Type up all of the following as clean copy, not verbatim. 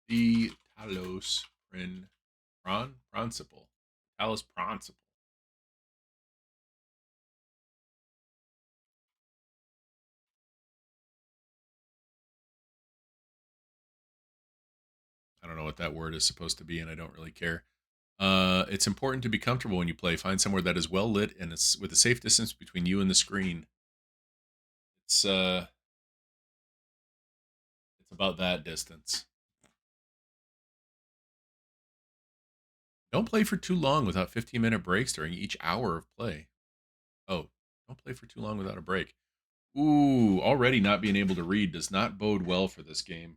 The Principle. Talos Principle. I don't know what that word is supposed to be, and I don't really care. It's important to be comfortable when you play. Find somewhere that is well lit and it's with a safe distance between you and the screen. It's it's about that distance. Don't play for too long without 15-minute breaks during each hour of play. Oh, don't play for too long without a break. Ooh, already not being able to read does not bode well for this game.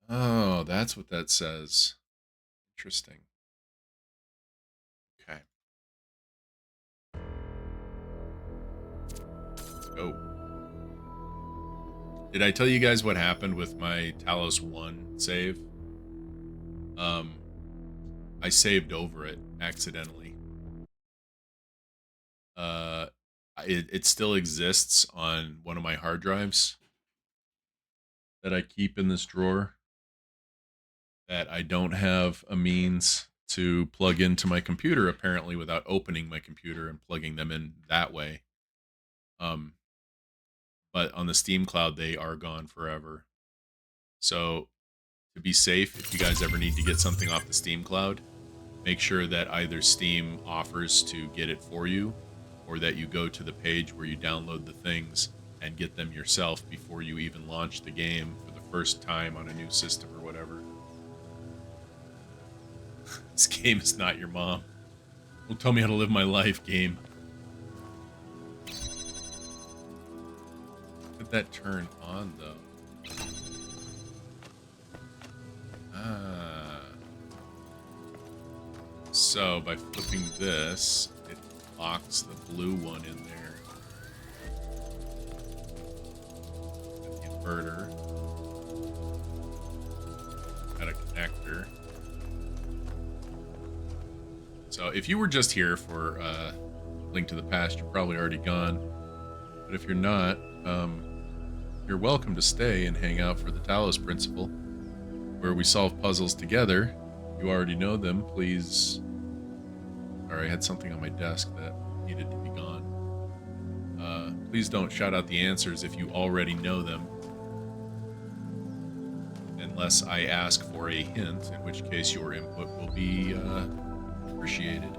Oh, that's what that says. Interesting. Okay, let's go. Did I tell you guys what happened with my Talos 1 save? Um, I saved over it accidentally. Uh, it still exists on one of my hard drives that I keep in this drawer that I don't have a means to plug into my computer apparently without opening my computer and plugging them in that way. Um, but on the Steam cloud, they are gone forever. So to be safe, if you guys ever need to get something off the Steam cloud, make sure that either Steam offers to get it for you or that you go to the page where you download the things and get them yourself before you even launch the game for the first time on a new system or whatever. This game is not your mom. Don't tell me how to live my life, game. Did that turn on, though? Ah. So, by flipping this, it locks the blue one in there. Got the inverter. Got a connector. So, if you were just here for Link to the Past, you're probably already gone. But if you're not, you're welcome to stay and hang out for the Talos Principle, where we solve puzzles together. You already know them. Please. Sorry, I had something on my desk that needed to be gone. Please don't shout out the answers if you already know them, unless I ask for a hint, in which case your input will be appreciated.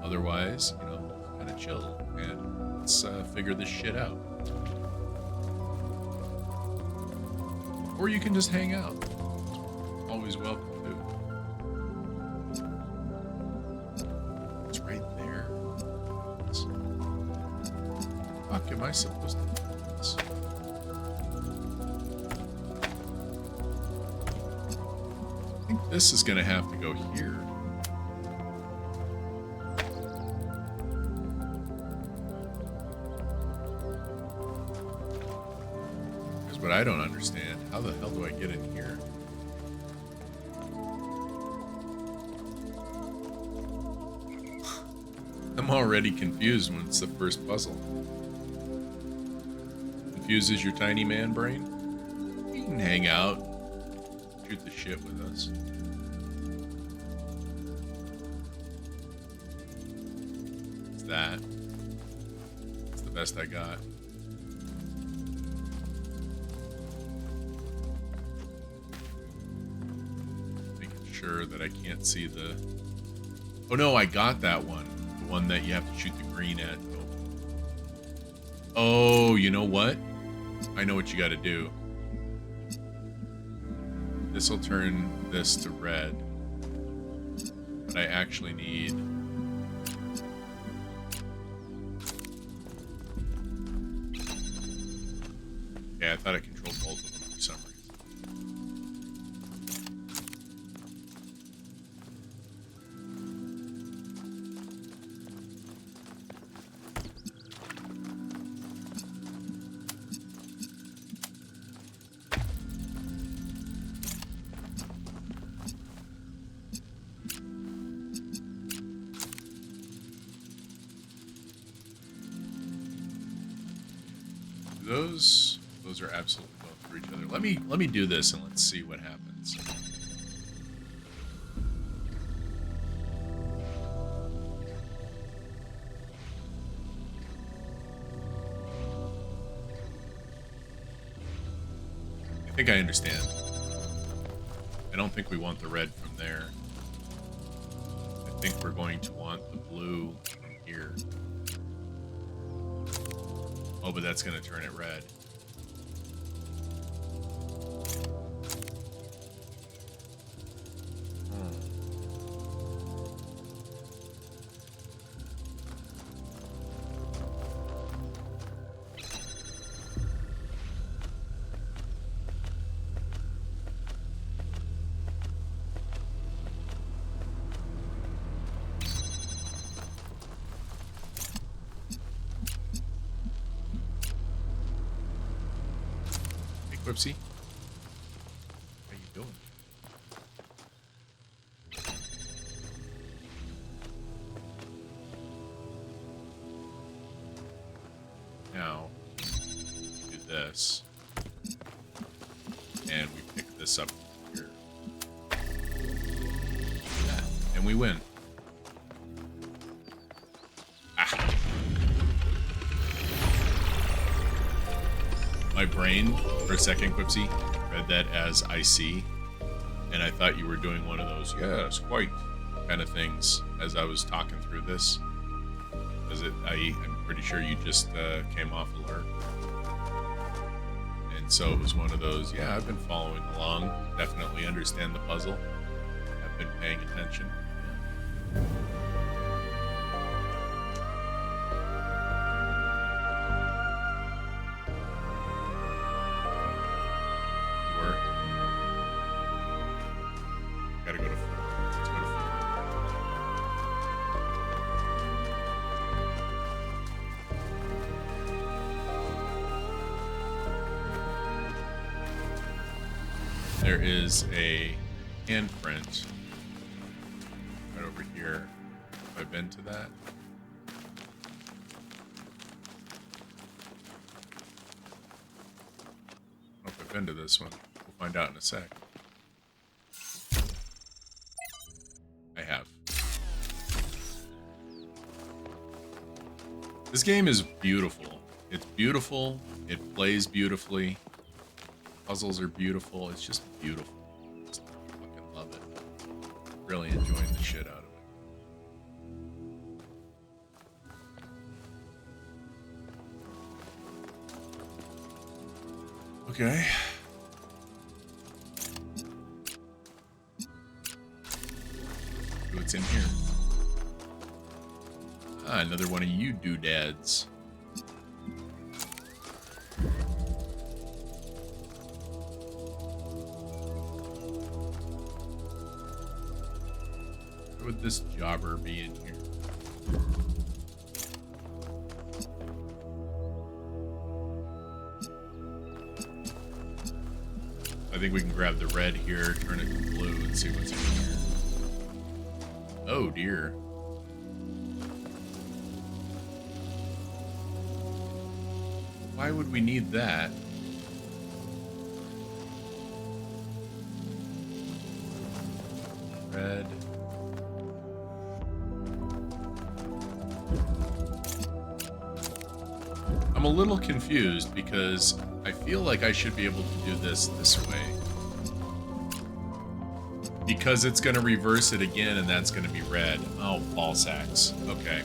Otherwise, kind of chill and let's figure this shit out. Or you can just hang out. Always welcome to. It's right there. Fuck am I supposed to do this? I think this is gonna have to go here. Here's what I don't understand. How the hell do I get in here? I'm already confused when it's the first puzzle. Confuses your tiny man brain? You can hang out, shoot the shit with us. It's that. It's the best I got. Making sure that I can't see the... Oh no, I got that one. The one that you have to shoot the green at. Oh, you know what? I know what you gotta do. This will turn this to red. But I actually need... Yeah, I thought I controlled both of them for some reason. Those Those are absolutely both for each other. Let me do this and let's see what happens. I think I understand. I don't think we want the red from there. I think we're going to want the blue from here. Oh, but that's going to turn it red. Whoopsie. How you doing? Now, do this. And we pick this up here. Yeah, and we win. Ah. My brain, for a second, Quipsy, read that as I see, and I thought you were doing one of those, yes, quite, kind of things as I was talking through this. I'm pretty sure you just came off alert. And so it was one of those, yeah, I've been following along, definitely understand the puzzle, I've been paying attention. Gotta go to 4. Let's go to 4. There is a handprint right over here. Have I been to that? I don't know if I've been to this one. We'll find out in a sec. I have. This game is beautiful. It's beautiful. It plays beautifully. Puzzles are beautiful. It's just beautiful. Just fucking love it. Really enjoying the shit out of it. Okay. What's in here? Ah, another one of you doodads. Where would this jobber be in here? I think we can grab the red here, turn it to blue, and see what's in here. Oh dear. Why would we need that? Red. I'm a little confused because I feel like I should be able to do this way. Because it's going to reverse it again and that's going to be red. Oh, ball sacks. Okay.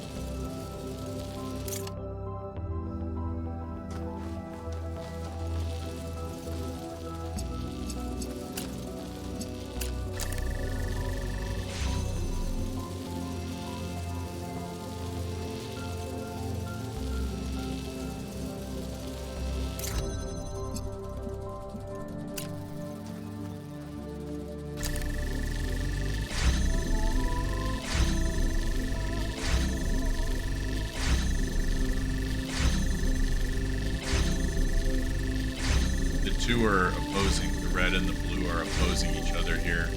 Two are opposing, the red and the blue are opposing each other here.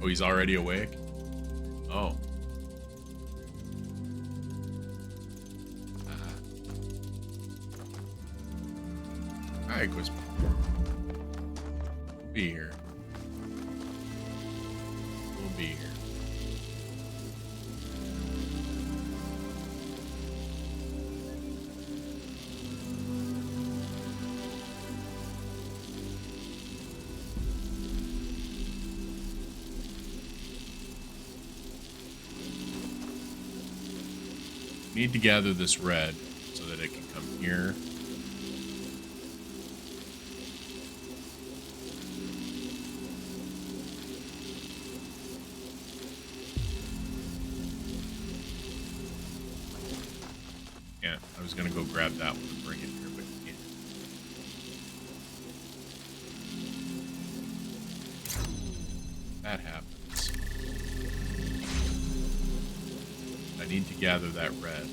Oh, he's already awake? Oh. Alright, Quisp. We'll be here. We'll be here. Need to gather this red so that it can come here. Yeah, I was gonna go grab that one and bring it here, but you can't. That happens. I need to gather that red.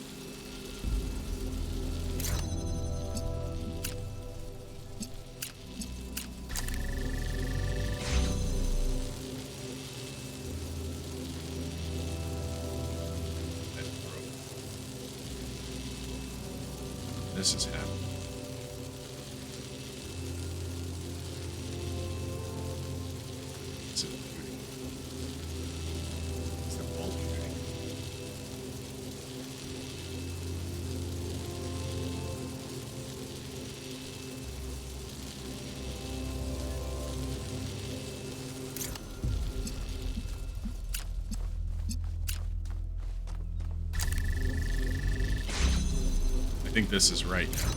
This is happening. This is shooting. It's the ball shooting. I think this is right now.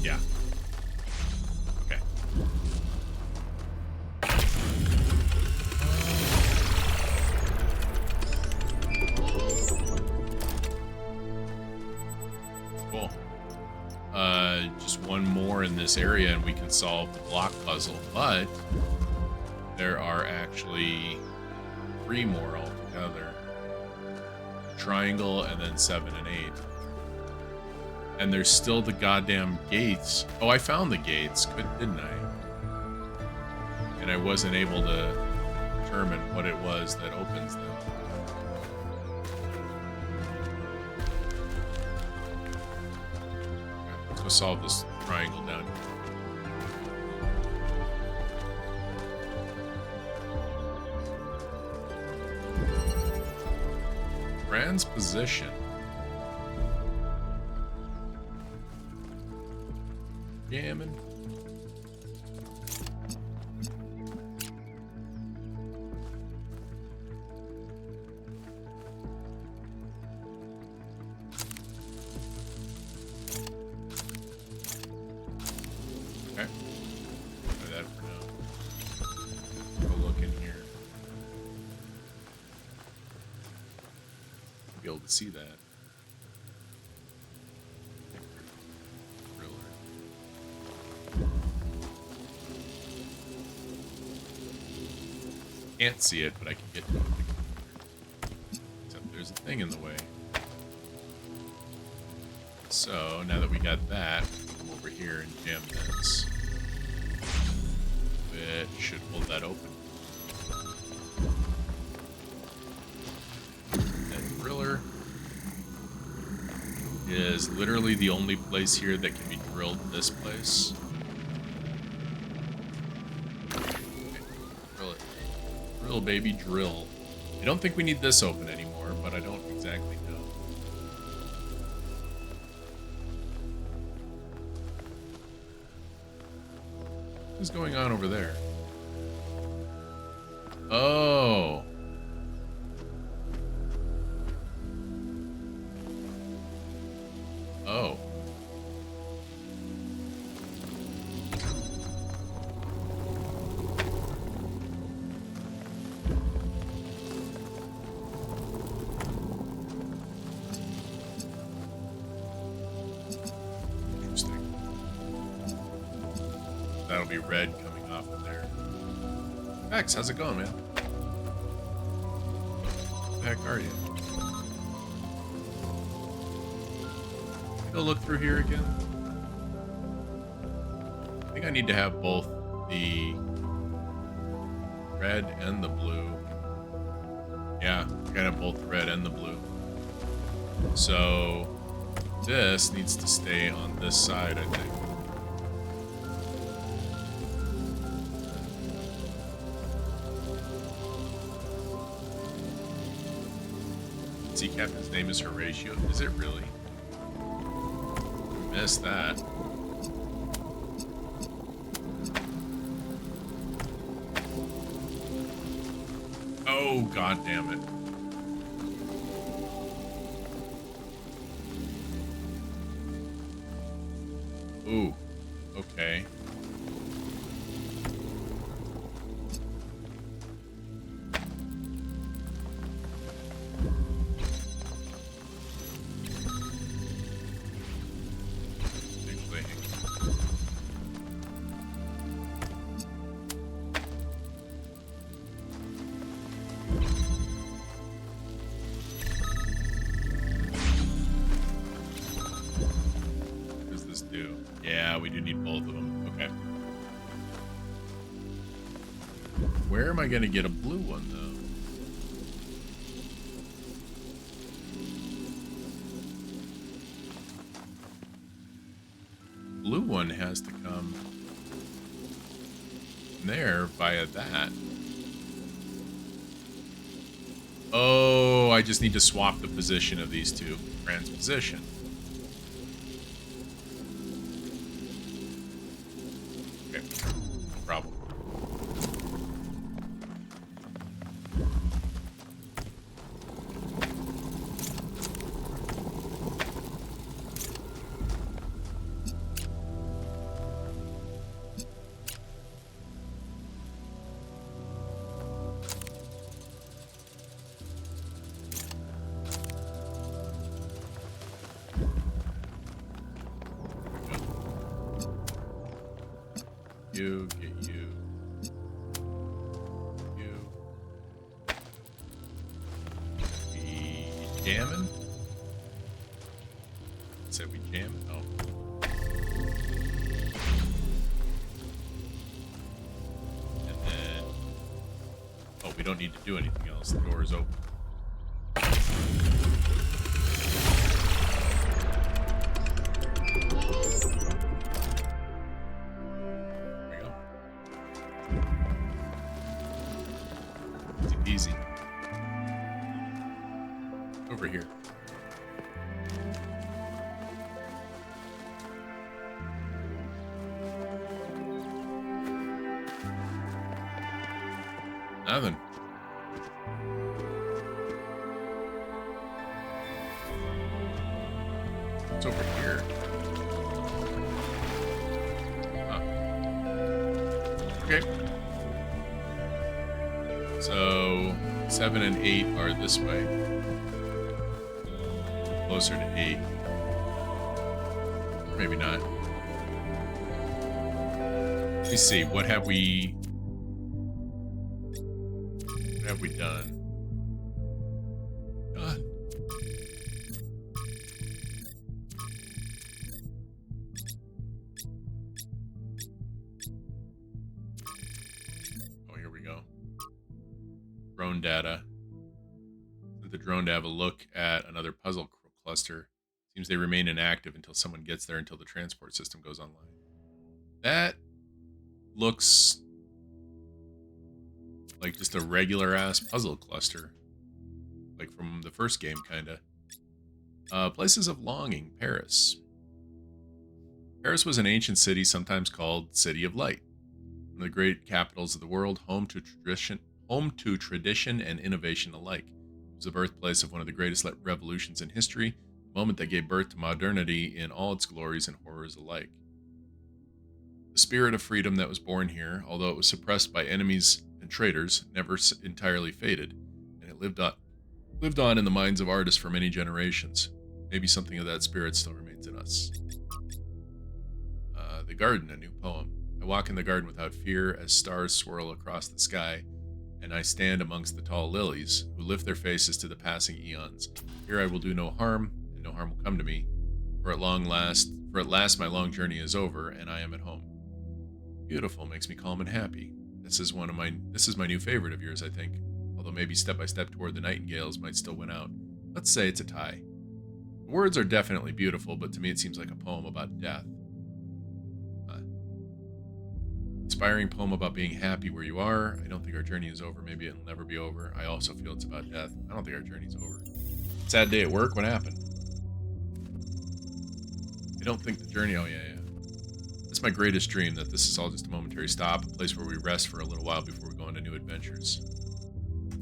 Yeah. Okay. Cool. Just one more in this area and we can solve the block puzzle, but there are actually 3 more altogether. Triangle and then 7 and 8. And there's still the goddamn gates. Oh, I found the gates, didn't I? And I wasn't able to determine what it was that opens them. Okay, let's go solve this triangle down here. Transposition. Jamming. Okay. Try that for now. Go look in here. Be able to see that. Can't see it, but I can get to it. Except there's a thing in the way. So now that we got that, we can come over here and jam this. It should hold that open. That driller is literally the only place here that can be drilled this place. Drill, baby, drill. I don't think we need this open anymore, but I don't exactly know. What's going on over there? Oh. Oh. That'll be red coming off of there. Max, how's it going, man? Where the heck are you? Go look through here again. I think I need to have both the red and the blue. Yeah, kind of both the red and the blue. So this needs to stay on this side, I think. Sea captain's name is Horatio. Is it really? Missed that. Oh, god damn it. Ooh, okay. Yeah, we do need both of them. Okay. Where am I going to get a blue one, though? Blue one has to come there via that. Oh, I just need to swap the position of these two. Transposition. You, get you. You. We jamming? Said we jam? Oh. And then... Oh, we don't need to do anything else. The door is open. Easy. Over here. Nothing. It's over here. Huh. Okay. So 7 and 8 are this way. Closer to 8. Maybe not. Let me see. What have we done? God. Oh, here we go. Drone data. Sent the drone to have a look at another puzzle cluster. Seems they remain inactive until someone gets there until the transport system goes online. That looks like just a regular ass puzzle cluster. Like from the first game, kinda. Places of longing, Paris. Paris was an ancient city, sometimes called City of Light. One of the great capitals of the world, home to tradition and innovation alike. It was the birthplace of one of the greatest revolutions in history, the moment that gave birth to modernity in all its glories and horrors alike. The spirit of freedom that was born here, although it was suppressed by enemies and traitors, never entirely faded, and it lived on in the minds of artists for many generations. Maybe something of that spirit still remains in us. The Garden, a new poem. I walk in the garden without fear as stars swirl across the sky, and I stand amongst the tall lilies, who lift their faces to the passing eons. Here I will do no harm, and no harm will come to me, for at last my long journey is over, and I am at home. Beautiful, makes me calm and happy. This is my new favorite of yours, I think. Although maybe Step by Step Toward the Nightingales might still win out. Let's say it's a tie. The words are definitely beautiful, but to me it seems like a poem about death. Inspiring poem about being happy where you are. I don't think our journey is over. Maybe it'll never be over. I also feel it's about death. I don't think our journey's over. Sad day at work. What happened? I don't think the journey. Oh, yeah. It's my greatest dream that this is all just a momentary stop, a place where we rest for a little while before we go on to new adventures.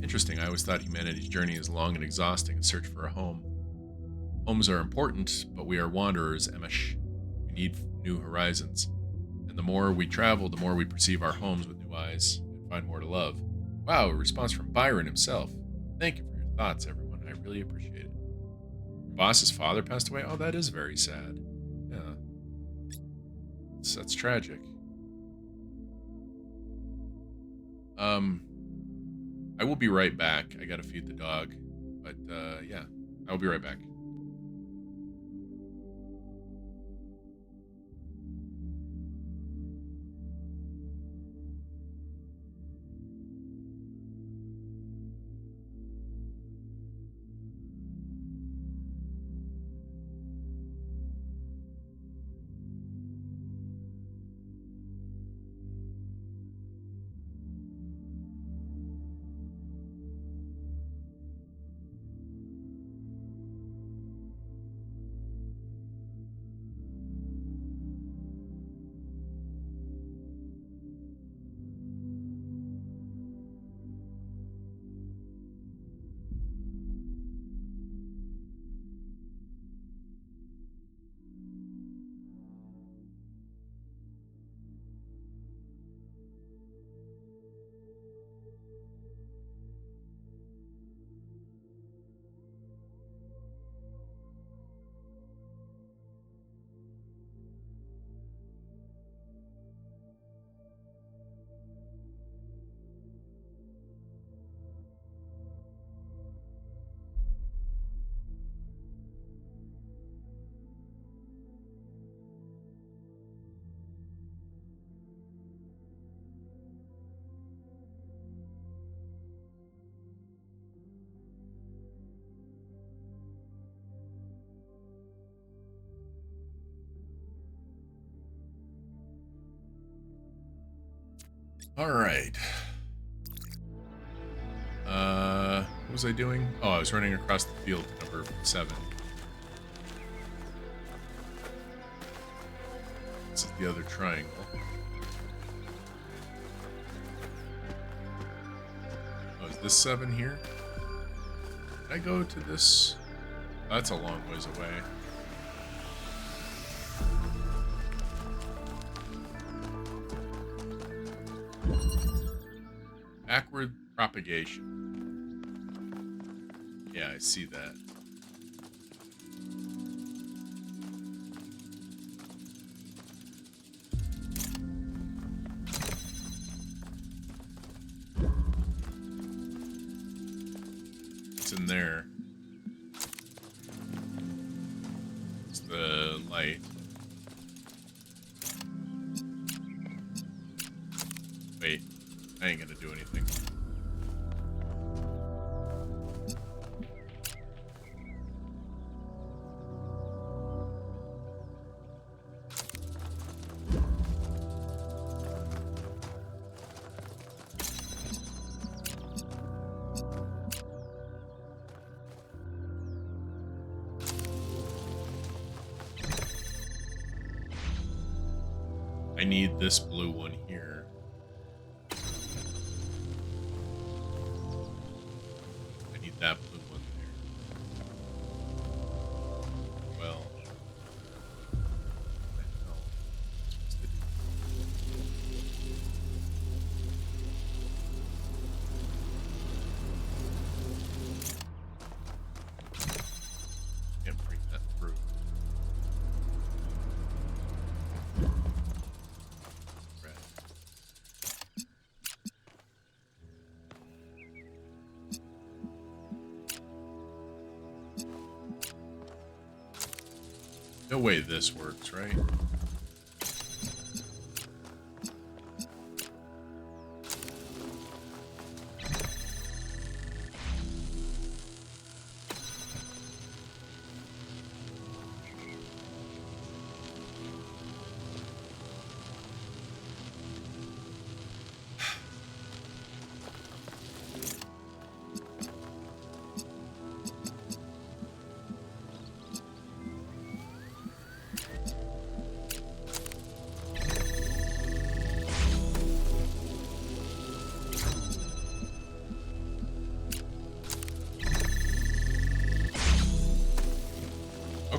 Interesting. I always thought humanity's journey is long and exhausting, a search for a home. Homes are important, but we are wanderers, Emish. We need new horizons. And the more we travel, the more we perceive our homes with new eyes and find more to love. Wow, a response from Byron himself. Thank you for your thoughts, everyone. I really appreciate it. Your boss's father passed away? Oh, that is very sad. Yeah. That's tragic. I will be right back. I gotta feed the dog. But, yeah. I will be right back. All right. What was I doing? Oh, I was running across the field to number 7. This is the other triangle. Oh, is this 7 here? Can I go to this? Oh, that's a long ways away. Backward propagation. Yeah, I see that. It's in there. It's the light. Wait, I ain't gonna do anything. I need this blue one here. I need that blue one there. Well, what the hell am I supposed to do? Can't bring that through. Red. No way this works, right?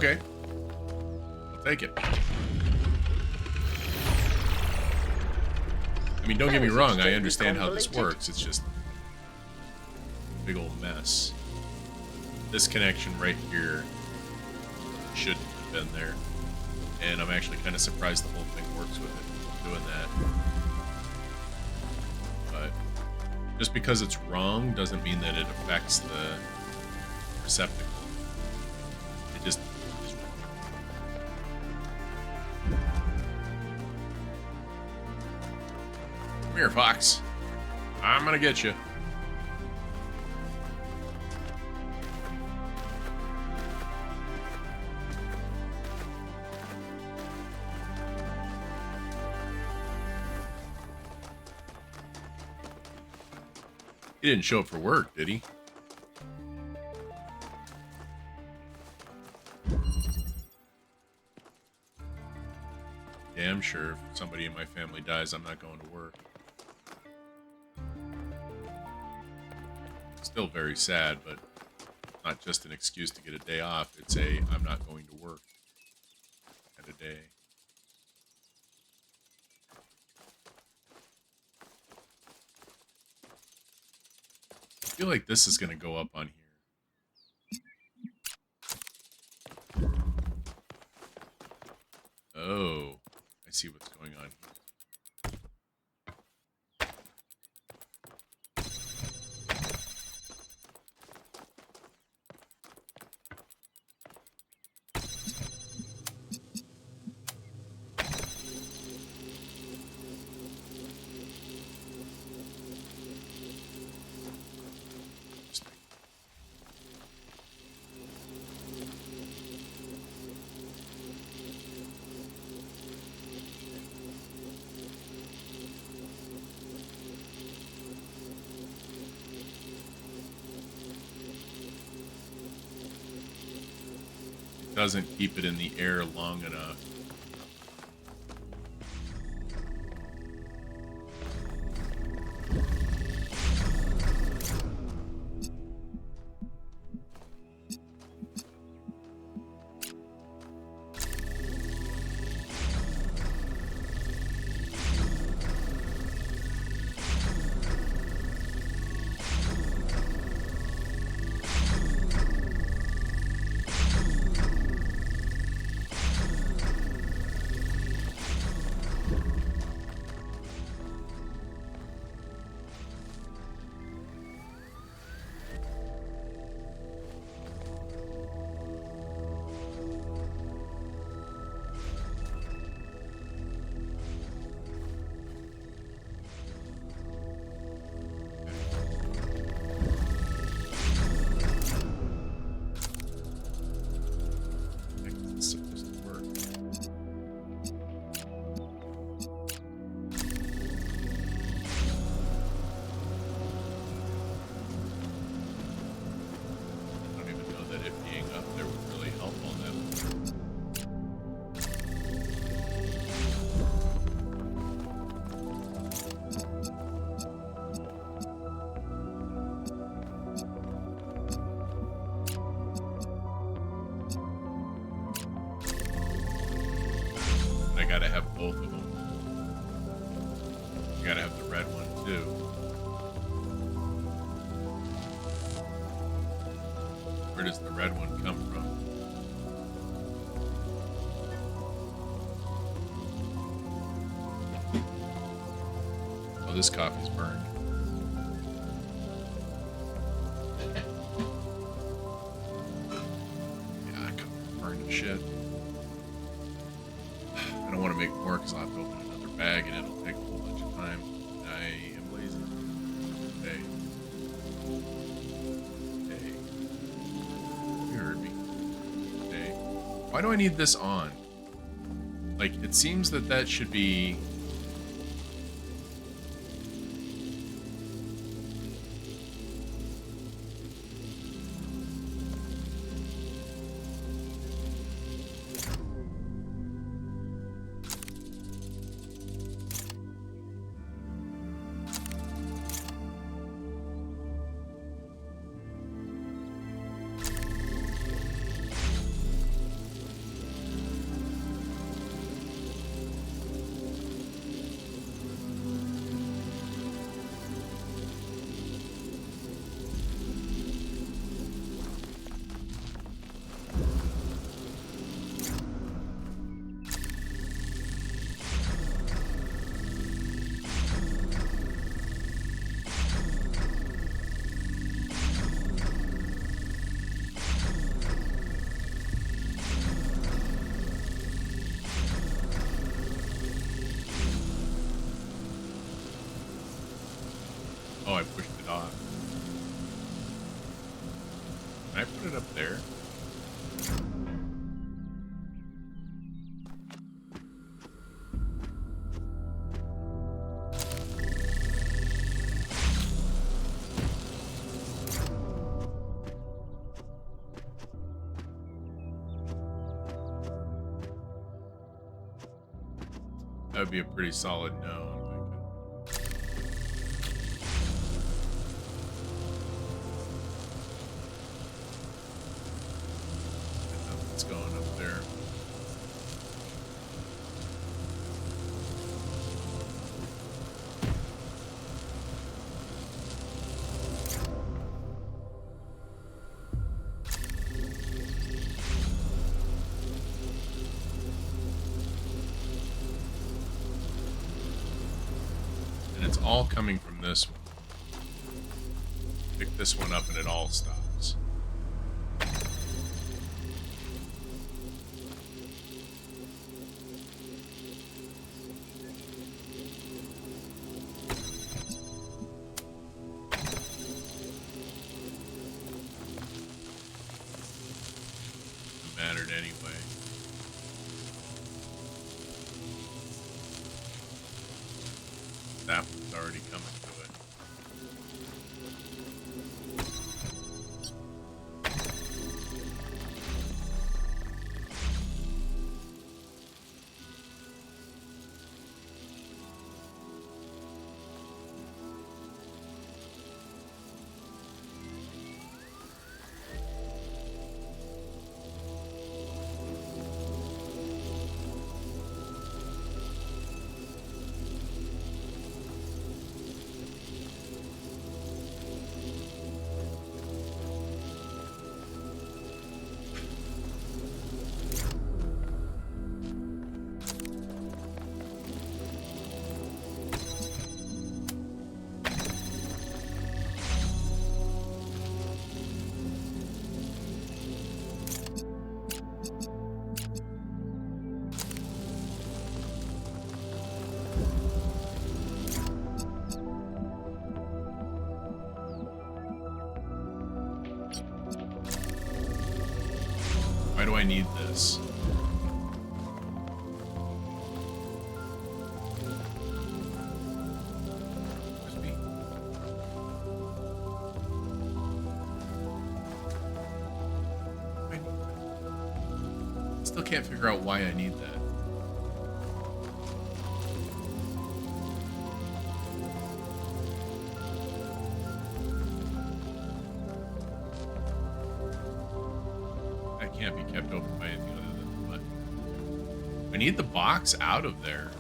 Okay. I'll take it. I mean, don't get me wrong, I understand how this works. It's just a big old mess. This connection right here shouldn't have been there. And I'm actually kind of surprised the whole thing works with it doing that. But just because it's wrong doesn't mean that it affects the receptacle. It just is wrong. Come here, Fox. I'm gonna get you. He didn't show up for work, did he? Damn sure if somebody in my family dies, I'm not going to work. Still very sad, but not just an excuse to get a day off. It's a I'm not going to work kind of day. I feel like this is going to go up on here. Oh, I see what's going on here. Doesn't keep it in the air long enough. I gotta have both of them. I gotta have the red one too. Where does the red one come from? Oh, this coffee's burned. Yeah, I could burn the shit. I don't want to make more because I'll have to open another bag and it'll take a whole bunch of time. I am lazy. Hey. Hey. You heard me. Hey. Why do I need this on? Like, it seems that that should be... Can I put it up there? That would be a pretty solid no, I'm thinking. Nothing's going up there. And it's all coming from this one. Pick this one up and it all stops. It mattered anyway. That one's already coming to it. Why do I need this? Where's me? I still can't figure out why I need that. Can't be kept open by anything other than the button. I need the box out of there.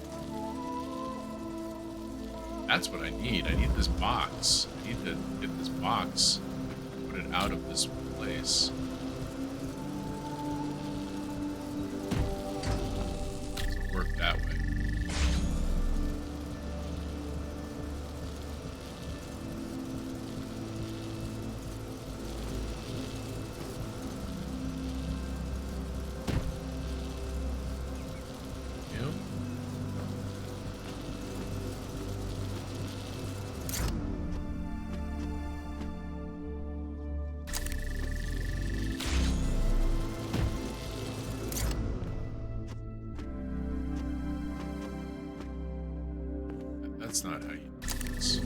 That's what I need. I need this box. I need to get this box, put it out of this place. Doesn't work that way. That's not how you do this.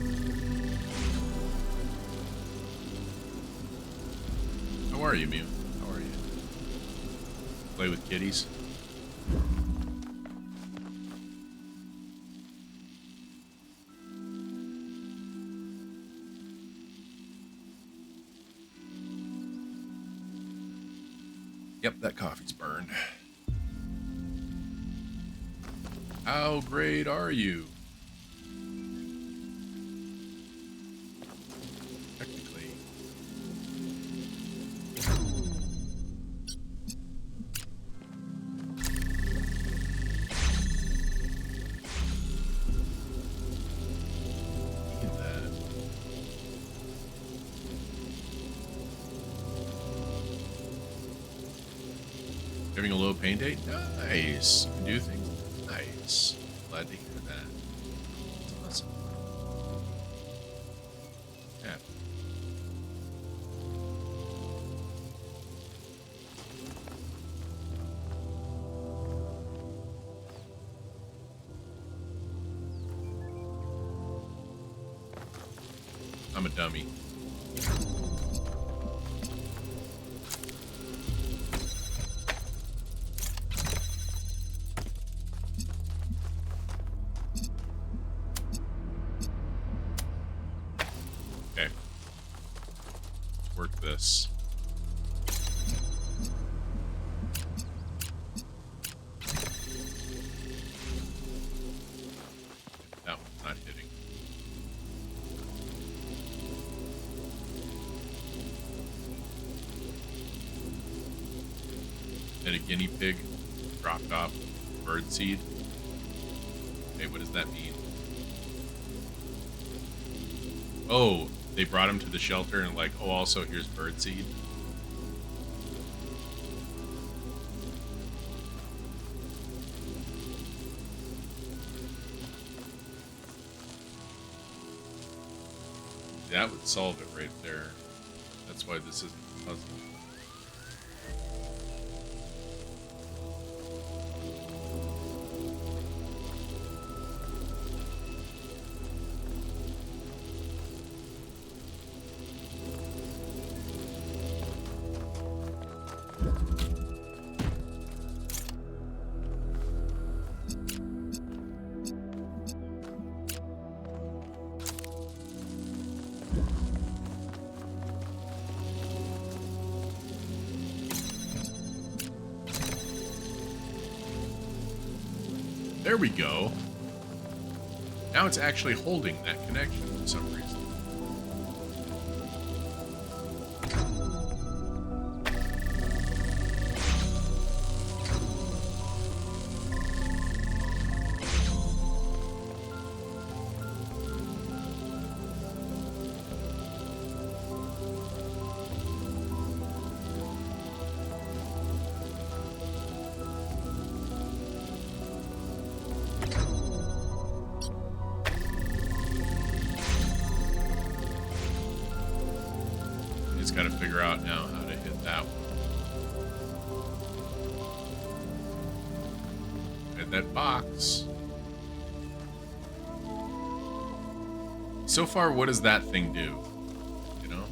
How are you, Mew? How are you? Play with kitties? Yep, that coffee's burned. How great are you? Technically. Look at that. Having a low pain date? Nice. You can do things. Nice. Glad to hear that. Awesome. Yeah. a dummy. Okay. Work this. That one's not hitting. Then a guinea pig dropped off bird seed. Okay, what does that mean? Oh, they brought him to the shelter and like, oh, also here's bird seed. That would solve it right there. That's why this isn't a puzzle. There we go. Now it's actually holding that connection for some reason. Got to figure out now how to hit that one. Hit that box. So far, what does that thing do? You know?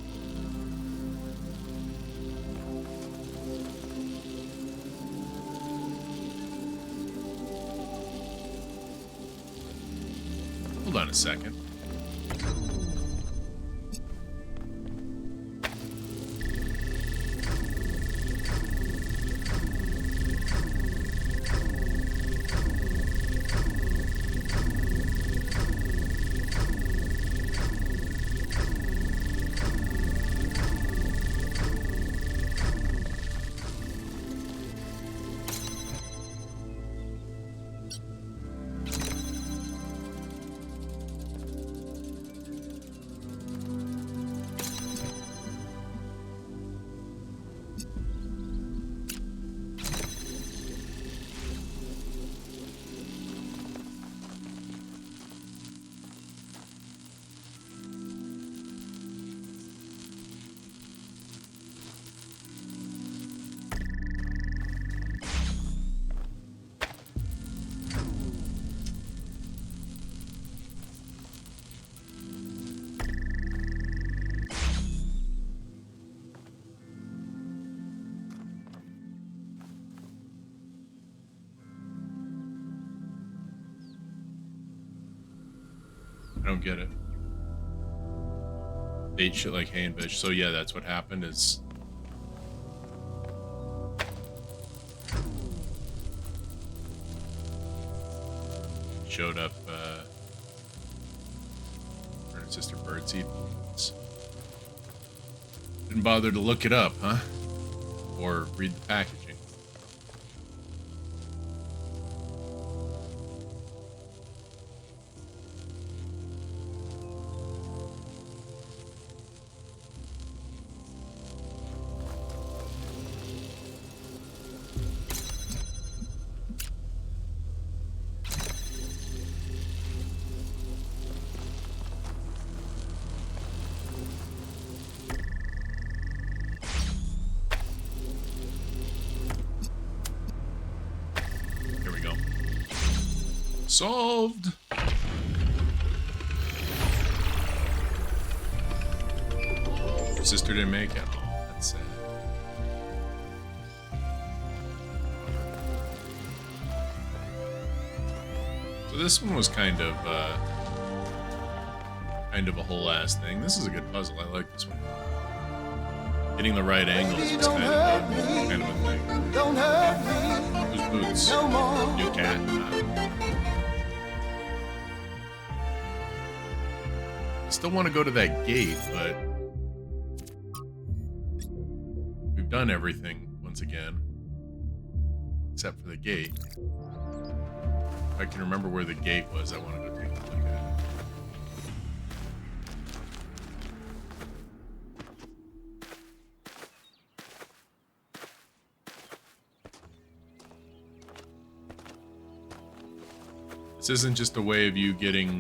Hold on a second. I don't get it. They ate shit like hay and bitch. So yeah, that's what happened is... showed up, her and sister birdseed. Didn't bother to look it up, huh? Or read the packaging. Solved. sister didn't make it. Oh, that's sad. So this one was kind of a whole ass thing. This is a good puzzle. I like this one. Getting the right angles was kind of a thing. Don't hurt me. Whose boots? No more. New cat. Still want to go to that gate, but we've done everything once again, except for the gate. If I can remember where the gate was, I want to go take a look at it. This isn't just a way of you getting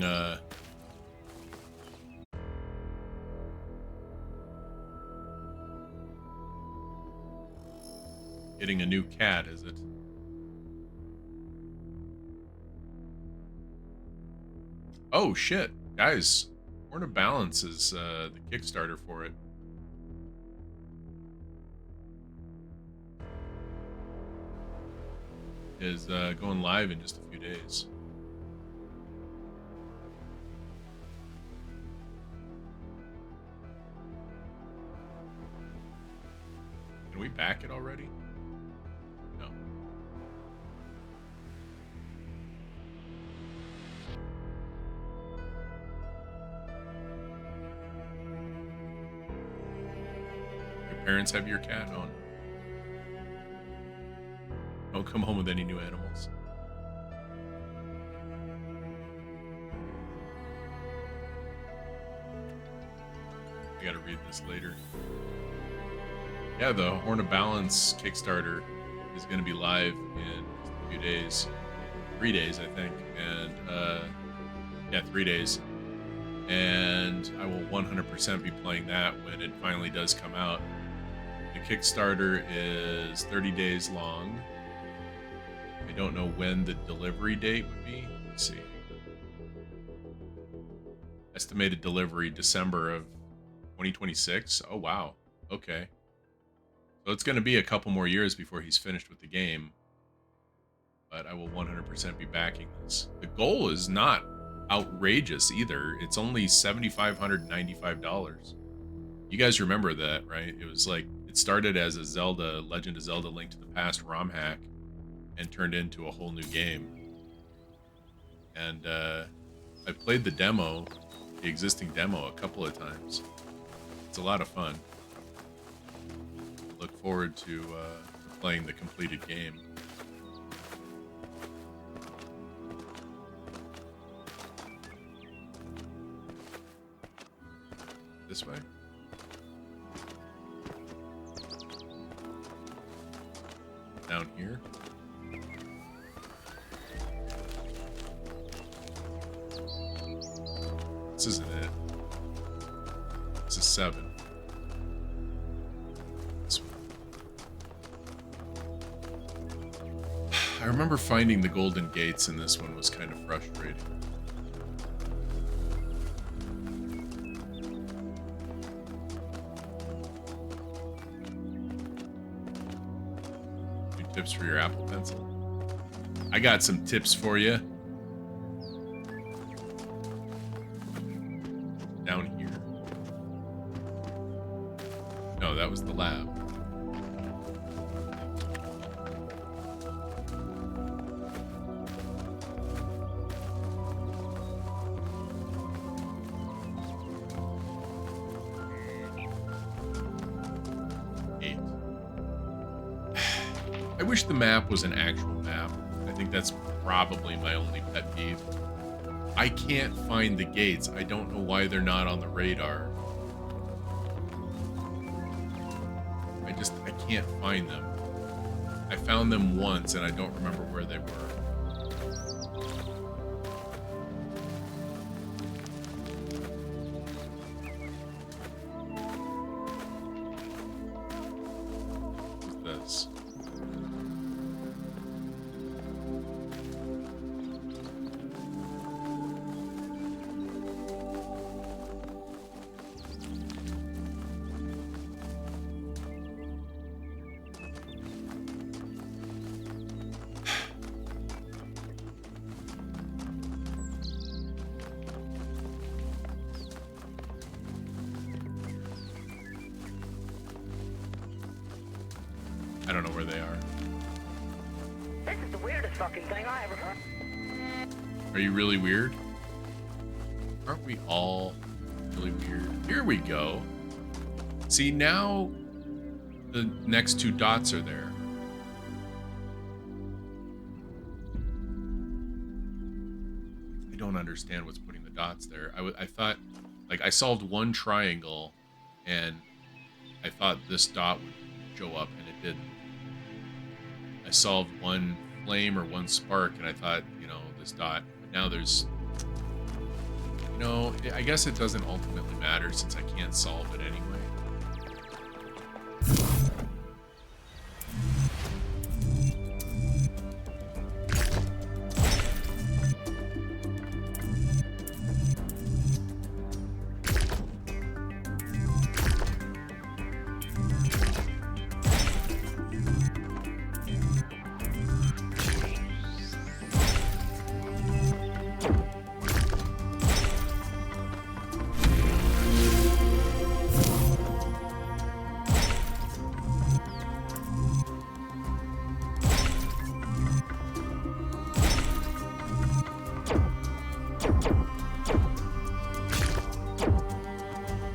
getting a new cat, is it? Oh shit, guys! Horn of Balance is the Kickstarter for it. Is going live in just a few days. Can we back it already? No. Your parents have your cat? Oh no. Don't come home with any new animals. I gotta read this later. Yeah, the Horn of Balance Kickstarter is going to be live in just a few days. 3 days, I think. And, yeah, 3 days. And I will 100% be playing that when it finally does come out. The Kickstarter is 30 days long. I don't know when the delivery date would be. Let's see. Estimated delivery December of 2026. Oh, wow. Okay. So it's going to be a couple more years before he's finished with the game. But I will 100% be backing this. The goal is not outrageous either. It's only $7,595. You guys remember that, right? It was like, it started as a Zelda, Legend of Zelda Link to the Past ROM hack and turned into a whole new game. And I played the demo, the existing demo, a couple of times. It's a lot of fun. Look forward to playing the completed game. This way? Down here? This isn't it. This is 7. I remember finding the golden gates in this one was kind of frustrating. New tips for your Apple Pencil? I got some tips for you. Down here. No, that was the lab. I wish the map was an actual map. I think that's probably my only pet peeve. I can't find the gates. I don't know why they're not on the radar. I can't find them. I found them once and I don't remember where they were. What's this? I don't know where they are. This is the weirdest fucking thing I ever heard. Are you really weird? Aren't we all really weird? Here we go. See, now the next two dots are there. I don't understand what's putting the dots there. I thought, like, I solved one triangle, and I thought this dot would show up, and it didn't. I solved one flame or one spark, and I thought, you know, this dot. But now there's, you know, I guess it doesn't ultimately matter since I can't solve it anyway.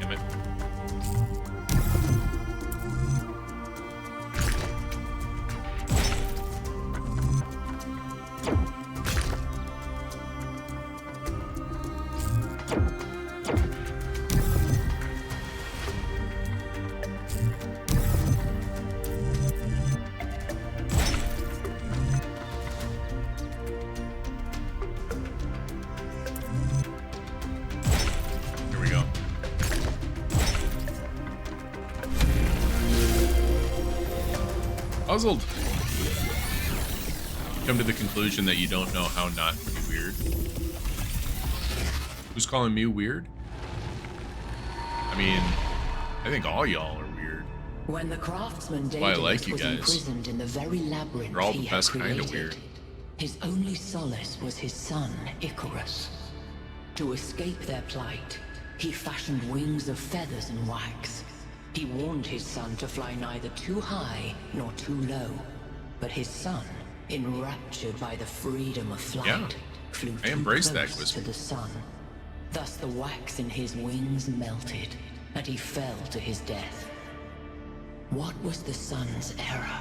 Damn it. Here we go. Puzzled. Come to the conclusion that you don't know how not to be weird. Who's calling me weird? I mean, I think all y'all are weird. When the craftsman Why I Daedalus like you was guys. imprisoned in the very labyrinth You're all he the had best kind created, of weird. his only solace was his son, Icarus. To escape their plight, he fashioned wings of feathers and wax. He warned his son to fly neither too high nor too low. But his son, enraptured by the freedom of flight, Yeah, flew I too embrace close that, Whisper. to the sun. Thus the wax in his wings melted, and he fell to his death. What was the sun's error?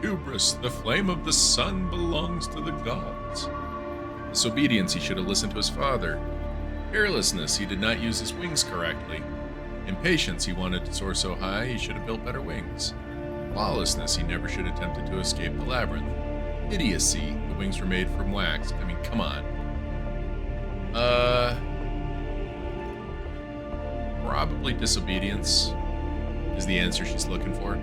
Hubris, the flame of the sun belongs to the gods. Disobedience, he should have listened to his father. Carelessness, he did not use his wings correctly. Impatience, he wanted to soar so high, he should have built better wings. Lawlessness, he never should have attempted to escape the labyrinth. Idiocy, the wings were made from wax. I mean, come on. Probably disobedience is the answer she's looking for.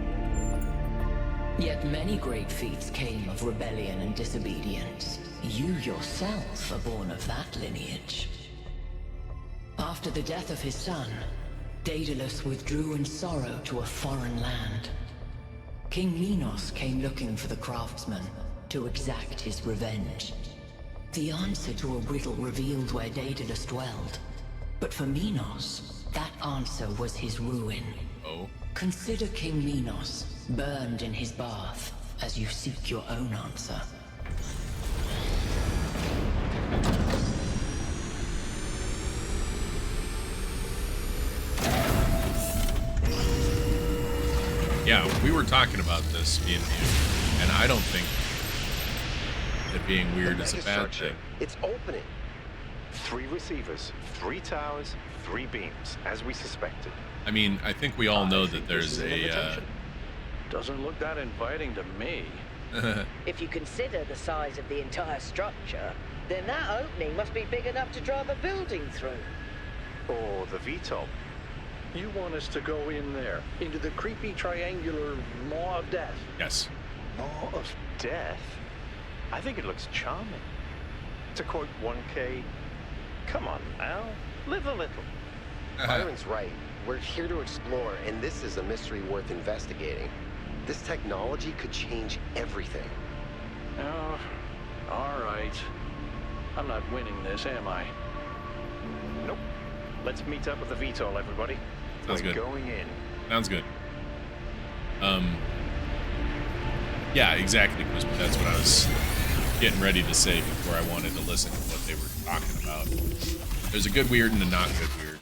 Yet many great feats came of rebellion and disobedience. You yourself are born of that lineage. After the death of his son, Daedalus withdrew in sorrow to a foreign land. King Minos came looking for the craftsman to exact his revenge. The answer to a riddle revealed where Daedalus dwelled. But for Minos, that answer was his ruin. Oh. Consider King Minos, burned in his bath, as you seek your own answer. Yeah, we were talking about this being weird, and I don't think that being weird is a bad Megastructure, thing. it's opening. 3 receivers, 3 towers, 3 beams, as we suspected. I mean, I think we all know I that think there's this is an a. invitation. Doesn't look that inviting to me. If you consider the size of the entire structure, then that opening must be big enough to drive a building through. Or the VTOL. You want us to go in there, into the creepy triangular maw of death. Yes. Maw of death? I think it looks charming. To quote 1K, come on now, live a little. Byron's right. We're here to explore, and this is a mystery worth investigating. This technology could change everything. Oh, all right. I'm not winning this, am I? Nope. Let's meet up with the VTOL, everybody. Sounds We're good. going in. Sounds good. Yeah, exactly, Chris, but that's what I was getting ready to say before I wanted to listen to what they were talking about. There's a good weird and a not good weird.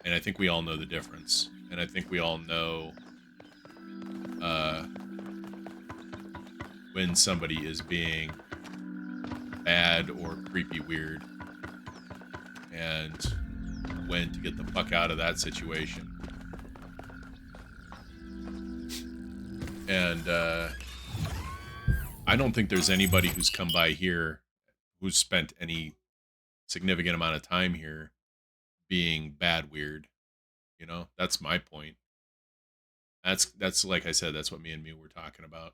And I think we all know the difference. And I think we all know when somebody is being bad or creepy weird and when to get the fuck out of that situation. And I don't think there's anybody who's come by here who's spent any significant amount of time here being bad weird. You know, that's my point. That's like I said, that's what me and Mew were talking about.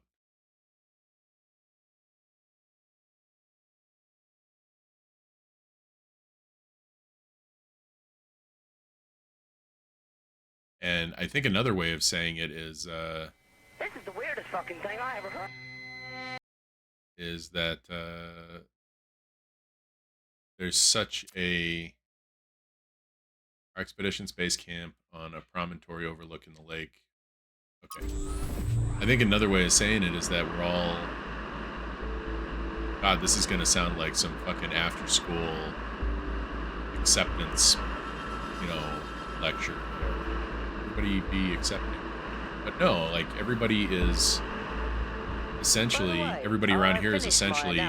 And I think another way of saying it is This is the weirdest fucking thing I ever heard. is that there's such a our expedition's base camp on a promontory overlooking the lake. Okay. I think another way of saying it is that we're all... God, this is going to sound like some fucking after-school acceptance, lecture. Everybody be accepting. But no, like, everybody is... Essentially, everybody around here is essentially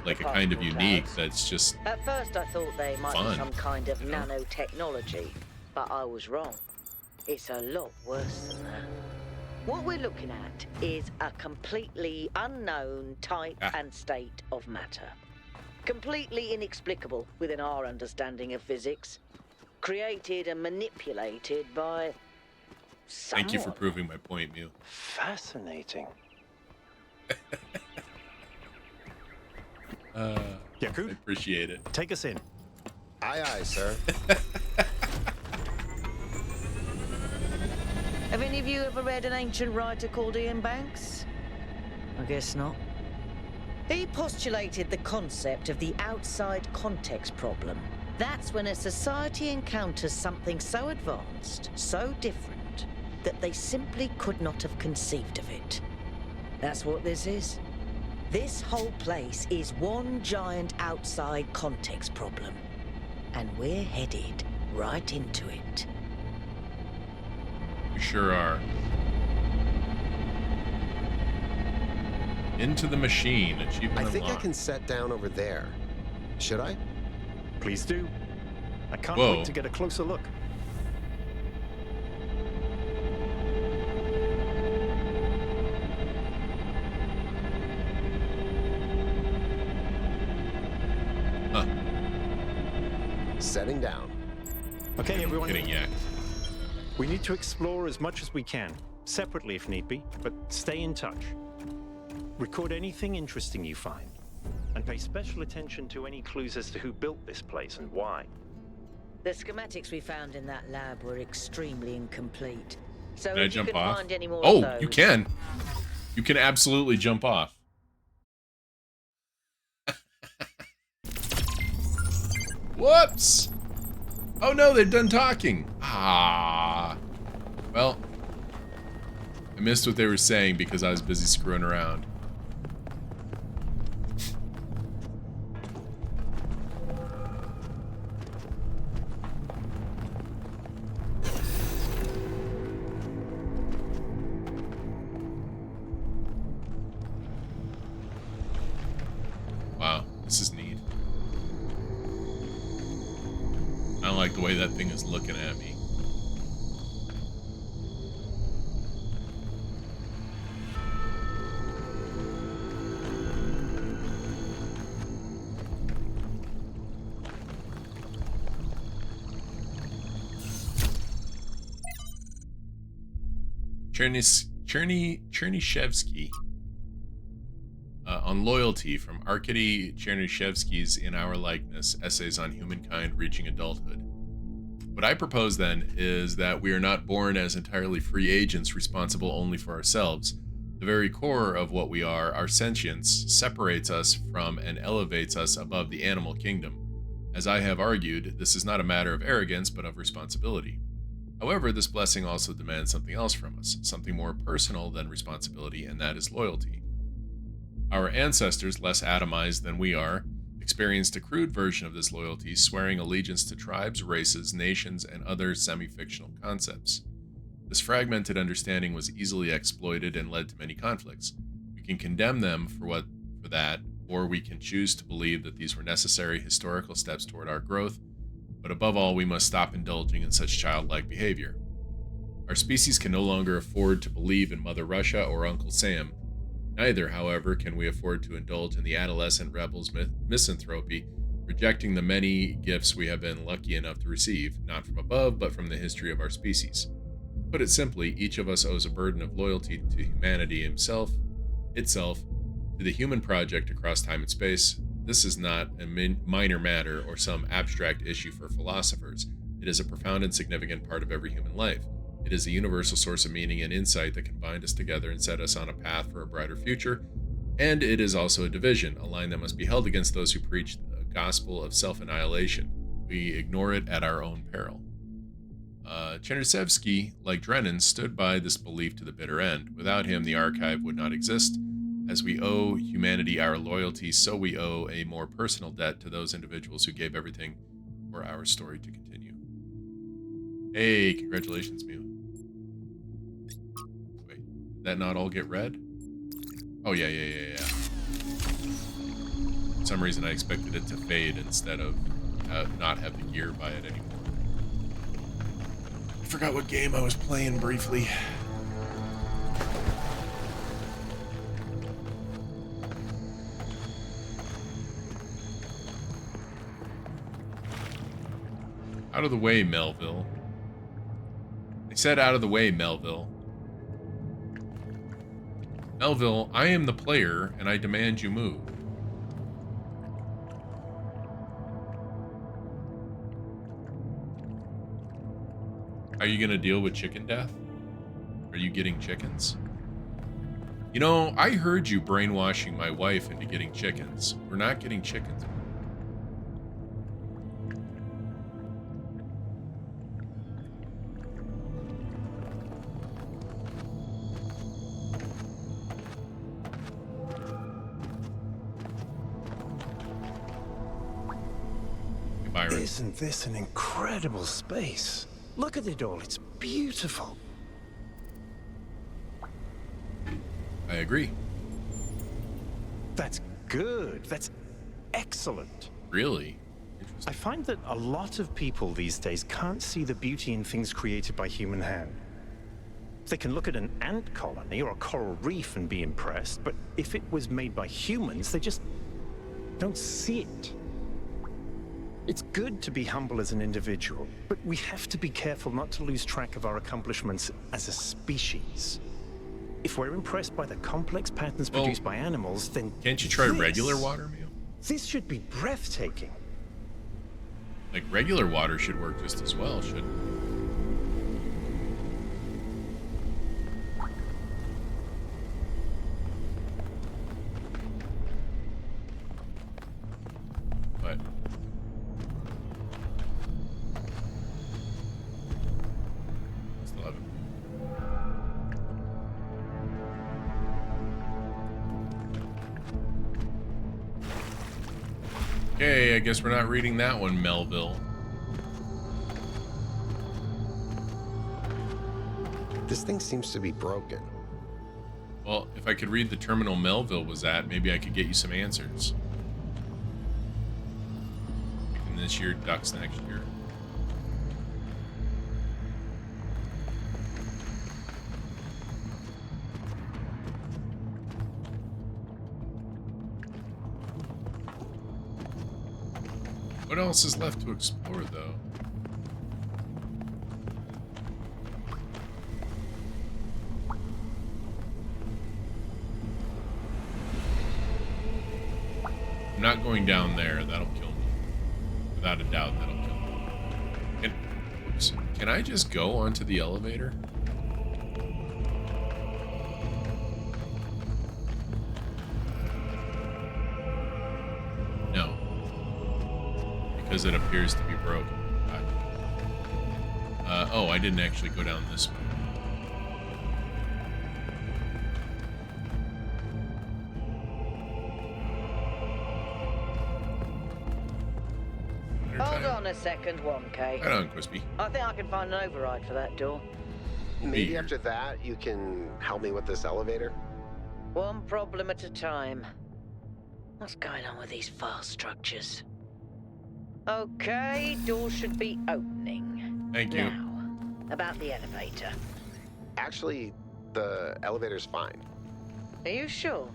like a kind of unique that's just At first I thought they might fun, be some kind of nanotechnology, but I was wrong. It's a lot worse than that. What we're looking at is a completely unknown type and state of matter. Completely inexplicable within our understanding of physics. Created and manipulated by someone. Thank you for proving my point, Mew. Fascinating. I appreciate it. Take us in. Aye, aye, sir. Have any of you ever read an ancient writer called Ian Banks? I guess not. He postulated the concept of the outside context problem. That's when a society encounters something so advanced, so different, that they simply could not have conceived of it. That's what this is. This whole place is one giant outside context problem. And we're headed right into it. We sure are. Into the machine. Achievement I think unlocked. I can set down over there. Should I? Please do. I can't Whoa. wait to get a closer look. Huh. Setting down. Okay, everyone. Getting yacked. We need to explore as much as we can, separately if need be, but stay in touch. Record anything interesting you find, and pay special attention to any clues as to who built this place and why. The schematics we found in that lab were extremely incomplete. So Can I if you jump can off? find any more of Oh, those... you can. You can absolutely jump off. Whoops! Oh no, they're done talking. Ah. Well, I missed what they were saying because I was busy screwing around. Wow, this is neat. I don't like the way that thing is looking at me. Chernyshevsky. On Loyalty from Arkady Chernyshevsky's In Our Likeness, Essays on Humankind Reaching Adulthood. What I propose then is that we are not born as entirely free agents responsible only for ourselves. The very core of what we are, our sentience, separates us from and elevates us above the animal kingdom. As I have argued, this is not a matter of arrogance, but of responsibility. However, this blessing also demands something else from us, something more personal than responsibility, and that is loyalty. Our ancestors, less atomized than we are, experienced a crude version of this loyalty, swearing allegiance to tribes, races, nations, and other semi fictional concepts. This fragmented understanding was easily exploited and led to many conflicts. We can condemn them for that, or we can choose to believe that these were necessary historical steps toward our growth, but above all, we must stop indulging in such childlike behavior. Our species can no longer afford to believe in Mother Russia or Uncle Sam. Neither, however, can we afford to indulge in the adolescent rebel's misanthropy, rejecting the many gifts we have been lucky enough to receive, not from above, but from the history of our species. To put it simply, each of us owes a burden of loyalty to humanity itself, to the human project across time and space. This is not a minor matter or some abstract issue for philosophers. It is a profound and significant part of every human life. It is a universal source of meaning and insight that can bind us together and set us on a path for a brighter future. And it is also a division, a line that must be held against those who preach the gospel of self-annihilation. We ignore it at our own peril. Chernyshevsky, like Drennan, stood by this belief to the bitter end. Without him, the archive would not exist. As we owe humanity our loyalty, so we owe a more personal debt to those individuals who gave everything for our story to continue. Hey, congratulations, Mew. Wait, did that not all get read? Oh, yeah. For some reason, I expected it to fade instead of not have the gear by it anymore. I forgot what game I was playing briefly. Out of the way, Melville. I said out of the way, Melville. Melville, I am the player, and I demand you move. Are you gonna deal with chicken death? Are you getting chickens? You know, I heard you brainwashing my wife into getting chickens. We're not getting chickens. Isn't this an incredible space? Look at it all, it's beautiful. I agree. That's good, that's excellent. Really? I find that a lot of people these days can't see the beauty in things created by human hand. They can look at an ant colony or a coral reef and be impressed, but if it was made by humans, they just don't see it. It's good to be humble as an individual, but we have to be careful not to lose track of our accomplishments as a species. If we're impressed by the complex patterns produced by animals, then can't you try regular water, Mew? This should be breathtaking. Like, regular water should work just as well, shouldn't it? But still have it. Okay, I guess we're not reading that one, Melville. This thing seems to be broken. Well, if I could read the terminal Melville was at, maybe I could get you some answers. Picking this year, ducks next year. What else is left to explore, though? I'm not going down there. That'll kill me. Without a doubt, that'll kill me. Oops. Can I just go onto the elevator? No. Because it appears to be broken. Oh, I didn't actually go down this way. Hold on a second, 1K. Right on, Crispy. I think I can find an override for that door. Maybe Here. after that, you can help me with this elevator? One problem at a time. What's going on with these fast structures? Okay, door should be opening. Thank you. Now, about the elevator. Actually, the elevator's fine. Are you sure?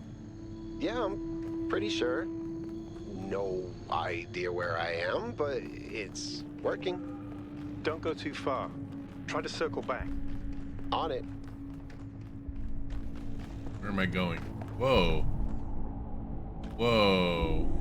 Yeah, I'm pretty sure. No idea where I am, but it's working. Don't go too far. Try to circle back. On it. Where am I going? Whoa. Whoa.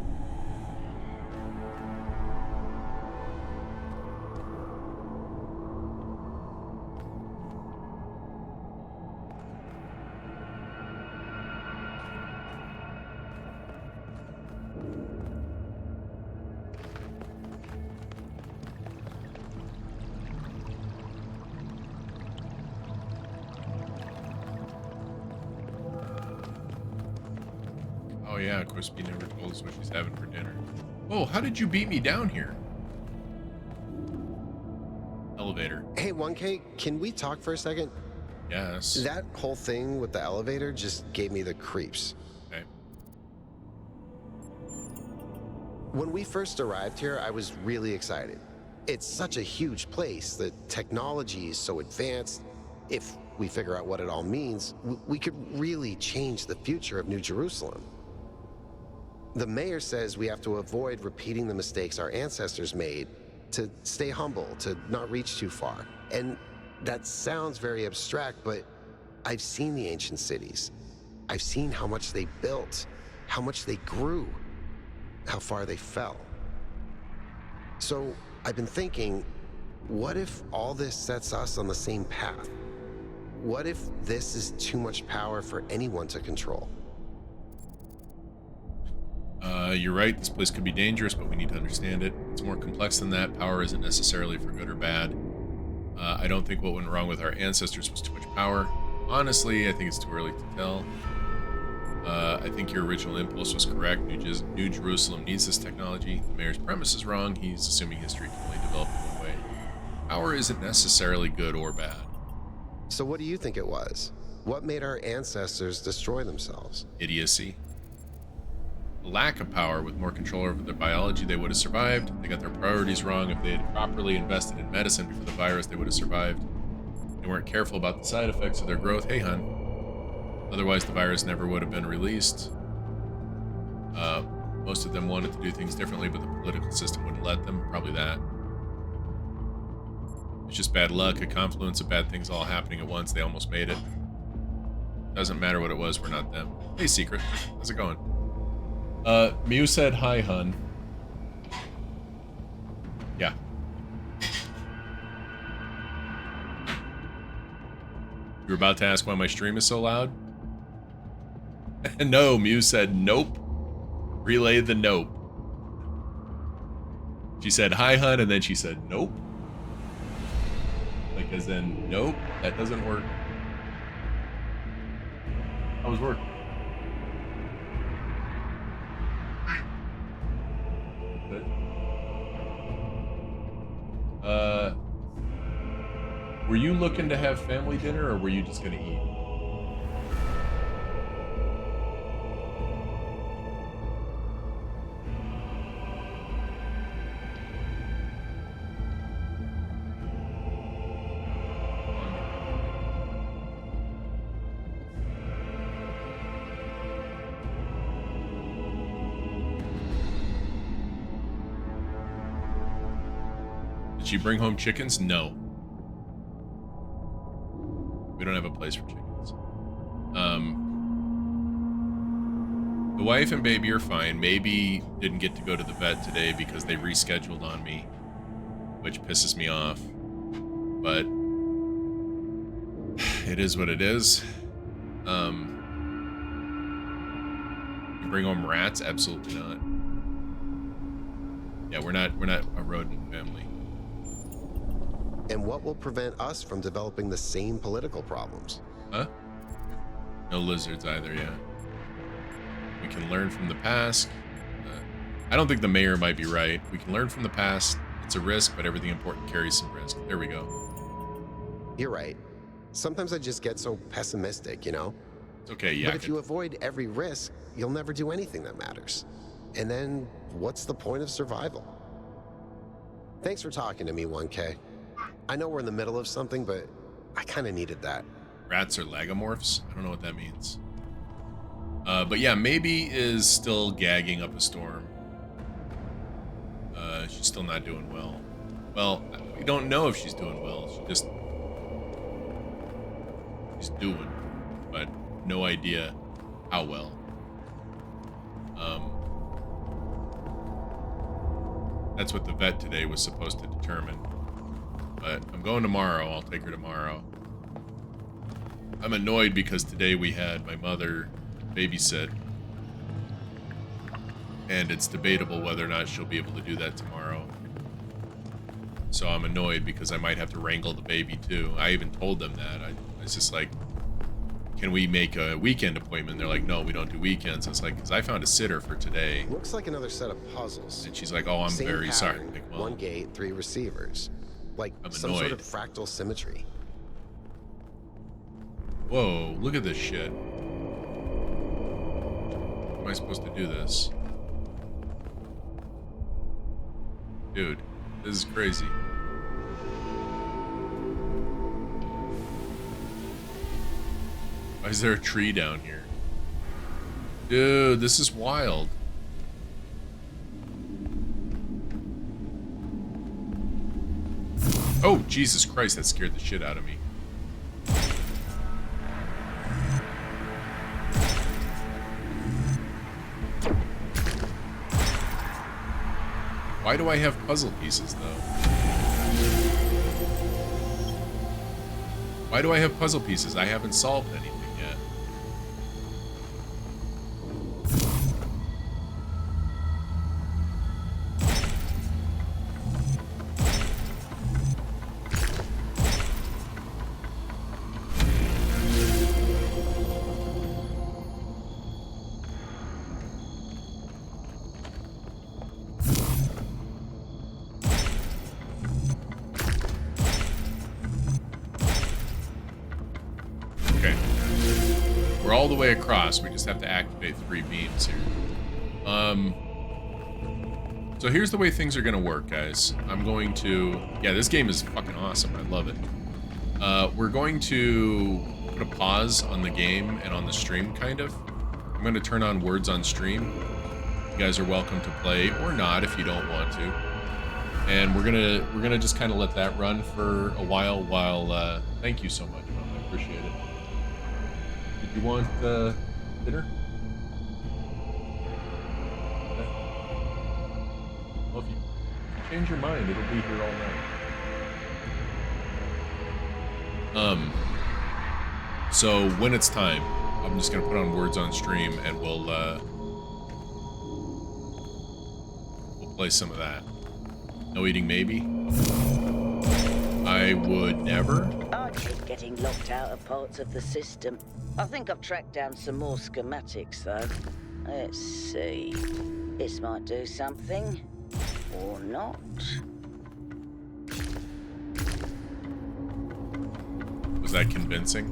Oh yeah, Crispy never told us what she's having for dinner. Oh, how did you beat me down here? Elevator. Hey, 1K, can we talk for a second? Yes. That whole thing with the elevator just gave me the creeps. Okay. When we first arrived here, I was really excited. It's such a huge place. The technology is so advanced. If we figure out what it all means, we could really change the future of New Jerusalem. The mayor says we have to avoid repeating the mistakes our ancestors made, to stay humble, to not reach too far. And that sounds very abstract, but I've seen the ancient cities. I've seen how much they built, how much they grew, how far they fell. So I've been thinking, what if all this sets us on the same path? What if this is too much power for anyone to control? You're right, this place could be dangerous, but we need to understand it. It's more complex than that. Power isn't necessarily for good or bad. I don't think what went wrong with our ancestors was too much power. Honestly, I think it's too early to tell. I think your original impulse was correct. New Jerusalem needs this technology. The mayor's premise is wrong. He's assuming history can only develop in one way. Power isn't necessarily good or bad. So what do you think it was? What made our ancestors destroy themselves? Idiocy. A lack of power. With more control over their biology, they would have survived. They got their priorities wrong. If they had properly invested in medicine before the virus, they would have survived. They weren't careful about the side effects of their growth. Hey, hun. Otherwise, the virus never would have been released. Most of them wanted to do things differently, but the political system wouldn't let them. Probably that. It's just bad luck, a confluence of bad things all happening at once. They almost made it. Doesn't matter what it was, we're not them. Hey, Secret. How's it going? Mew said hi, hun. Yeah. You were about to ask why my stream is so loud? No, Mew said nope. Relay the nope. She said hi, hun, and then she said nope. Like, as in, nope, that doesn't work. How was work? Good. Were you looking to have family dinner, or were you just gonna eat? Did she bring home chickens? No. We don't have a place for chickens. The wife and baby are fine. Maybe didn't get to go to the vet today because they rescheduled on me, which pisses me off. But it is what it is. You bring home rats? Absolutely not. Yeah, we're not a rodent family. And what will prevent us from developing the same political problems? Huh? No lizards either, yeah. We can learn from the past. I don't think the mayor might be right. We can learn from the past. It's a risk, but everything important carries some risk. There we go. You're right. Sometimes I just get so pessimistic, you know? It's okay, yeah. But if you avoid every risk, you'll never do anything that matters. And then, what's the point of survival? Thanks for talking to me, 1K. I know we're in the middle of something, but I kind of needed that. Rats are lagomorphs? I don't know what that means. But yeah, maybe is still gagging up a storm. She's still not doing well. Well, we don't know if she's doing well. She's doing, but no idea how well. That's what the vet today was supposed to determine. But I'm going tomorrow. I'll take her tomorrow. I'm annoyed because today we had my mother babysit. And it's debatable whether or not she'll be able to do that tomorrow. So I'm annoyed because I might have to wrangle the baby too. I even told them that. I was just like, can we make a weekend appointment? They're like, no, we don't do weekends. I was like, because I found a sitter for today. Looks like another set of puzzles. And she's like, oh, I'm Same very sorry. pattern, Like, well, 1 gate, 3 receivers. Like I'm some annoyed. sort of fractal symmetry. Whoa, look at this shit. How am I supposed to do this? Dude, this is crazy. Why is there a tree down here? Dude, this is wild. Oh, Jesus Christ, that scared the shit out of me. Why do I have puzzle pieces, though? Why do I have puzzle pieces? I haven't solved anything yet. All the way across. We just have to activate 3 beams here. So here's the way things are gonna work, guys. I'm going to... Yeah, this game is fucking awesome. I love it. We're going to put a pause on the game and on the stream, kind of. I'm gonna turn on words on stream. You guys are welcome to play, or not if you don't want to. And we're gonna just kind of let that run for a while. Thank you so much, Mom. I appreciate it. You want dinner? Okay. Well, if you change your mind, it'll be here all night. So when it's time, I'm just gonna put on words on stream, and we'll play some of that. No eating, maybe. I would never. I keep getting locked out of parts of the system. I think I've tracked down some more schematics, though. Let's see. This might do something. Or not. Was that convincing?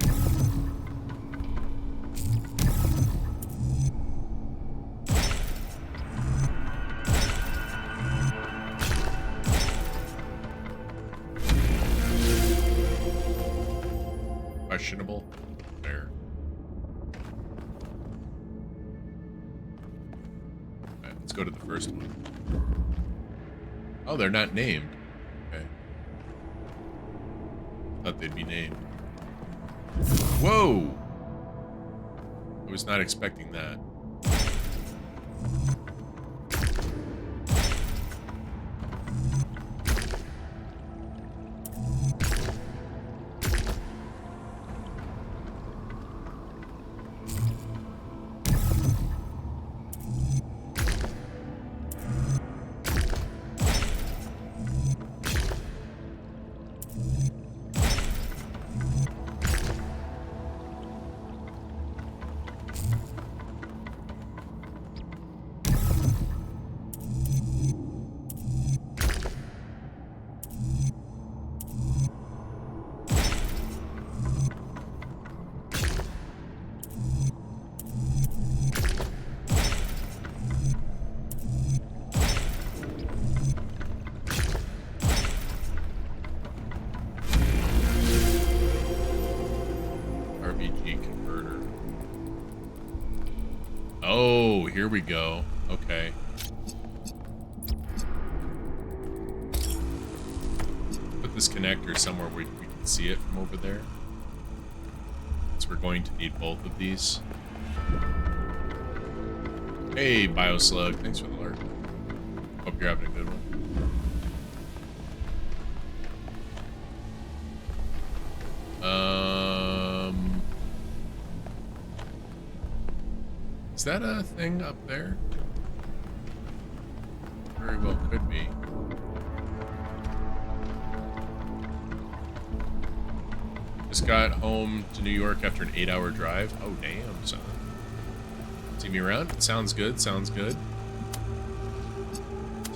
Questionable. Fair. Alright, let's go to the first one. Oh, they're not named. Okay. Thought they'd be named. Whoa! I was not expecting that. converter. Oh, here we go. Okay. Put this connector somewhere where we can see it from over there. So we're going to need both of these. Hey, Bioslug. Thanks for the alert. Hope you're having a good one. Is that a thing up there? Very well could be. Just got home to New York after an 8-hour drive. Oh, damn, son. See me around? Sounds good, sounds good.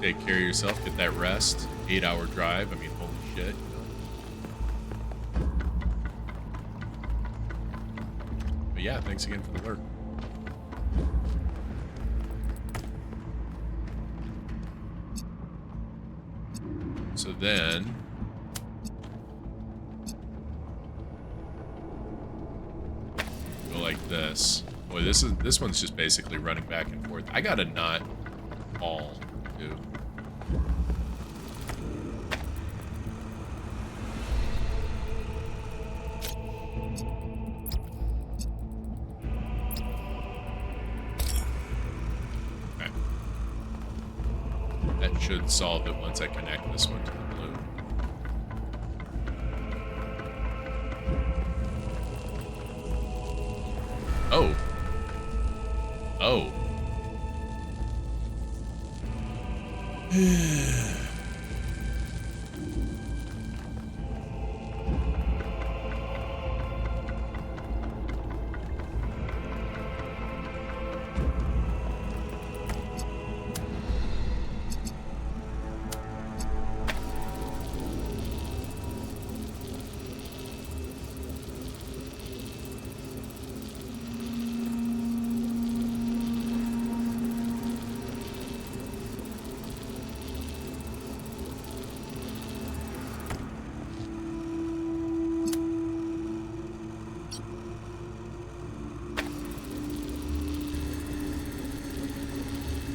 Take care of yourself, get that rest. 8-hour drive, I mean, holy shit. But yeah, thanks again for the alert. So then... go like this. Boy, this one's just basically running back and forth. I gotta not fall, dude. Okay. That should solve it once I connect this one to the blue. Oh. Oh.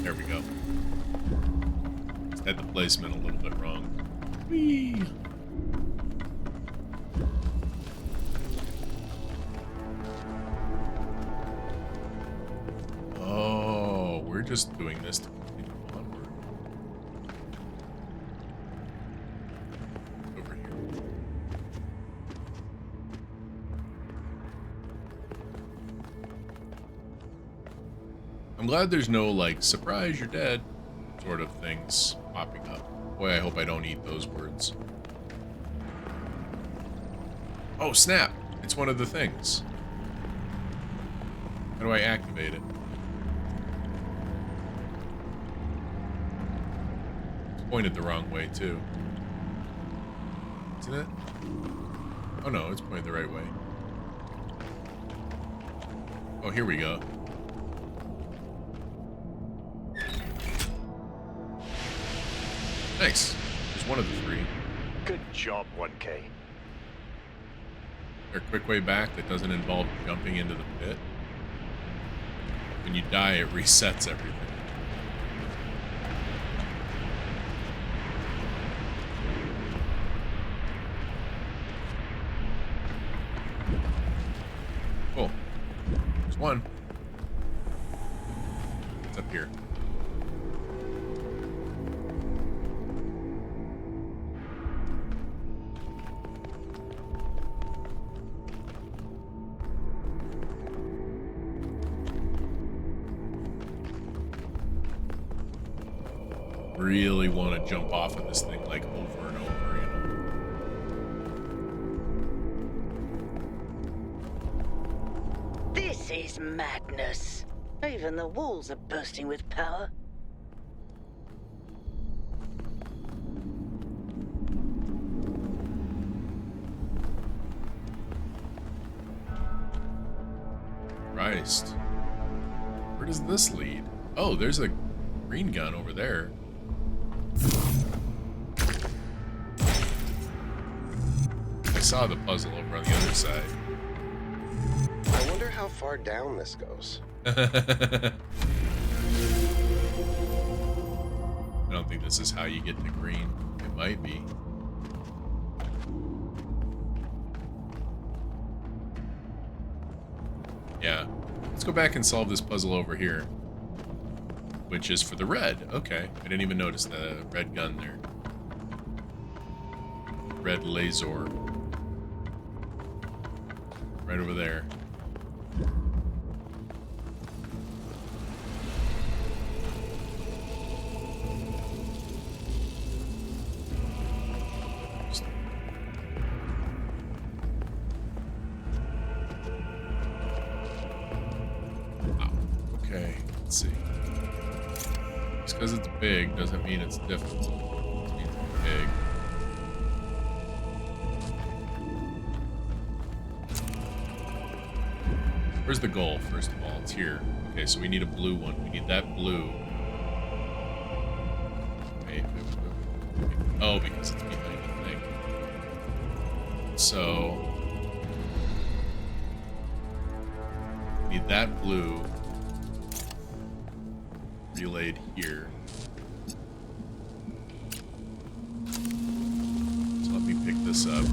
There we go. Just had the placement a little bit wrong. Whee! Oh, we're just doing this to continue onward. Over here. I'm glad there's no, like, surprise, you're dead sort of things popping up. Boy, I hope I don't eat those words. Oh, snap! It's one of the things. How do I activate it? It's pointed the wrong way, too. Isn't it? Oh, no, it's pointed the right way. Oh, here we go. Nice. There's one of the three. Good job, 1K. Is there a quick way back that doesn't involve jumping into the pit? When you die, it resets everything. Cool. There's one. It's up here. Really want to jump off of this thing like over and over, you know? This is madness. Even the walls are bursting with power. Christ. Where does this lead? Oh, there's a green gun over there. I saw the puzzle over on the other side. I how far down this goes. I don't think this is how you get to green. It might be. Yeah. Let's go back and solve this puzzle over here. Which is for the red. Okay. I didn't even notice the red gun there. Red laser. Right over there. Okay, let's see. Just because it's big doesn't mean it's difficult. It means it's big. Where's the goal, first of all? It's here. Okay, so we need a blue one. We need that blue. Okay. Oh, because it's behind the thing. So... need that blue relayed here. So let me pick this up.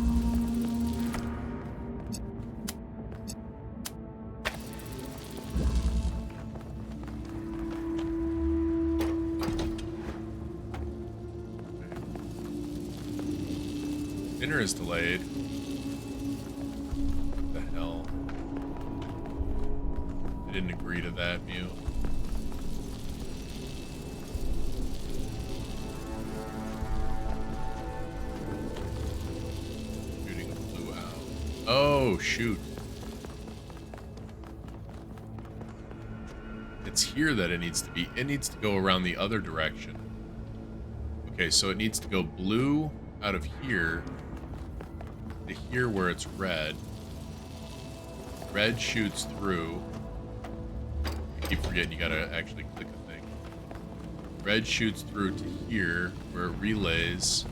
Dinner is delayed. What the hell? I didn't agree to that, Mew. Shooting blue out. Oh, shoot. It's here that it needs to be. It needs to go around the other direction. Okay, so it needs to go blue out of here to here where it's red. Red shoots through. I keep forgetting you gotta actually click a thing. Red shoots through to here where it relays.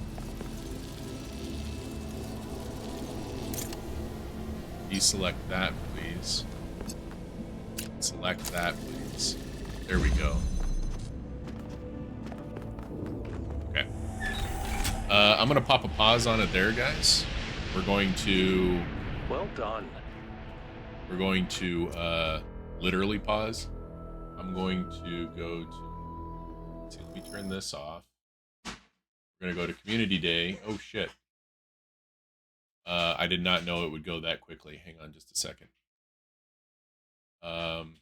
Deselect that, please. Select that, please. There we go. Okay. I'm gonna pop a pause on it there, guys. We're going to... Well done. We're going to literally pause. I'm going to go to... Let's see, let me turn this off. We're going to go to Community Day. Oh, shit. I did not know it would go that quickly. Hang on just a second. Hang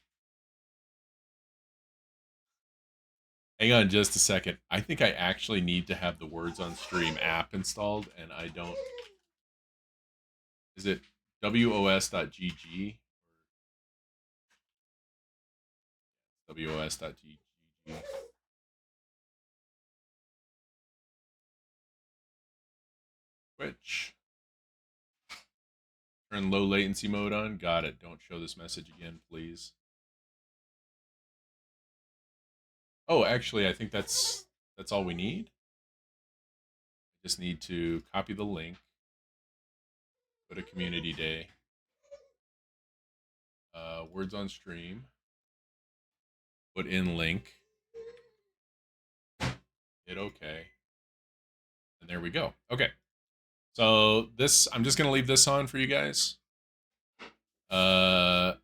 on just a second. I think I actually need to have the Words on Stream app installed, and I don't... Is it wos.gg? wos.gg. Twitch. Turn low latency mode on. Got it. Don't show this message again, please. Oh, actually, I think that's all we need. I just need to copy the link. Go to Community Day. Words on Stream. Put in link. Hit OK. And there we go. Okay. So this, I'm just going to leave this on for you guys. And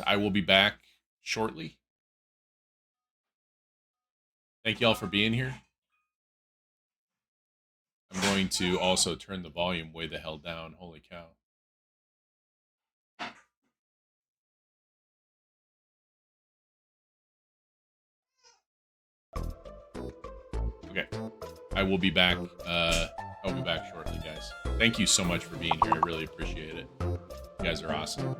I will be back shortly. Thank you all for being here. I'm going to also turn the volume way the hell down. Holy cow. Okay. I will be back. I'll be back shortly, guys. Thank you so much for being here. I really appreciate it. You guys are awesome.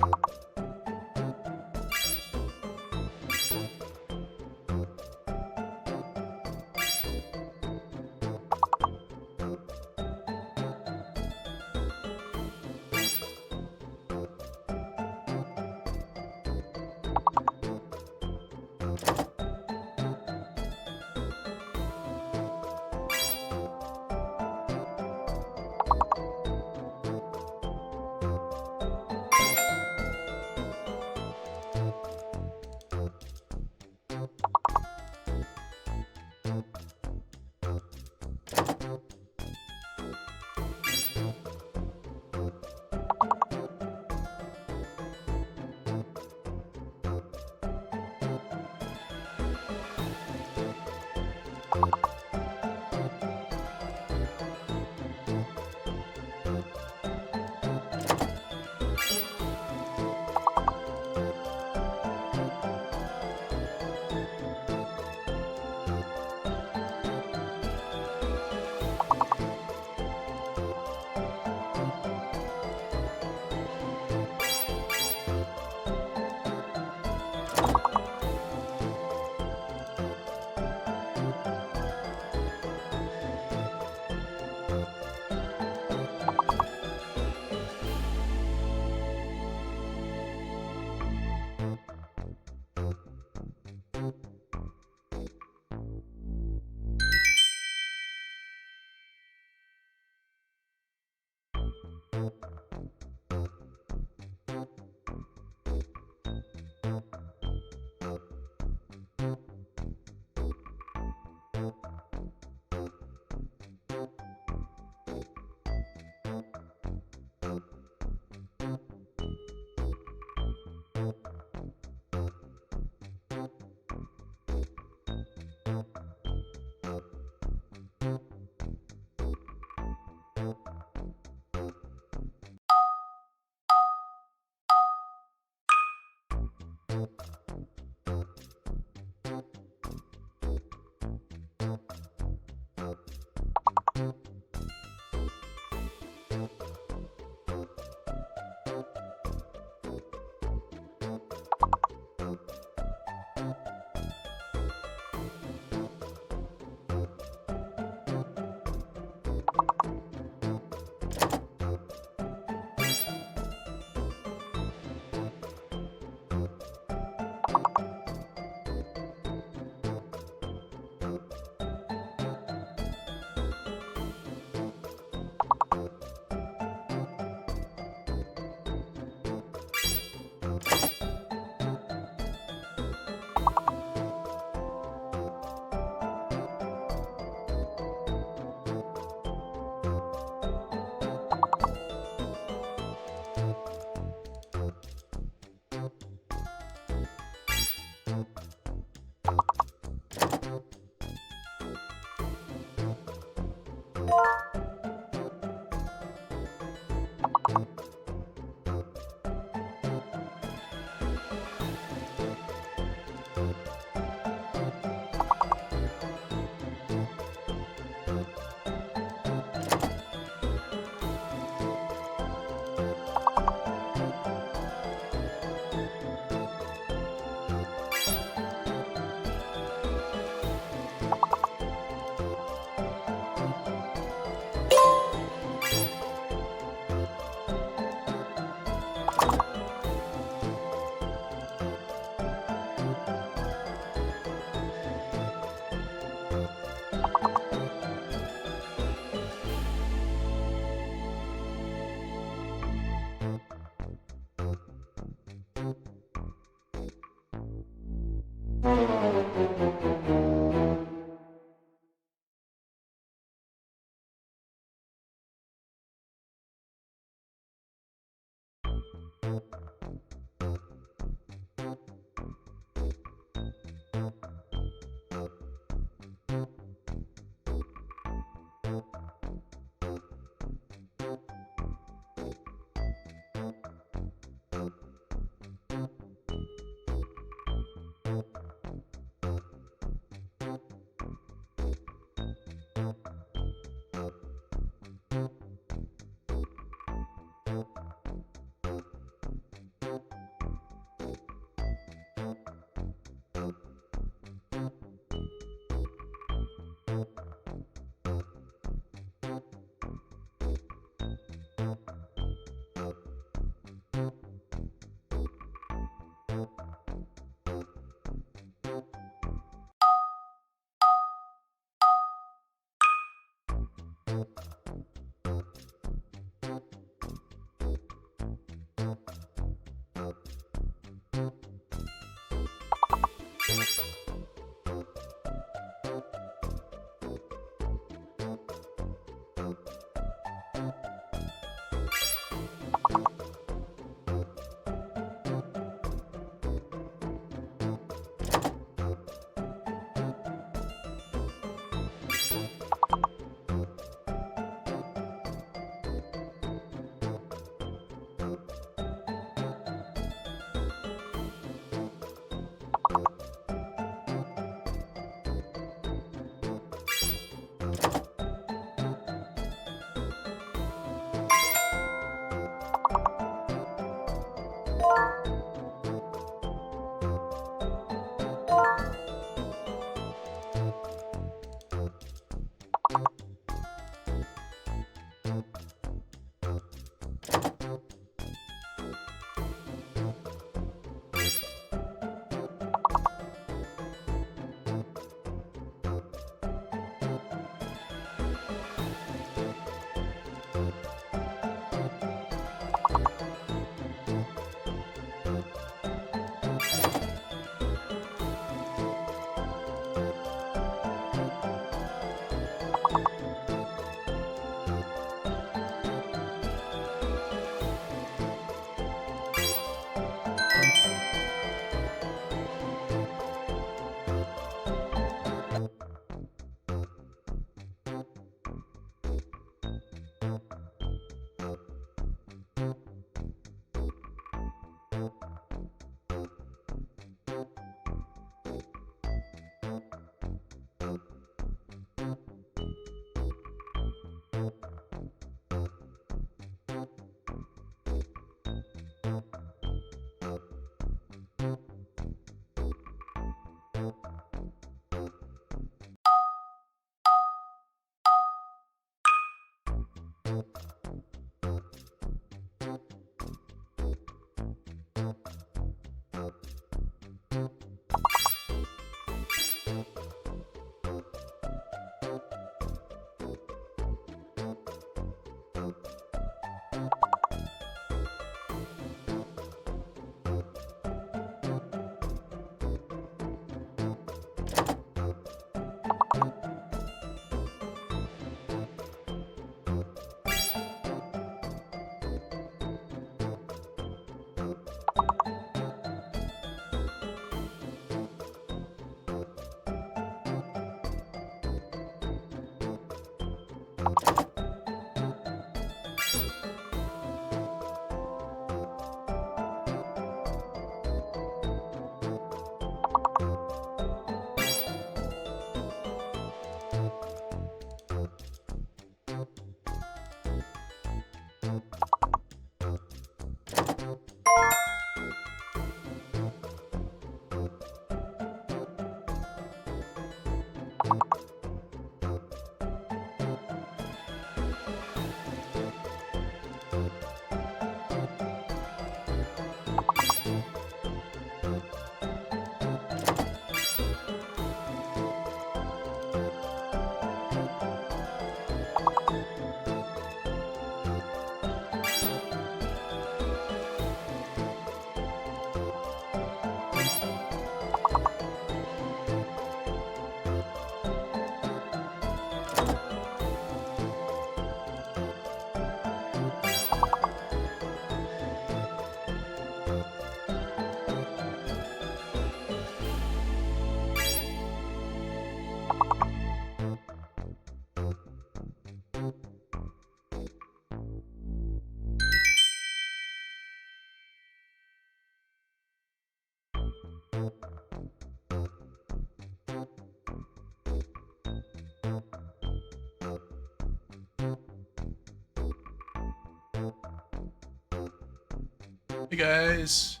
Hey guys,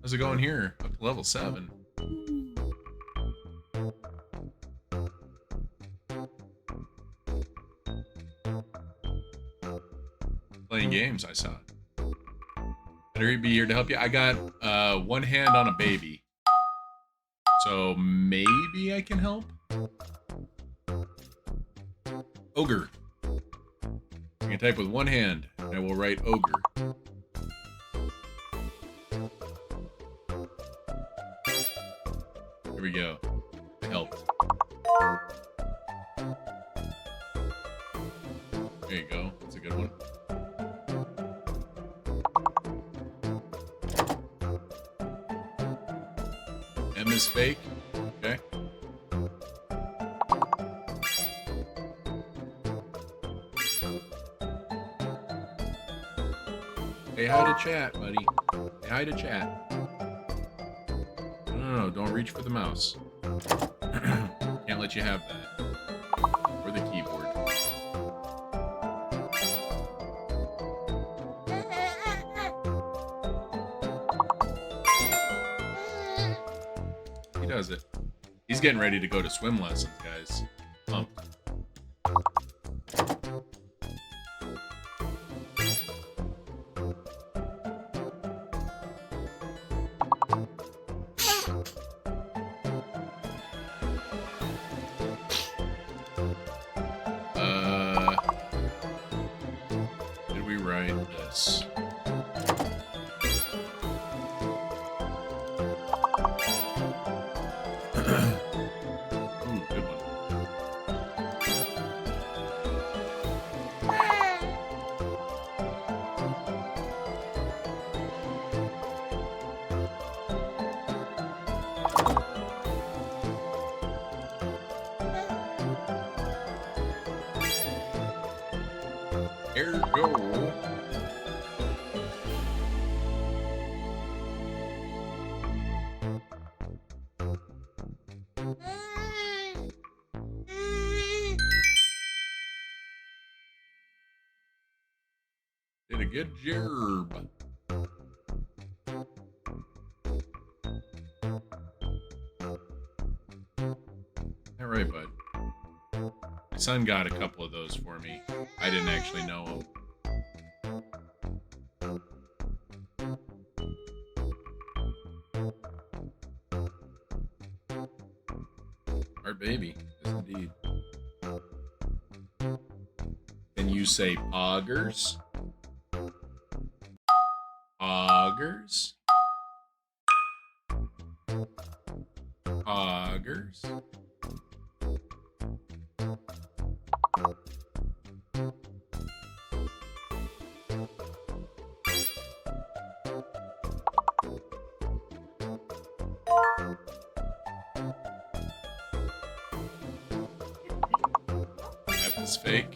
how's it going here? Up to level 7. Playing games, I saw. Better be here to help you. I got one hand on a baby, so maybe I can help. Ogre. I can type with one hand, and I will write ogre. Here we go. It helped. There you go. That's a good one. M is fake. Okay. Say hi to chat, buddy. Say hi to chat. No, don't reach for the mouse. Can't let you have that. Or the keyboard. He does it. He's getting ready to go to swim lessons, guys. Pumped. Did we write this? Ooh, good one. Ergo. Did a good job. All right, bud. My son got a couple of those for me. I didn't actually know them. Art baby, yes indeed. Can you say poggers? Poggers? Poggers? That was fake.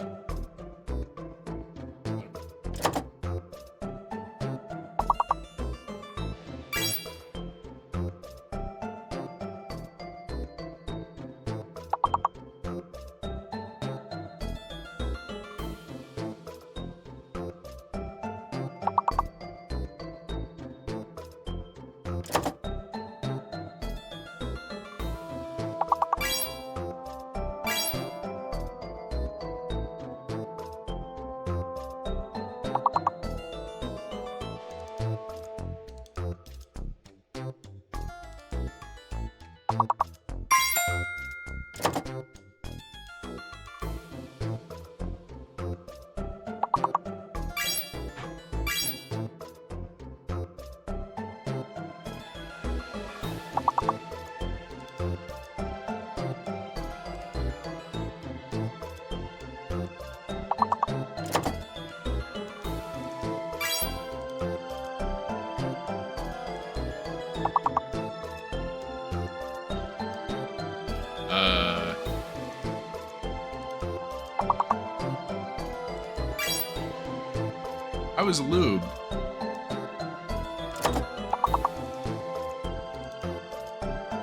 I was lubed.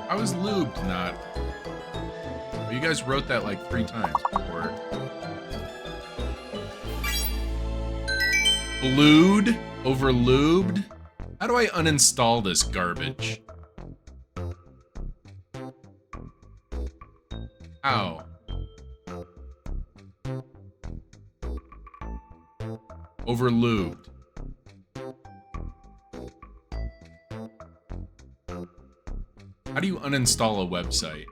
I was lubed, not. Well, you guys wrote that like 3 times before. Blued over lubed? How do I uninstall this garbage? How? Over lubed. How do you uninstall a website?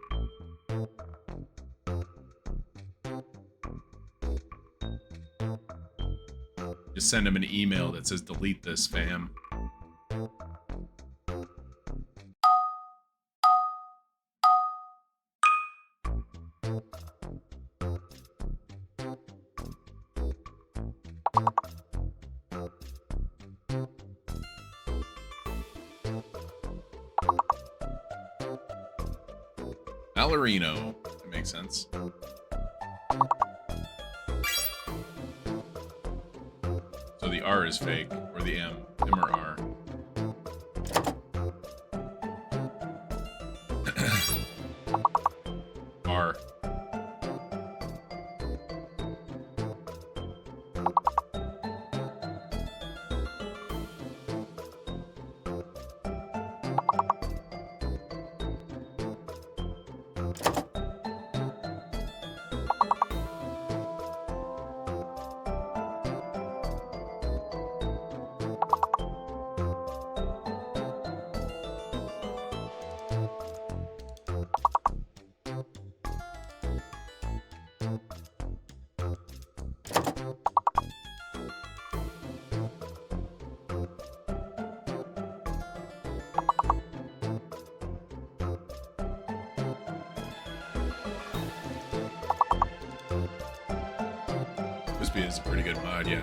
Just send him an email that says delete this, fam. Ballerino. That makes sense. So the R is fake, or the M. M or R. R. Crispy is a pretty good mod, yeah.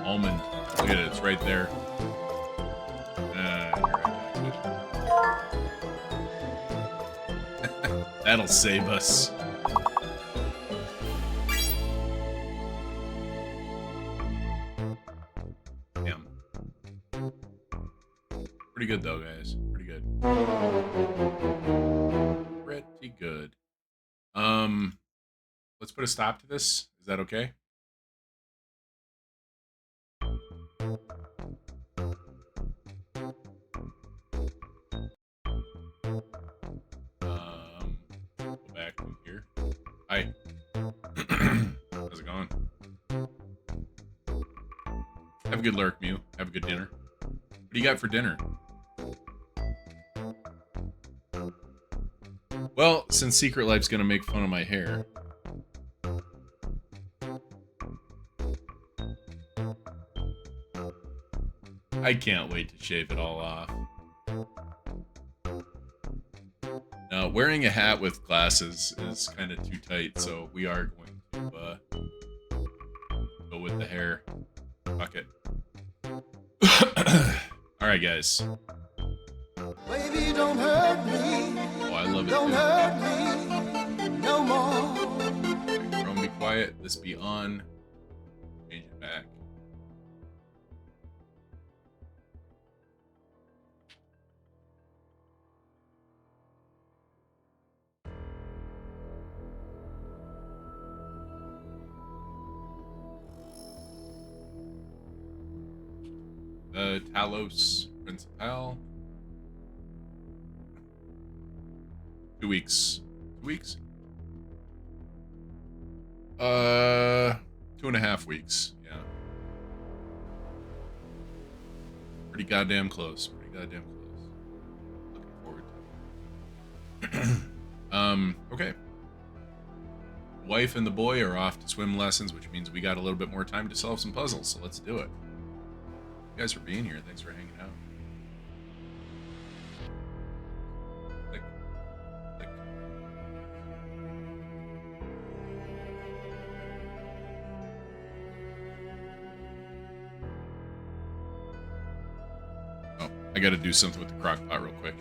Almond. Look at it, it's right there. You're right. That'll save us. Damn. Pretty good though, guys. Pretty good. Pretty good. Let's put a stop to this. Is that okay? Go back to here. Hi. How's it going? Have a good lurk, Mew. Have a good dinner. What do you got for dinner? Well, since Secret Life's gonna make fun of my hair. I can't wait to shave it all off. Now, wearing a hat with glasses is kind of too tight, so we are going to go with the hair. Fuck it. Alright, guys. Baby, don't hurt me. Oh, I love it. Don't hurt me no more. Chrome, be quiet. This be on. Change it back. Talos Principle. 2 weeks. 2 weeks? 2.5 weeks. Yeah. Pretty goddamn close. Pretty goddamn close. Looking forward to it. Okay. Wife and the boy are off to swim lessons, which means we got a little bit more time to solve some puzzles, so let's do it. You guys for being here. Thanks for hanging out. Click. Click. Oh, I gotta do something with the crock pot real quick.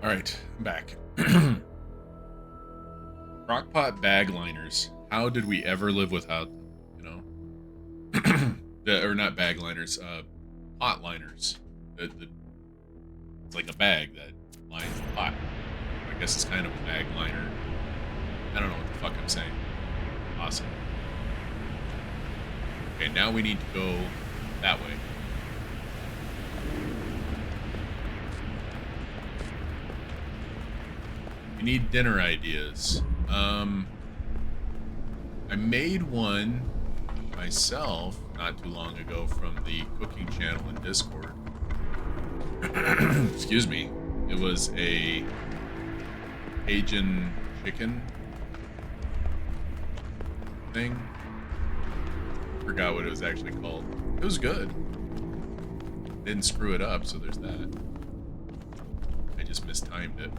All right, I'm back. Crockpot bag liners. How did we ever live without them? You know, or not bag liners, pot liners. It's like a bag that lines the pot. I guess it's kind of a bag liner. I don't know what the fuck I'm saying. Awesome. Okay, now we need to go that way. We need dinner ideas. I made one myself not too long ago from the cooking channel in Discord. Excuse me. It was a Cajun chicken thing. Forgot what it was actually called. It was good. Didn't screw it up, so there's that. I just mistimed it.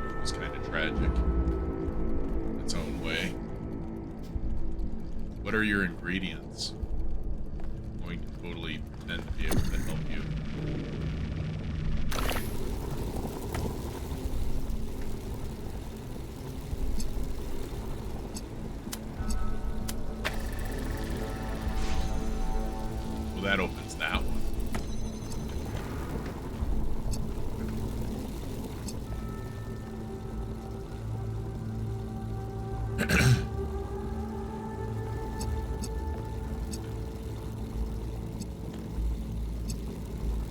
It was kind of tragic in its own way. What are your ingredients? I'm going to totally pretend to be able to help you. Well, that opens that one.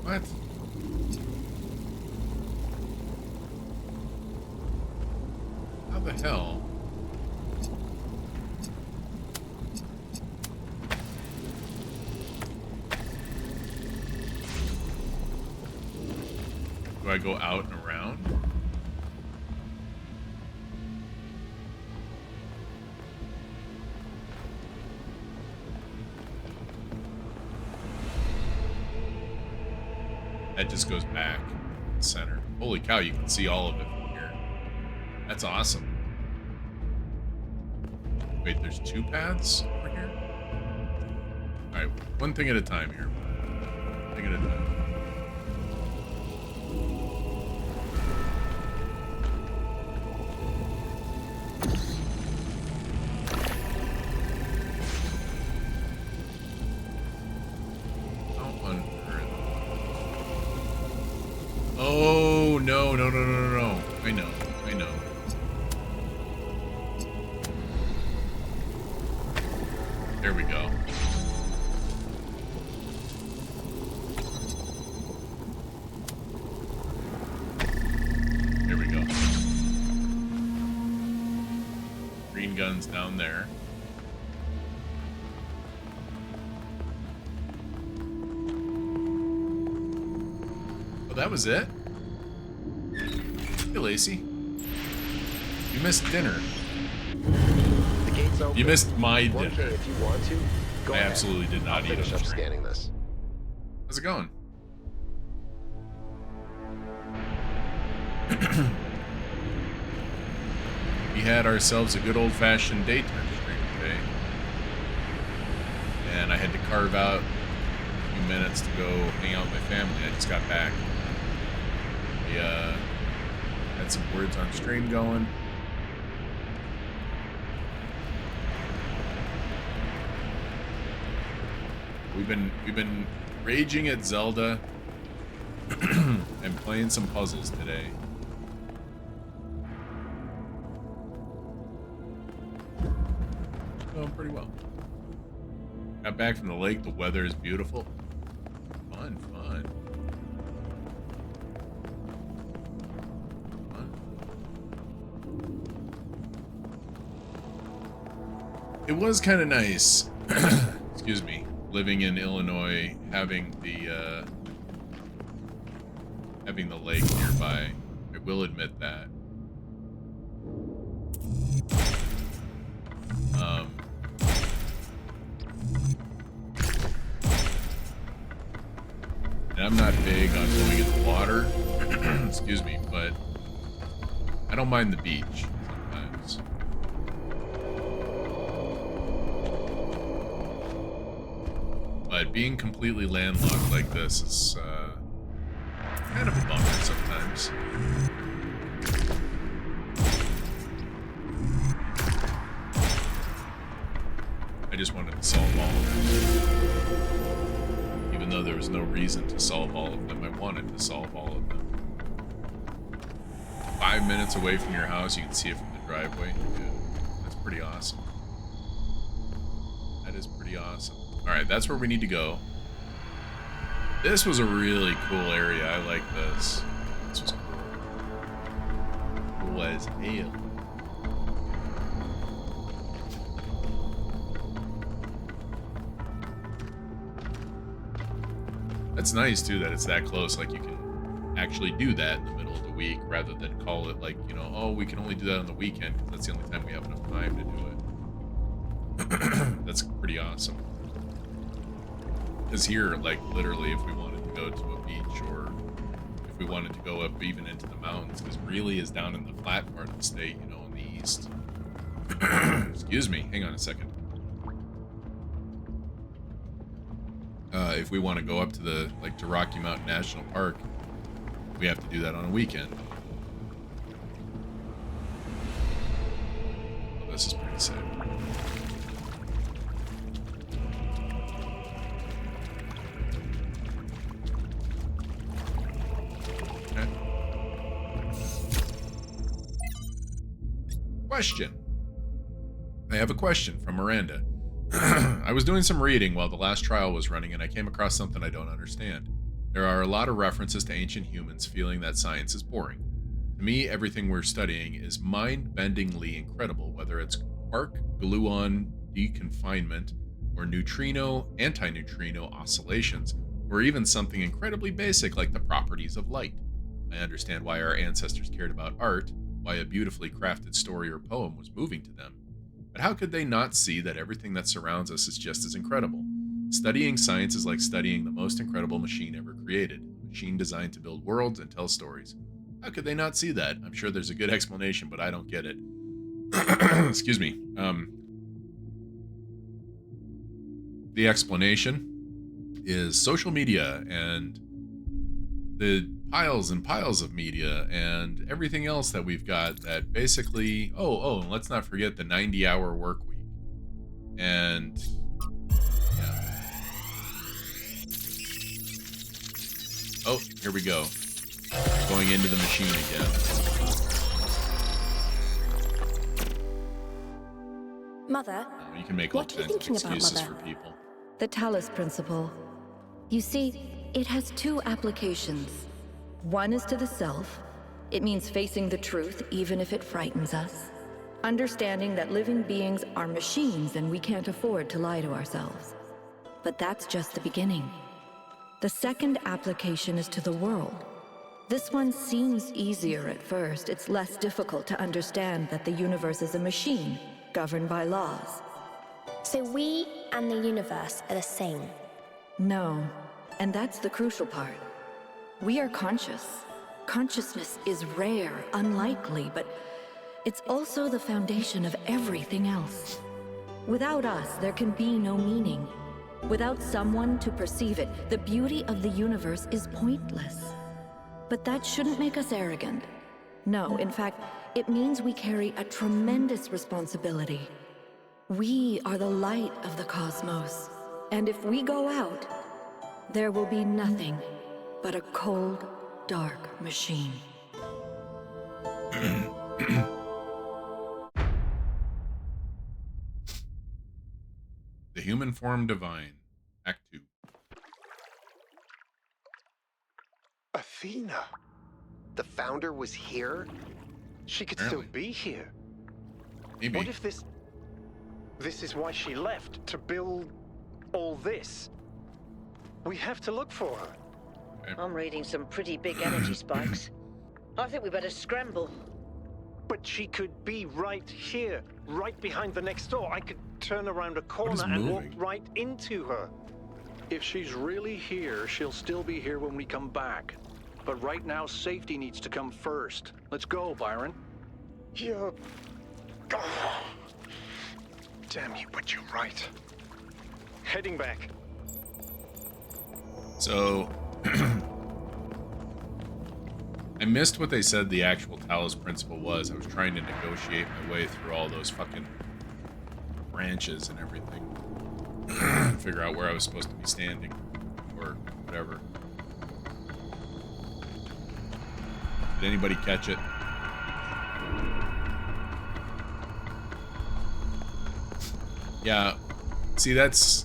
What? How the hell? Do I go out and around? That just goes back center. Holy cow, you can see all of it from here. That's awesome. Wait, there's two paths over here? Alright, one thing at a time here. One thing at a time. Oh, no, no, no, no, no, no. I know, I know. There we go. There we go. Green gun's down there. Oh, that was it? Hey, Lacey. You missed dinner. The gate's open. You missed my 1K dinner. if you want to. Go I ahead. absolutely did not I'll eat finish on up the stream. scanning this. How's it going? We had ourselves a good old-fashioned daytime stream today. And I had to carve out a few minutes to go hang out with my family. I just got back. We had some words on stream going. We've been raging at Zelda and playing some puzzles today. Going pretty well. Got back from the lake. The weather is beautiful. Fun. It was kind of nice. Excuse me. Living in Illinois, having the lake nearby. I will admit that. And I'm not big on going in the water. Excuse me, but I don't mind the beach sometimes. But being completely landlocked like this is kind of a bummer sometimes. house. I just wanted to solve all of them. Even though there was no reason to solve all of them, I wanted to solve all of them. 5 minutes away from your house, you can see it from the driveway. Yeah, that's pretty awesome. That is pretty awesome. Alright, that's where we need to go. This was a really cool area. I like this. This was cool. Cool as hell. That's nice too that it's that close. Like you can actually do that in the middle of the week rather than call it like, you know, oh, we can only do that on the weekend because that's the only time we have enough time to do it. That's pretty awesome. Because here, like literally, if we wanted to go to a beach or if we wanted to go up even into the mountains, because Greeley is down in the flat part of the state, you know, in the east. Excuse me. Hang on a second. If we want to go up to the, like, to Rocky Mountain National Park, we have to do that on a weekend. Oh, this is pretty sick. Okay. Question. I have a question from Miranda. I was doing some reading while the last trial was running and I came across something I don't understand. There are a lot of references to ancient humans feeling that science is boring. To me, everything we're studying is mind-bendingly incredible, whether it's quark, gluon, deconfinement, or neutrino, antineutrino oscillations, or even something incredibly basic like the properties of light. I understand why our ancestors cared about art, why a beautifully crafted story or poem was moving to them. But how could they not see that everything that surrounds us is just as incredible? Studying science is like studying the most incredible machine ever created, a machine designed to build worlds and tell stories. How could they not see that? I'm sure there's a good explanation, but I don't get it. Excuse me. The explanation is social media and the piles and piles of media and everything else that we've got that basically, and let's not forget the 90-hour work week. And yeah. Oh, here we go. Going into the machine again. Mother, You can make all what are you kinds of thinking about, excuses Mother? for people. The Talos Principle. You see, it has two applications. One is to the self. It means facing the truth even if it frightens us. Understanding that living beings are machines and we can't afford to lie to ourselves. But that's just the beginning. The second application is to the world. This one seems easier at first. It's less difficult to understand that the universe is a machine, governed by laws. So we and the universe are the same. No, and that's the crucial part. We are conscious. Consciousness is rare, unlikely, but it's also the foundation of everything else. Without us, there can be no meaning. Without someone to perceive it, the beauty of the universe is pointless. But that shouldn't make us arrogant. No, in fact, it means we carry a tremendous responsibility. We are the light of the cosmos. And if we go out, there will be nothing but a cold, dark machine. The Human Form Divine, Act 2. Athena? The founder was here? She could Apparently. still be here. Maybe. What if this is why she left, to build all this? We have to look for her. I'm reading some pretty big energy spikes. I think we better scramble. But she could be right here, right behind the next door. I could turn around a is corner and walk moving? right into her. If she's really here, she'll still be here when we come back. But right now, safety needs to come first. Let's go, Byron. You're... Oh. Damn you, but you're right. Heading back. So, I missed what they said the actual Talos Principle was. I was trying to negotiate my way through all those fucking branches and everything. Figure out where I was supposed to be standing. Or whatever. Did anybody catch it? Yeah. See, that's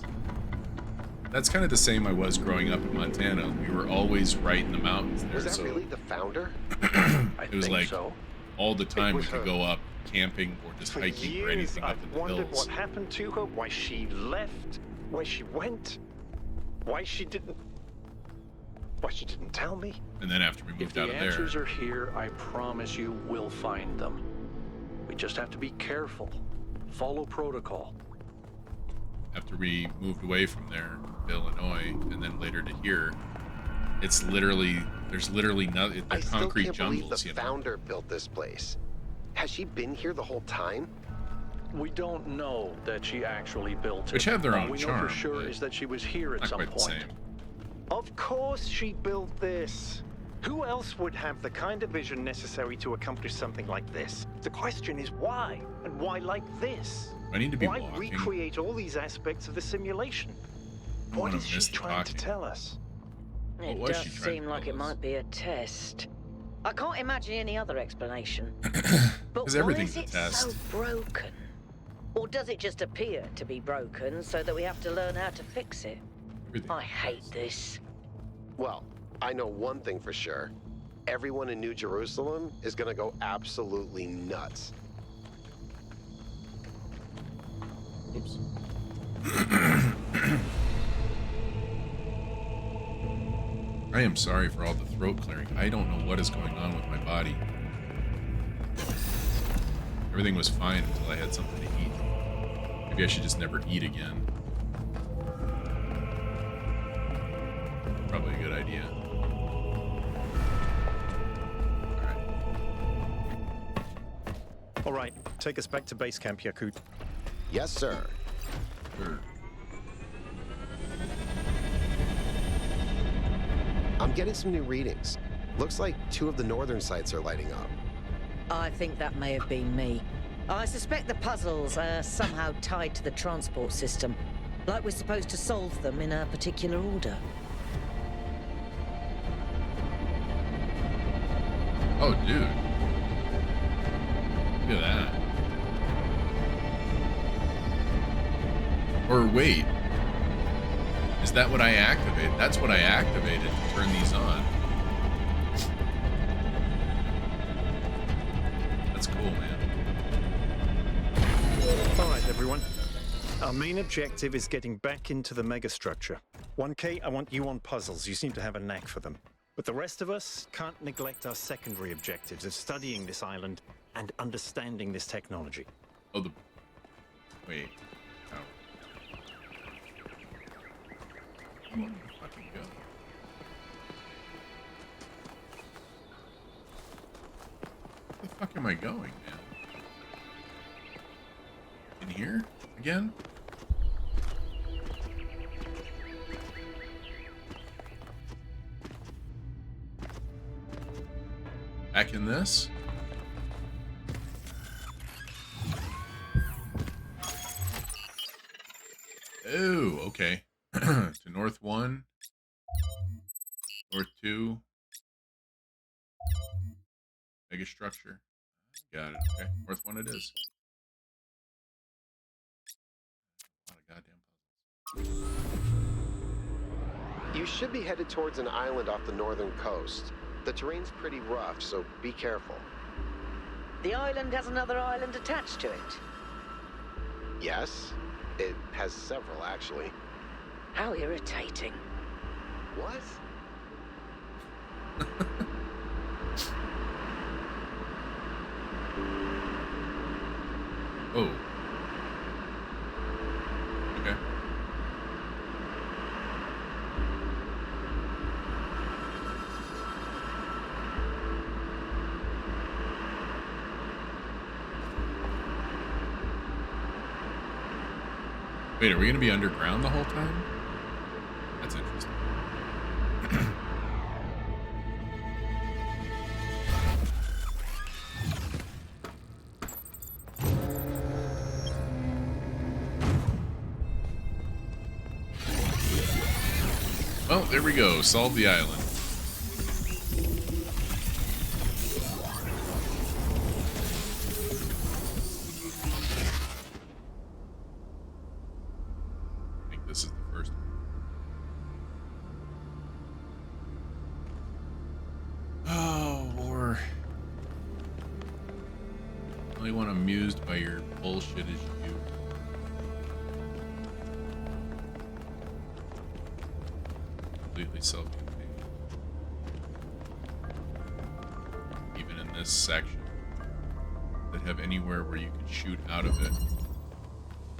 kind of the same I was growing up in Montana. We were always right in the mountains there. Was that really the founder? It was like so. all the time we was could her. go up camping or just For hiking years, or anything up I've in the wondered hills. what happened to her, why she left, where she went, why she didn't tell me. And then after we If moved the out of answers there, are here, I promise you we'll find them. We just have to be careful. Follow protocol. after we moved away from there to Illinois and then later to here, it's literally, there's literally nothing. I They're still concrete can't believe jungles, the you know. founder built this place. Has she been here the whole time? We don't know that she actually built it. Which have their All own we know charm, for sure but is that she was here at Not some quite the point. same. Of course she built this. Who else would have the kind of vision necessary to accomplish something like this? The question is why? And why like this? I need to be Why walking. recreate all these aspects of the simulation? I What wanna is she miss the trying to talking. tell us? What It was does she trying to seem like tell it us? might be a test. I can't imagine any other explanation. But Because why everything's is a it test. so broken? Or does it just appear to be broken so that we have to learn how to fix it? Everything's I a hate test. this. Well, I know one thing for sure. Everyone in New Jerusalem is gonna go absolutely nuts. Oops. I am sorry for all the throat clearing. I don't know what is going on with my body. Everything was fine until I had something to eat. Maybe I should just never eat again. Probably a good idea. All right, take us back to base camp, Yakut. Yes, sir. Sure. I'm getting some new readings. Looks like 2 of the northern sites are lighting up. I think that may have been me. I suspect the puzzles are somehow tied to the transport system. Like we're supposed to solve them in a particular order. Oh, dude. Look at that. Or wait. Is that what I activated? That's what I activated to turn these on. That's cool, man. All right, everyone. Our main objective is getting back into the megastructure. 1K, I want you on puzzles. You seem to have a knack for them. But the rest of us can't neglect our secondary objectives of studying this island and understanding this technology. Oh, the... Wait. Oh. Where the fucking go? Where the fuck am I going, man? In here? Again? Back in this? Oh, okay. To North 1. North 2. Mega structure. Got it. Okay. North 1 it is. A lot of goddamn puzzles. You should be headed towards an island off the northern coast. The terrain's pretty rough, so be careful. The island has another island attached to it. Yes, it has several, actually. How irritating. What? Oh. Okay. Wait, are we gonna be underground the whole time? That's interesting. Oh, there we go. Solve the island. I think this is the first one. Oh, more. The only one amused by your bullshit is you. Completely self-contained. Even in this section that have anywhere where you can shoot out of it.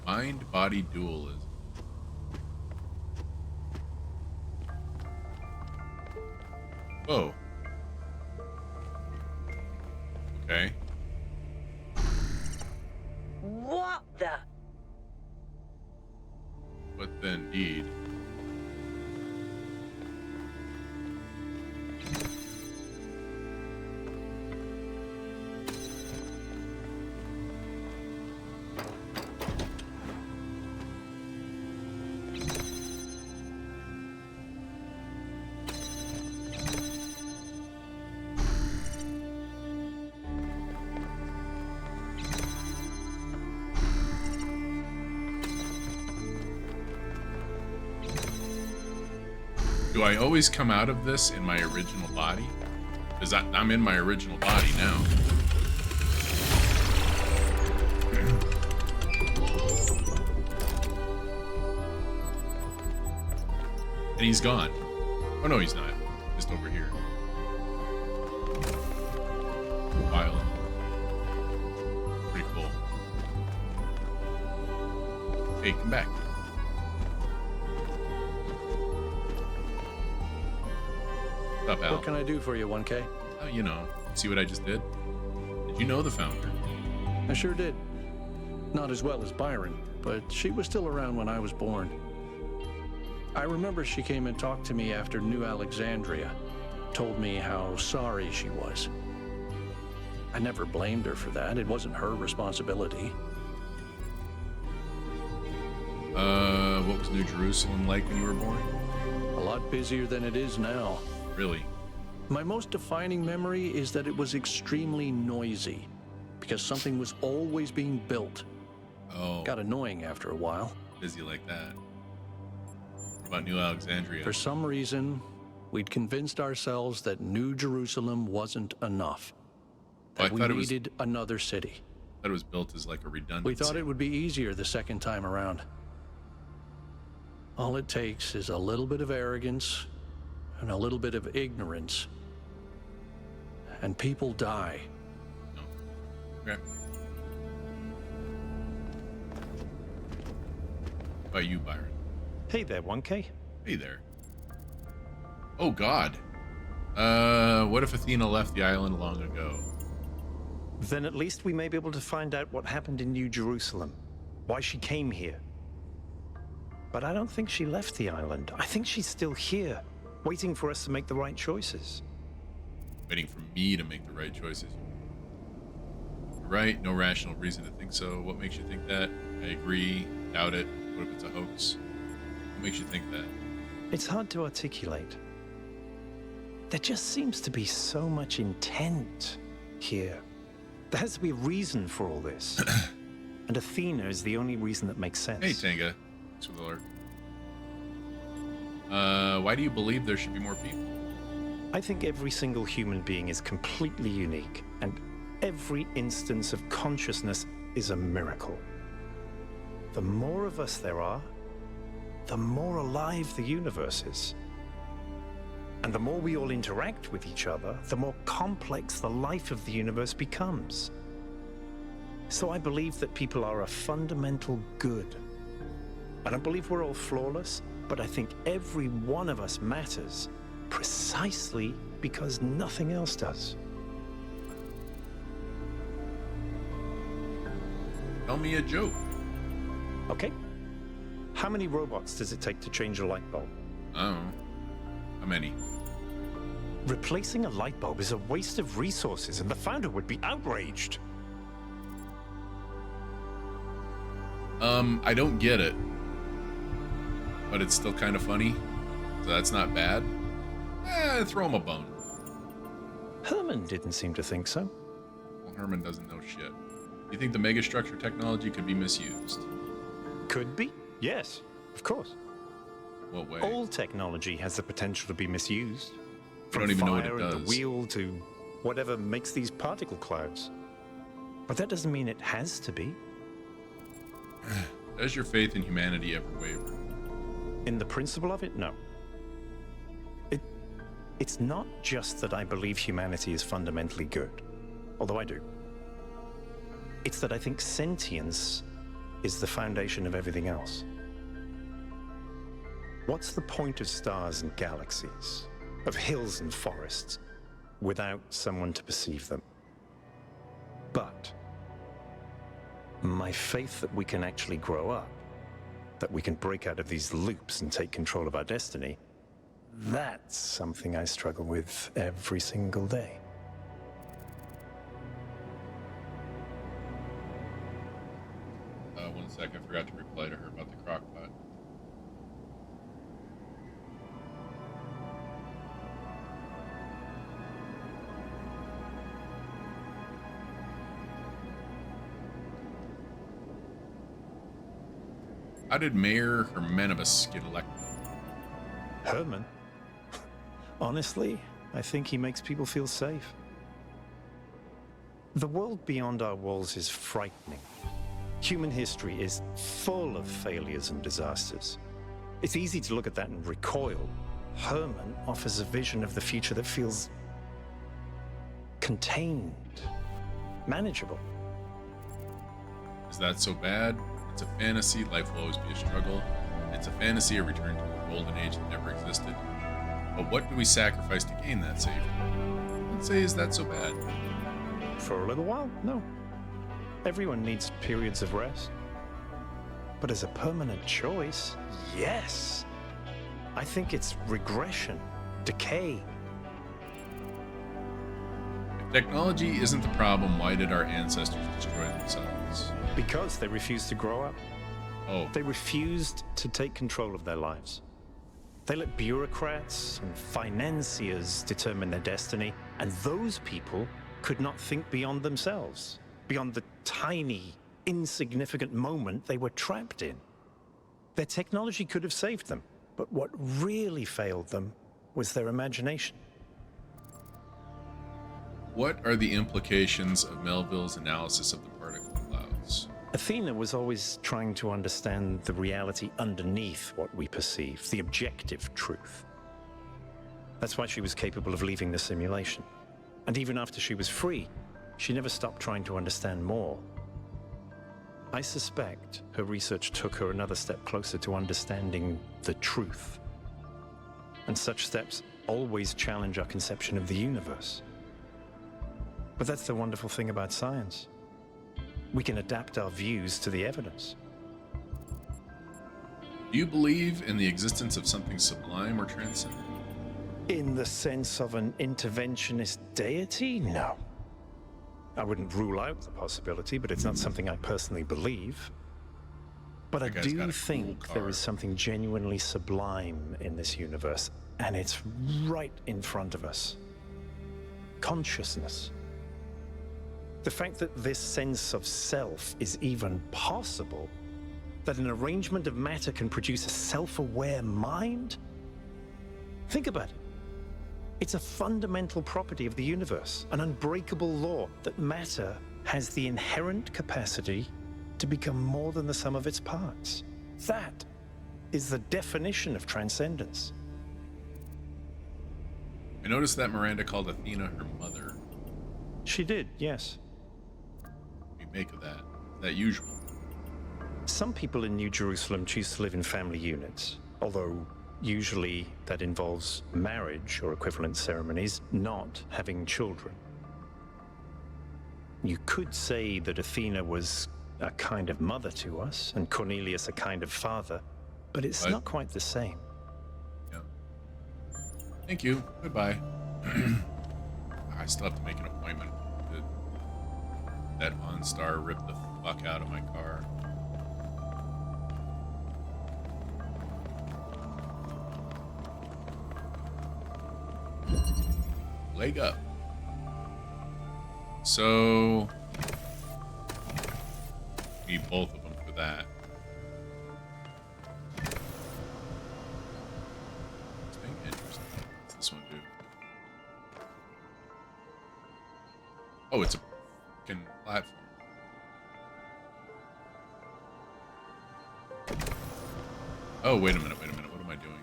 Mind-body dualism. Whoa. Okay. What the? What the indeed? Do I always come out of this in my original body? Because I'm in my original body now. And he's gone. Oh no, he's not. Just over here. Wild. Pretty cool. Hey, come back. What's up, Al? What can I do for you, 1K? Oh, you know, see what I just did? Did you know the founder? I sure did. Not as well as Byron, but she was still around when I was born. I remember she came and talked to me after New Alexandria, told me how sorry she was. I never blamed her for that. It wasn't her responsibility. What was New Jerusalem like when you were born? A lot busier than it is now. Really? My most defining memory is that it was extremely noisy, because something was always being built. Oh, Got annoying after a while. busy like that. What about New Alexandria? For some reason, we'd convinced ourselves that New Jerusalem wasn't enough. Oh, I That we thought it was- needed another city. I thought it was built as like a redundancy. We thought it would be easier the second time around. All it takes is a little bit of arrogance and a little bit of ignorance, and people die. No. Okay. What about you, Byron? Hey there, 1K. Hey there. Oh God. What if Athena left the island long ago? Then at least we may be able to find out what happened in New Jerusalem, why she came here. But I don't think she left the island. I think she's still here, waiting for us to make the right choices. Waiting for me to make the right choices. You're right, no rational reason to think so. What makes you think that? I agree. Doubt it. What if it's a hoax? What makes you think that? It's hard to articulate. There just seems to be so much intent here. There has to be a reason for all this. And Athena is the only reason that makes sense. Hey, Tanga. Thanks for the alert. Why do you believe there should be more people? I think every single human being is completely unique, and every instance of consciousness is a miracle. The more of us there are, the more alive the universe is. And the more we all interact with each other, the more complex the life of the universe becomes. So I believe that people are a fundamental good. I don't believe we're all flawless, but I think every one of us matters precisely because nothing else does. Tell me a joke. Okay? How many robots does it take to change a light bulb? Oh. How many? Replacing a light bulb is a waste of resources, and the founder would be outraged. I don't get it. But it's still kind of funny. So that's not bad. Throw him a bone. Herman didn't seem to think so. Well, Herman doesn't know shit. You think the megastructure technology could be misused? Could be? Yes, of course. What way? All technology has the potential to be misused. I don't even know what it From fire and does. the wheel to whatever makes these particle clouds. But that doesn't mean it has to be. Does your faith in humanity ever waver? In the principle of it, no. It's not just that I believe humanity is fundamentally good, although I do. It's that I think sentience is the foundation of everything else. What's the point of stars and galaxies, of hills and forests, without someone to perceive them? But my faith that we can actually grow up, that we can break out of these loops and take control of our destiny, that's something I struggle with every single day. One sec, I forgot to reply to her about the crock pot. How did Mayor Hermanibus get elected? Herman? Honestly, I think he makes people feel safe. The world beyond our walls is frightening. Human history is full of failures and disasters. It's easy to look at that and recoil. Herman offers a vision of the future that feels contained, manageable. Is that so bad? It's a fantasy, life will always be a struggle. It's a fantasy, a return to a golden age that never existed. But what do we sacrifice to gain that safety? Let's say, is that so bad? For a little while, no. Everyone needs periods of rest. But as a permanent choice, yes. I think it's regression, decay. If technology isn't the problem, why did our ancestors destroy themselves? Because they refused to grow up. Oh, They refused to take control of their lives. They let bureaucrats and financiers determine their destiny, and those people could not think beyond themselves, beyond the tiny, insignificant moment they were trapped in. Their technology could have saved them, but what really failed them was their imagination. what are the implications of Melville's analysis of the particle clouds? Athena was always trying to understand the reality underneath what we perceive, the objective truth. That's why she was capable of leaving the simulation. And even after she was free, she never stopped trying to understand more. I suspect her research took her another step closer to understanding the truth. And such steps always challenge our conception of the universe. But that's the wonderful thing about science. We can adapt our views to the evidence. Do you believe in the existence of something sublime or transcendent? In the sense of an interventionist deity? No. I wouldn't rule out the possibility, but it's not something I personally believe. But I That guy's got do a think cool there car. is something genuinely sublime in this universe, and it's right in front of us. Consciousness. The fact that this sense of self is even possible, that an arrangement of matter can produce a self-aware mind? Think about it. It's a fundamental property of the universe, an unbreakable law that matter has the inherent capacity to become more than the sum of its parts. That is the definition of transcendence. I noticed that Miranda called Athena her mother. She did, yes. What do you make of that? Is that usual? Some people in New Jerusalem choose to live in family units, although usually that involves marriage or equivalent ceremonies, not having children. You could say that Athena was a kind of mother to us, and Cornelius a kind of father, but it's What? not quite the same. Yeah. Thank you. Goodbye. I still have to make an appointment. That OnStar ripped the fuck out of my car. Leg up. So need both of them for that. Interesting. What's this one do? Oh, it's a fucking platform. Oh, wait a minute. What am I doing?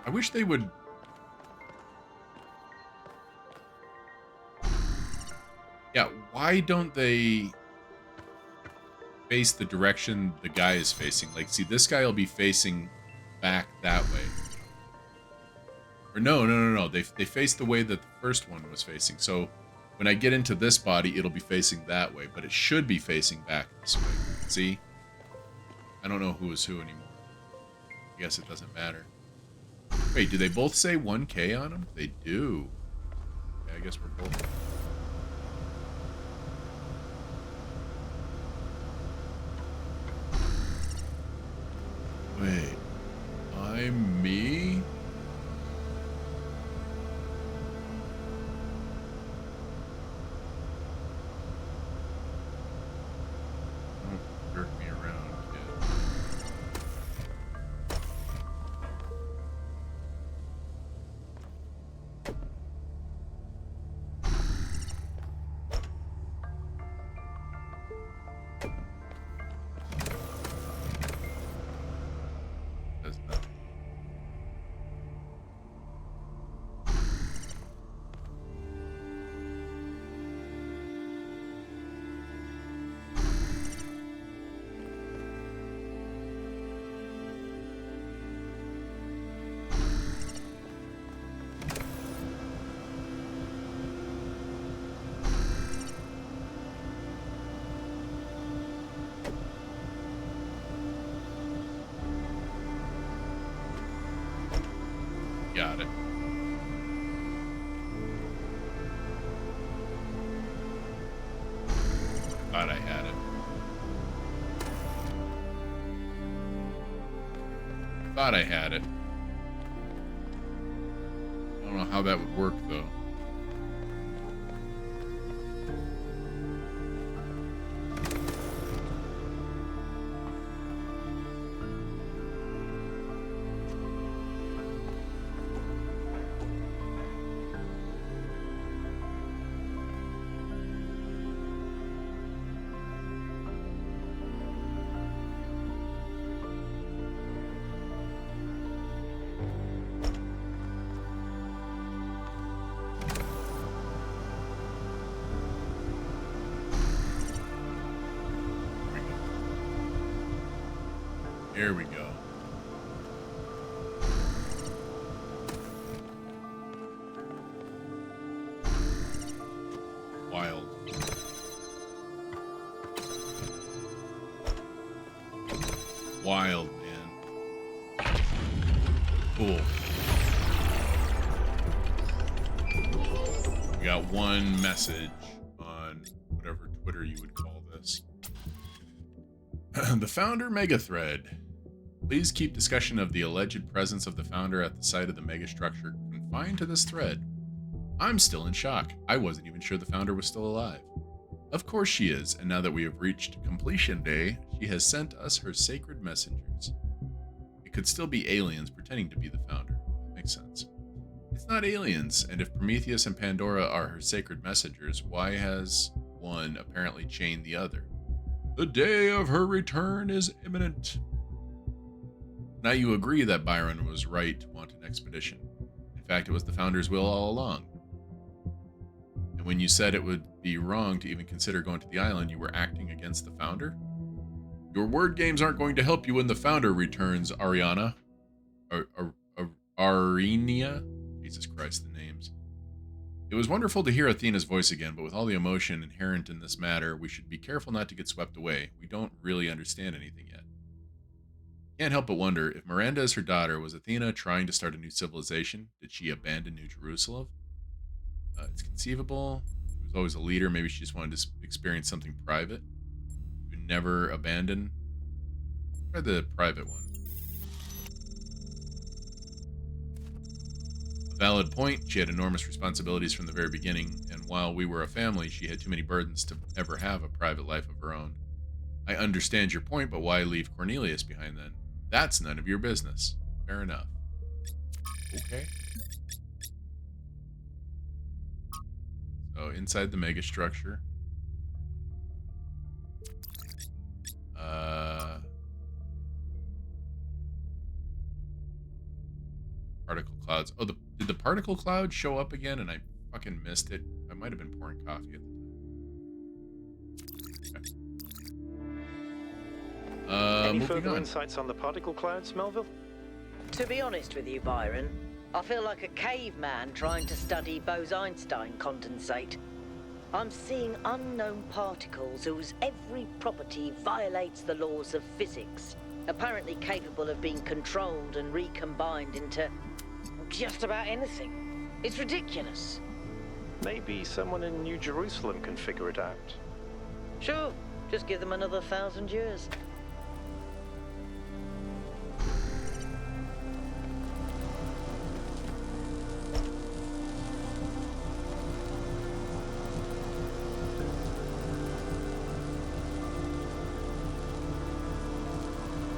I wish they would... Yeah, why don't they face the direction the guy is facing? Like, see, this guy will be facing back that way. Or no. They face the way that the first one was facing. So when I get into this body, it'll be facing that way. But it should be facing back this way. See? I don't know who is who anymore. I guess it doesn't matter. Wait, do they both say 1K on them? They do. Yeah, I guess we're both... Wait, I'm me? Don't jerk me around, kid. Does nothing. Got it. Thought I had it. Thought I had it. I don't know how that would work, though. Here we go. Wild. Wild, man. Cool. We got one message on whatever Twitter you would call this. The Founder Mega Thread. Please keep discussion of the alleged presence of the Founder at the site of the megastructure confined to this thread. I'm still in shock. I wasn't even sure the Founder was still alive. Of course she is, and now that we have reached completion day, she has sent us her sacred messengers. It could still be aliens pretending to be the Founder. That makes sense. It's not aliens, and if Prometheus and Pandora are her sacred messengers, why has one apparently chained the other? The day of her return is imminent. Now you agree that Byron was right to want an expedition. In fact, it was the Founder's will all along. And when you said it would be wrong to even consider going to the island, you were acting against the Founder? Your word games aren't going to help you when the Founder returns, Ariana. Arenia? Jesus Christ, the names. It was wonderful to hear Athena's voice again, but with all the emotion inherent in this matter, we should be careful not to get swept away. We don't really understand anything yet. Can't help but wonder, if Miranda is her daughter, was Athena trying to start a new civilization? Did she abandon New Jerusalem? It's conceivable. She was always a leader. Maybe she just wanted to experience something private. You never abandon. Try the private one. Valid point. She had enormous responsibilities from the very beginning, and while we were a family, she had too many burdens to ever have a private life of her own. I understand your point, but why leave Cornelius behind then? That's none of your business. Fair enough. Okay. So inside the megastructure. Particle clouds. Oh, did the particle cloud show up again and I fucking missed it? I might have been pouring coffee at the time. Okay. Any Moving further on. insights on the particle clouds, Melville? To be honest with you, Byron, I feel like a caveman trying to study Bose-Einstein condensate. I'm seeing unknown particles whose every property violates the laws of physics, apparently capable of being controlled and recombined into just about anything. It's ridiculous. Maybe someone in New Jerusalem can figure it out. Sure, just give them another 1,000 years.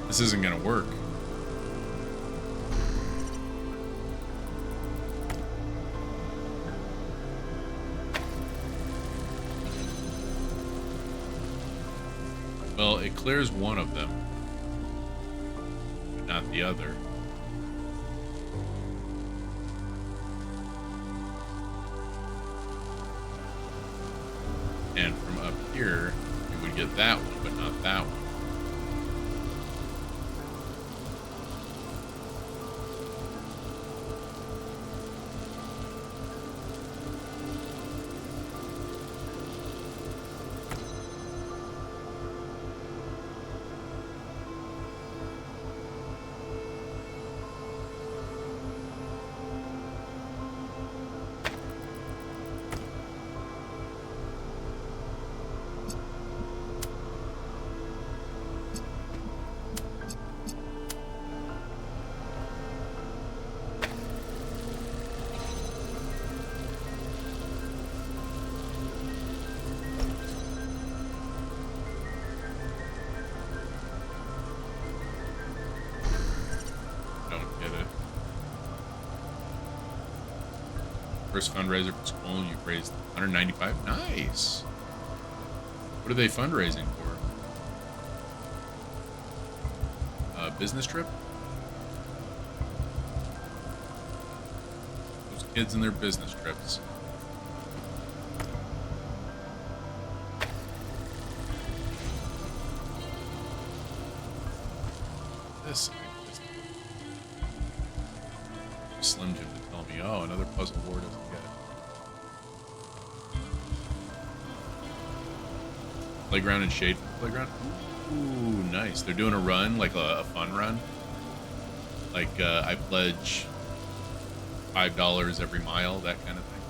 This isn't gonna work. Well, it clears one of them, but not the other. And from up here, we would get that one, but not that one. First fundraiser for school, you've raised 195. Nice. What are they fundraising for? Business trip? Those kids and their business trips. This Slim Jim to tell me, oh, another puzzle board doesn't get. Playground and shade playground. Ooh, nice. They're doing a run, like a fun run. Like I pledge $5 every mile, that kind of thing.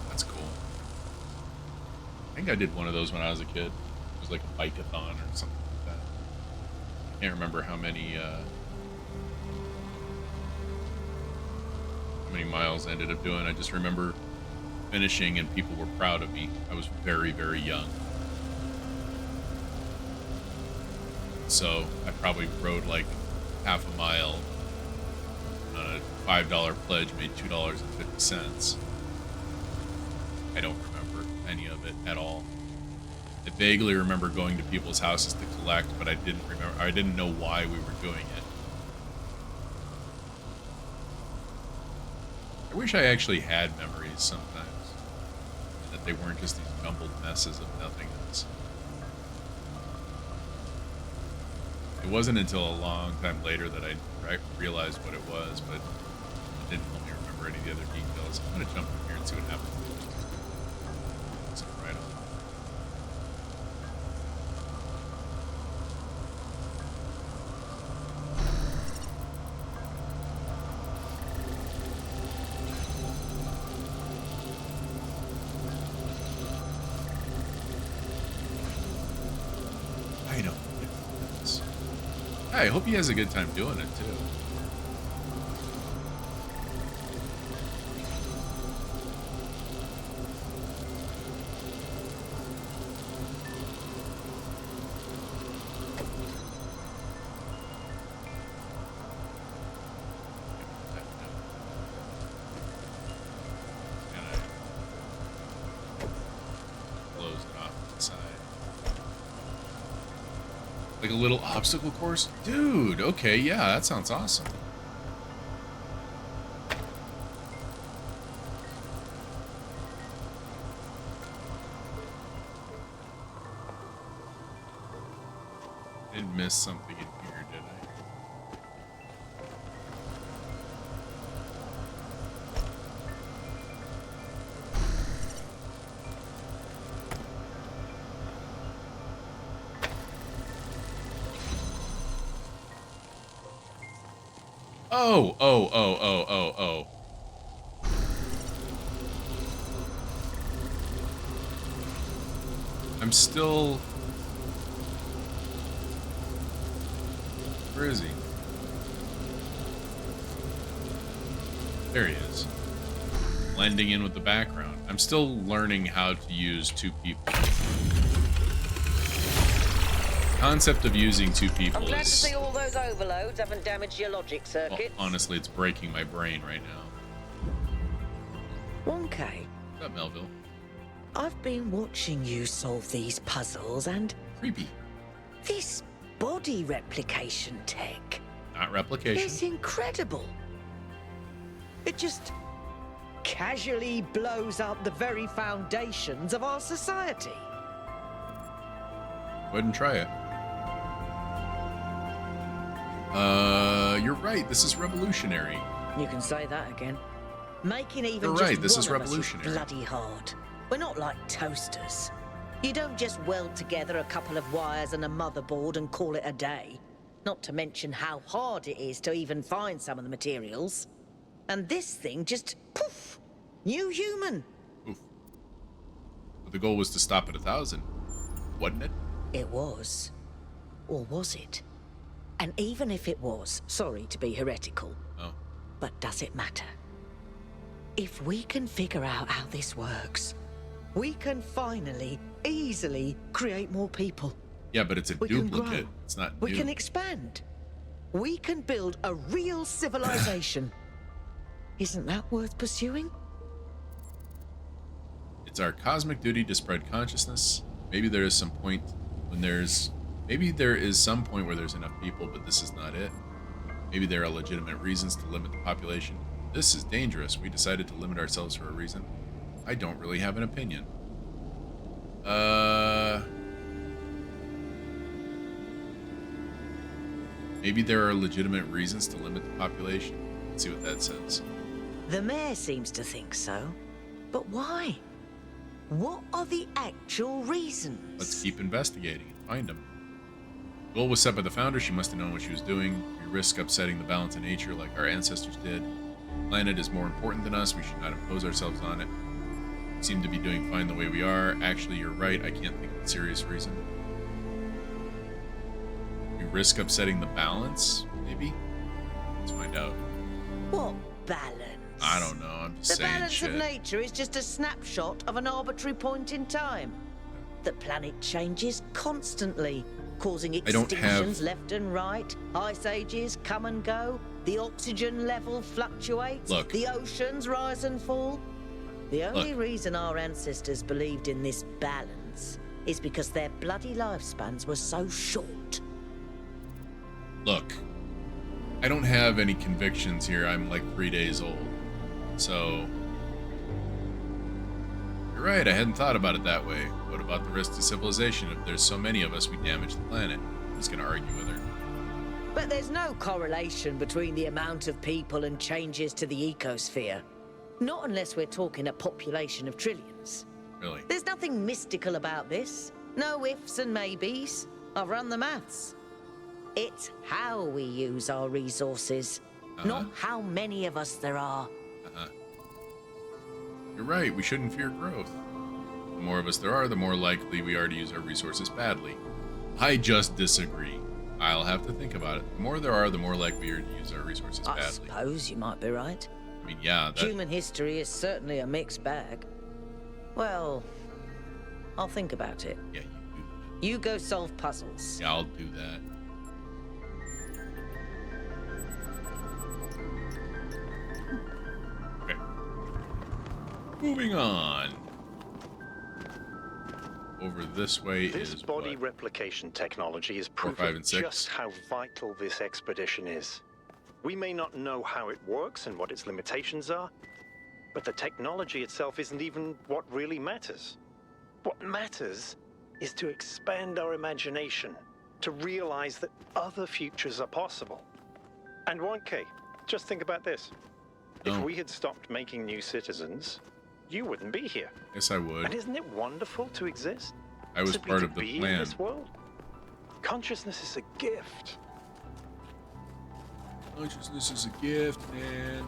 That's cool. I think I did one of those when I was a kid. It was like a bike-a-thon or something like that. I can't remember how many miles I ended up doing. I just remember finishing and people were proud of me. I was very, very young. So I probably rode like half a mile on a $5 pledge, made $2.50. I don't remember any of it at all. I vaguely remember going to people's houses to collect, but I didn't know why we were doing it. I wish I actually had memories sometimes, and that they weren't just these jumbled messes of nothingness. It wasn't until a long time later that I realized what it was, but it didn't help me remember any of the other details. I'm gonna jump in here and see what happens. So right on. I don't get this. I hope he has a good time doing it too. Like a little obstacle course? Dude, okay, yeah, that sounds awesome. I didn't miss something in here, did I? Oh. I'm still... Where is he? There he is. Blending in with the background. I'm still learning how to use two people. Concept of using two people I'm glad to is... see all those overloads haven't damaged your logic circuits. Well, honestly, it's breaking my brain right now. 1K. What's up, Melville? I've been watching you solve these puzzles and Creepy. this body replication tech Not replication. is incredible. It just casually blows up the very foundations of our society. Go ahead and try it. You're right. This is revolutionary. You can say that again. Making even You're just right, this one is of us revolutionary. bloody hard. We're not like toasters. You don't just weld together a couple of wires and a motherboard and call it a day. Not to mention how hard it is to even find some of the materials. And this thing just, poof, new human. Oof. But the goal was to stop at 1,000, wasn't it? It was. Or was it? And even if it was, sorry to be heretical, Oh. but does it matter? If we can figure out how this works, we can finally, easily create more people. Yeah, but it's a We can duplicate. grow. It's not We new. can expand. We can build a real civilization. Isn't that worth pursuing? It's our cosmic duty to spread consciousness. Maybe there is some point when there's... Maybe there is some point where there's enough people, but this is not it. Maybe there are legitimate reasons to limit the population. This is dangerous. We decided to limit ourselves for a reason. I don't really have an opinion. Maybe there are legitimate reasons to limit the population. Let's see what that says. The mayor seems to think so. But why? What are the actual reasons? Let's keep investigating and find them. The goal was set by the founder. She must have known what she was doing. We risk upsetting the balance of nature like our ancestors did. The planet is more important than us. We should not impose ourselves on it. We seem to be doing fine the way we are. Actually, you're right. I can't think of a serious reason. We risk upsetting the balance? Maybe? Let's find out. What balance? I don't know. I'm just The saying balance shit. of nature is just a snapshot of an arbitrary point in time. The planet changes constantly, causing don't have- extinctions left and right. Ice ages come and go. The oxygen level fluctuates. Look. The oceans rise and fall. The only reason our ancestors believed in this balance is because their bloody lifespans were so short. Look, I don't have any convictions here. I'm like 3 days old. So, you're right. I hadn't thought about it that way. What about the risk to civilization? If there's so many of us, we damage the planet. Who's going to argue with her? But there's no correlation between the amount of people and changes to the ecosphere. Not unless we're talking a population of trillions. Really? There's nothing mystical about this. No ifs and maybes. I've run the maths. It's how we use our resources, not how many of us there are. You're right. We shouldn't fear growth. The more of us there are, the more likely we are to use our resources badly. I just disagree. I'll have to think about it. The more there are, the more likely we are to use our resources I badly. suppose you might be right. I mean, yeah, that... Human history is certainly a mixed bag. Well, I'll think about it. Yeah, you do that. You go solve puzzles. Yeah, I'll do that. Okay. Moving on. over this way This is body what? replication technology is 4, proof 5, of and 6. just how vital this expedition is. We may not know how it works and what its limitations are, but the technology itself isn't even what really matters. What matters is to expand our imagination, to realize that other futures are possible. And 1K, just think about this. If No. we had stopped making new citizens, you wouldn't be here. Yes, I would. And isn't it wonderful to exist? I was Simply part to of the be in plan. this world? Consciousness is a gift. Consciousness is a gift, man.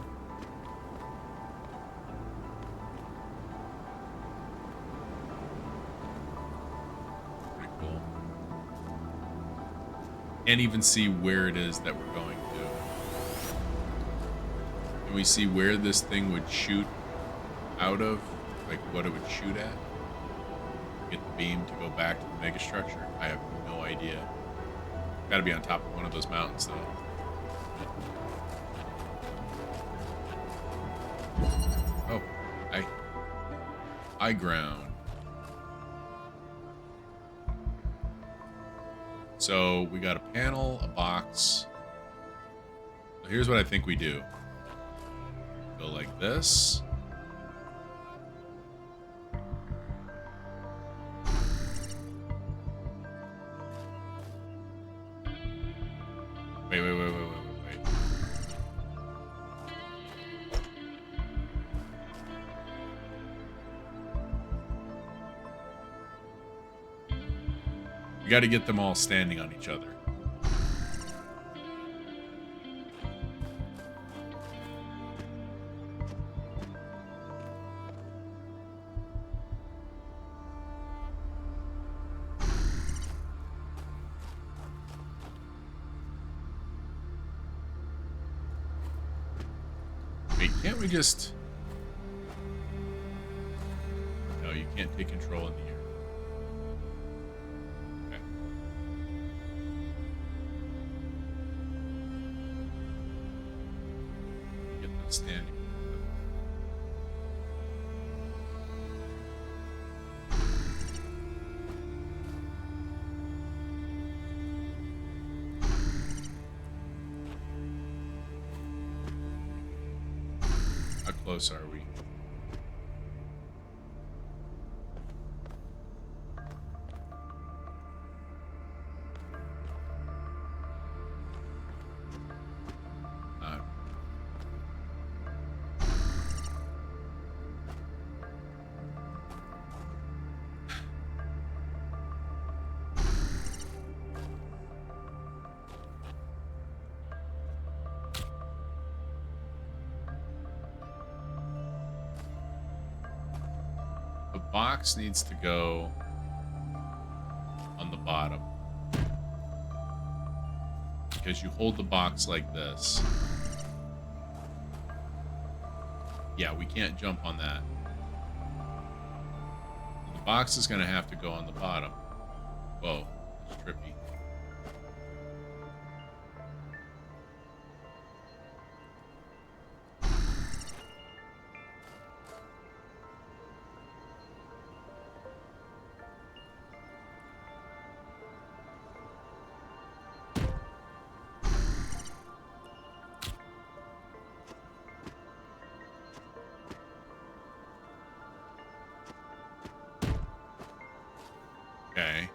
Pretty cool. Can't even see where it is that we're going to. Can we see where this thing would shoot out of? Like what it would shoot at? Get the beam to go back to the megastructure? I have no idea. Gotta be on top of one of those mountains, though. Oh, high ground. So we got a panel, a box. So here's what I think we do. Go like this. Wait. We got to get them all standing on each other. Wait, can't we just... No, you can't take control in the air. Okay. Get them standing. How close are we? Not. The box needs to go on the bottom. Because you hold the box like this. Yeah, we can't jump on that. The box is going to have to go on the bottom. Whoa, it's trippy. Okay.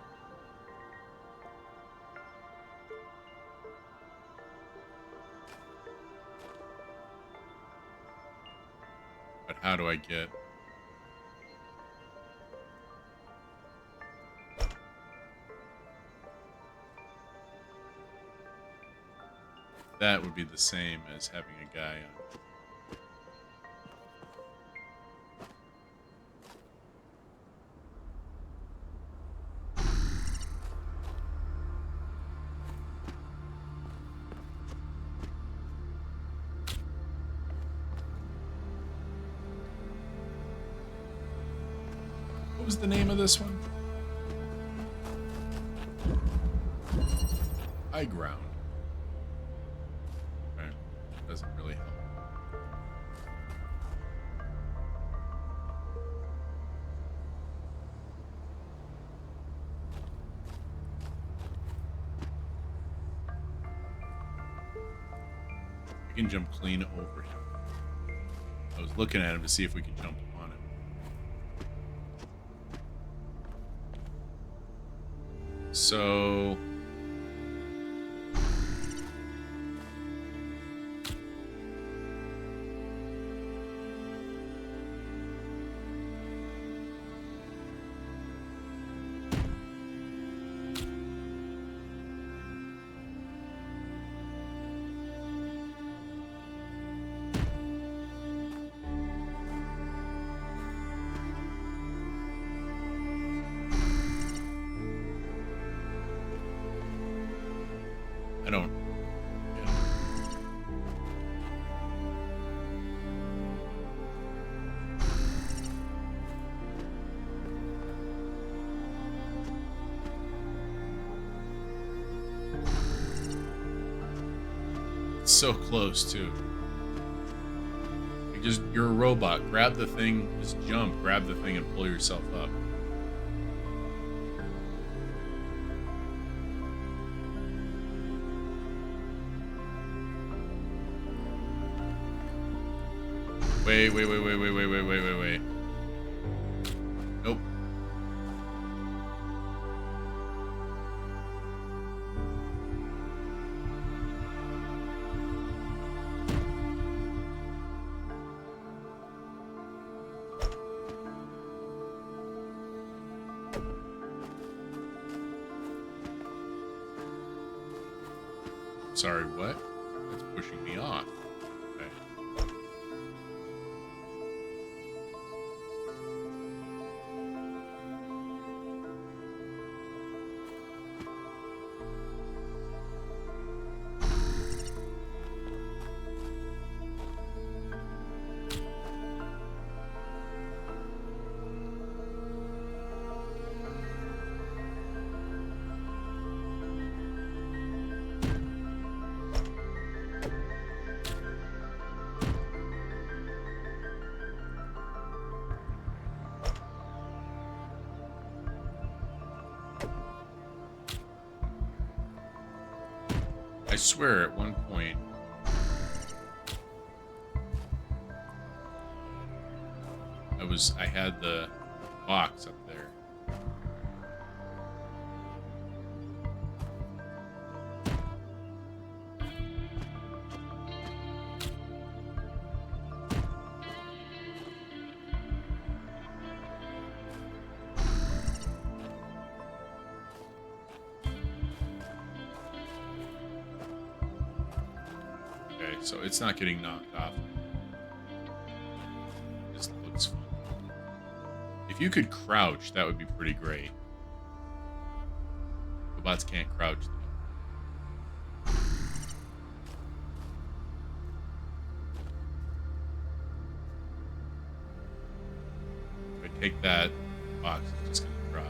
But how do I get... That would be the same as having a guy on. What was the name of this one? High ground. Okay. Doesn't really help. We can jump clean over him. I was looking at him to see if we could jump on him. So... I don't... Yeah. It's so close, too. You're a robot. Grab the thing, just jump, grab the thing and pull yourself up. Wait. Nope. Sorry, what? That's pushing me off. Okay. I swear at one point I had the box up there. Okay, so it's not getting knocked off. This looks fun. If you could crouch, that would be pretty great. Robots can't crouch, though. If I take that, the box is just going to drop.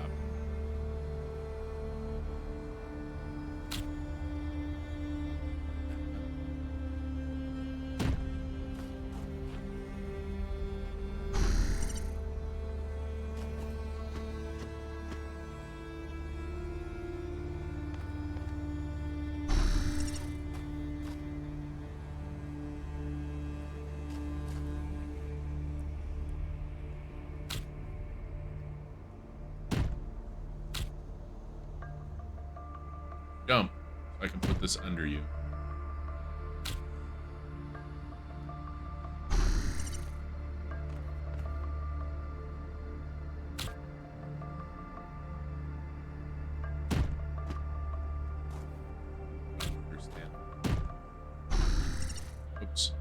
Jump, so I can put this under you. Don't understand. Oops.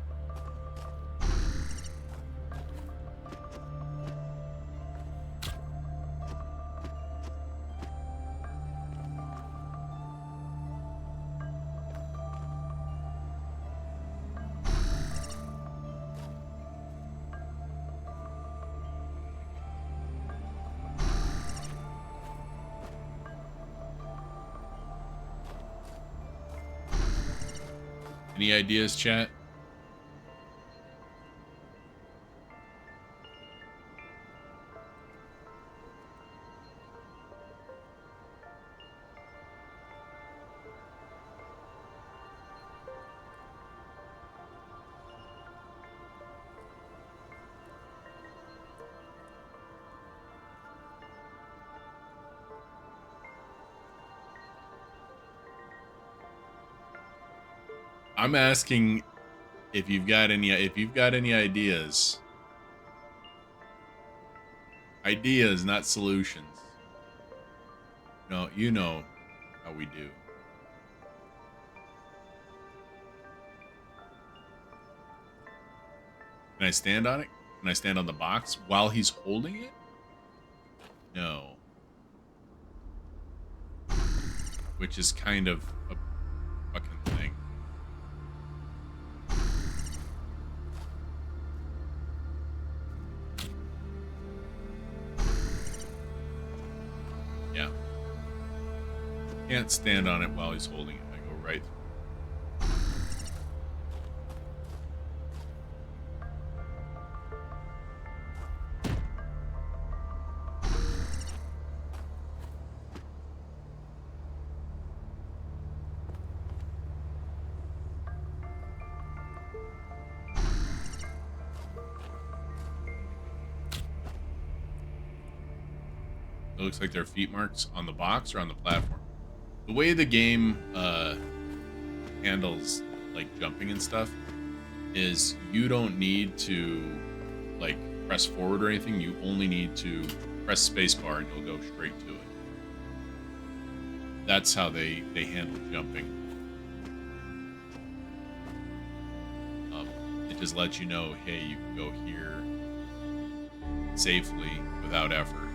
Any ideas, chat? I'm asking if you've got any ideas. Ideas, not solutions. No, you know how we do. Can I stand on it? Can I stand on the box while he's holding it? No. Which is kind of a fucking thing. Yeah. Can't stand on it while he's holding it. I go right through. It looks like there are feet marks on the box or on the platform. The way the game handles like jumping and stuff is you don't need to like press forward or anything. You only need to press spacebar and you'll go straight to it. That's how they handle jumping. It just lets you know, hey, you can go here safely without effort.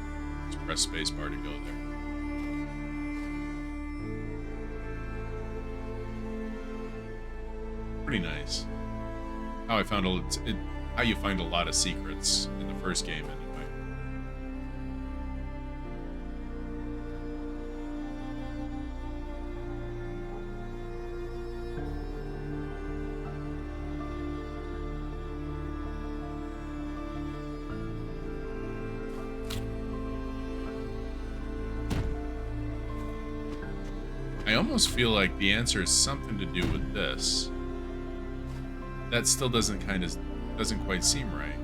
Just press spacebar to go there. Pretty nice. How I found how you find a lot of secrets in the first game anyway. I almost feel like the answer is something to do with this. That still doesn't quite seem right.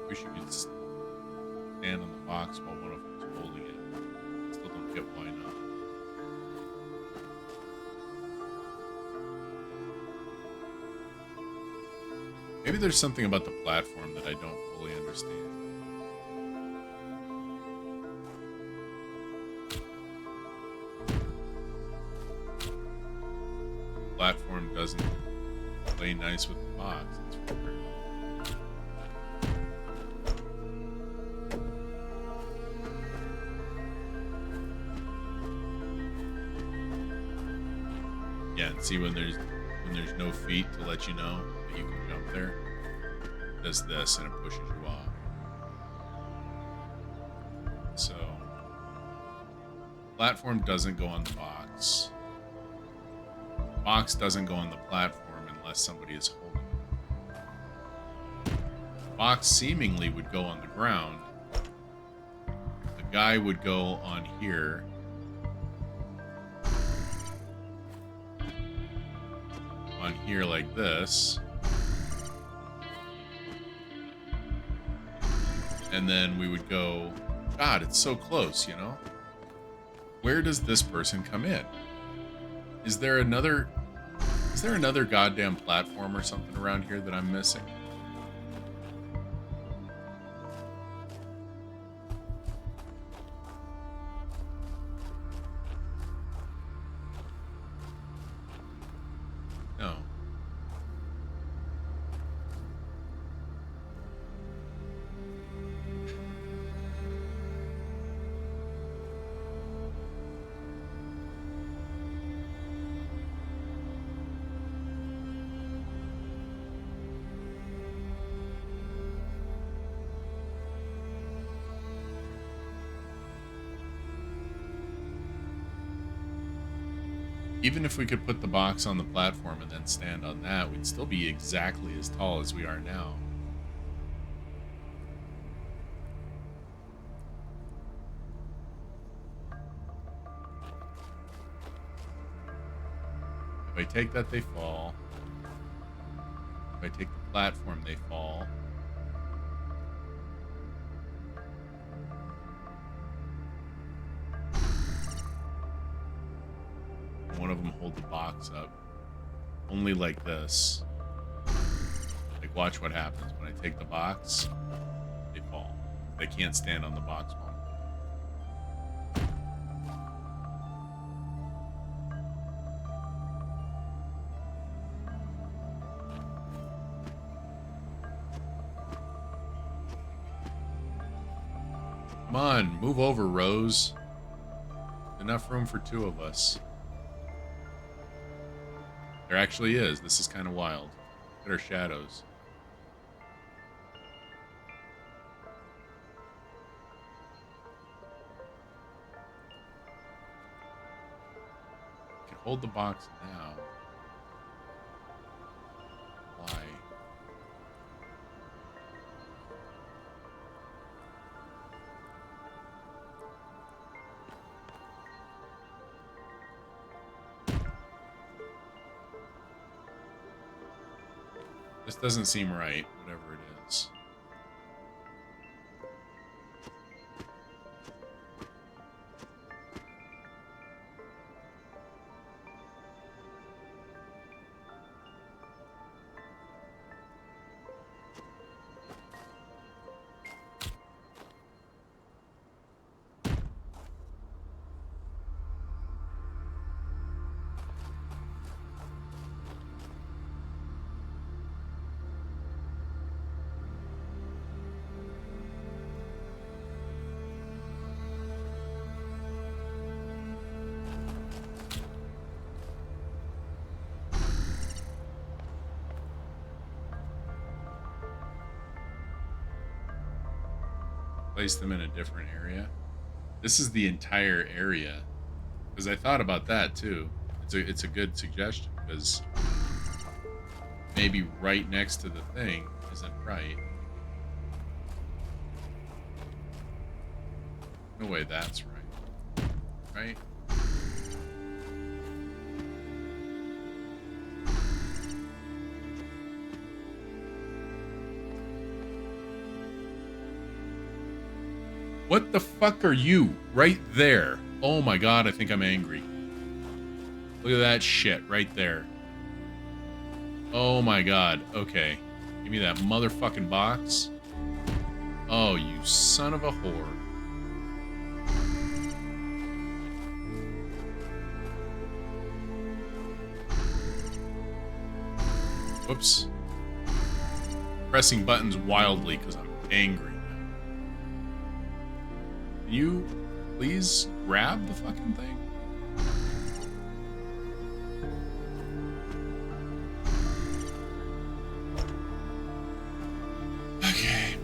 Wish you could stand on the box while one of them's holding it. Still don't get why not. Maybe there's something about the platform that I don't fully understand. Platform doesn't play nice with the box. It's weird. Yeah, and see when there's no feet to let you know that you can jump there. It does this and it pushes you off. So platform doesn't go on the box. Box doesn't go on the platform unless somebody is holding it. Box seemingly would go on the ground. The guy would go on here. On here like this. And then we would go, God, it's so close, you know? Where does this person come in? Is there another goddamn platform or something around here that I'm missing? No. Even if we could put the box on the platform and then stand on that, we'd still be exactly as tall as we are now. If I take that, they fall. If I take the platform, they fall. One of them hold the box up. Only like this. Like, watch what happens when I take the box. They fall. They can't stand on the box wall. Come on, move over, Rose. Enough room for two of us. There actually is. This is kind of wild. Look at our shadows. I can hold the box now. Why? This doesn't seem right, whatever it is. Place them in a different area. This is the entire area. Because I thought about that too. It's a good suggestion because maybe right next to the thing isn't right. No way that's right. Right? What the fuck are you? Right there. Oh my god, I think I'm angry. Look at that shit right there. Oh my god. Okay. Give me that motherfucking box. Oh, you son of a whore. Whoops. Pressing buttons wildly because I'm angry. Can you please grab the fucking thing? Okay.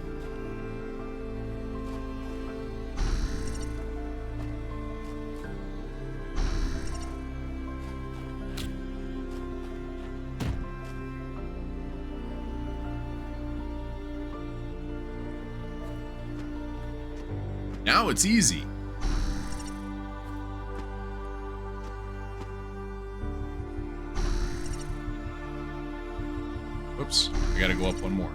Now it's easy. Oops, I gotta go up one more.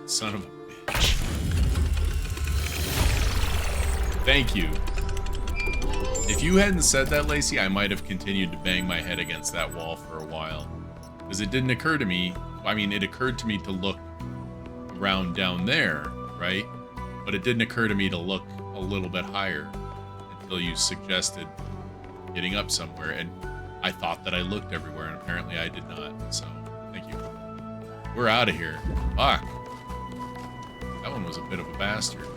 Son of a bitch. Thank you. If you hadn't said that, Lacey, I might have continued to bang my head against that wall for a while. Because it didn't occur to me, I mean, it occurred to me to look around down there, right? But it didn't occur to me to look a little bit higher until you suggested getting up somewhere, and I thought that I looked everywhere, and apparently I did not, so thank you. We're out of here. Fuck. That one was a bit of a bastard.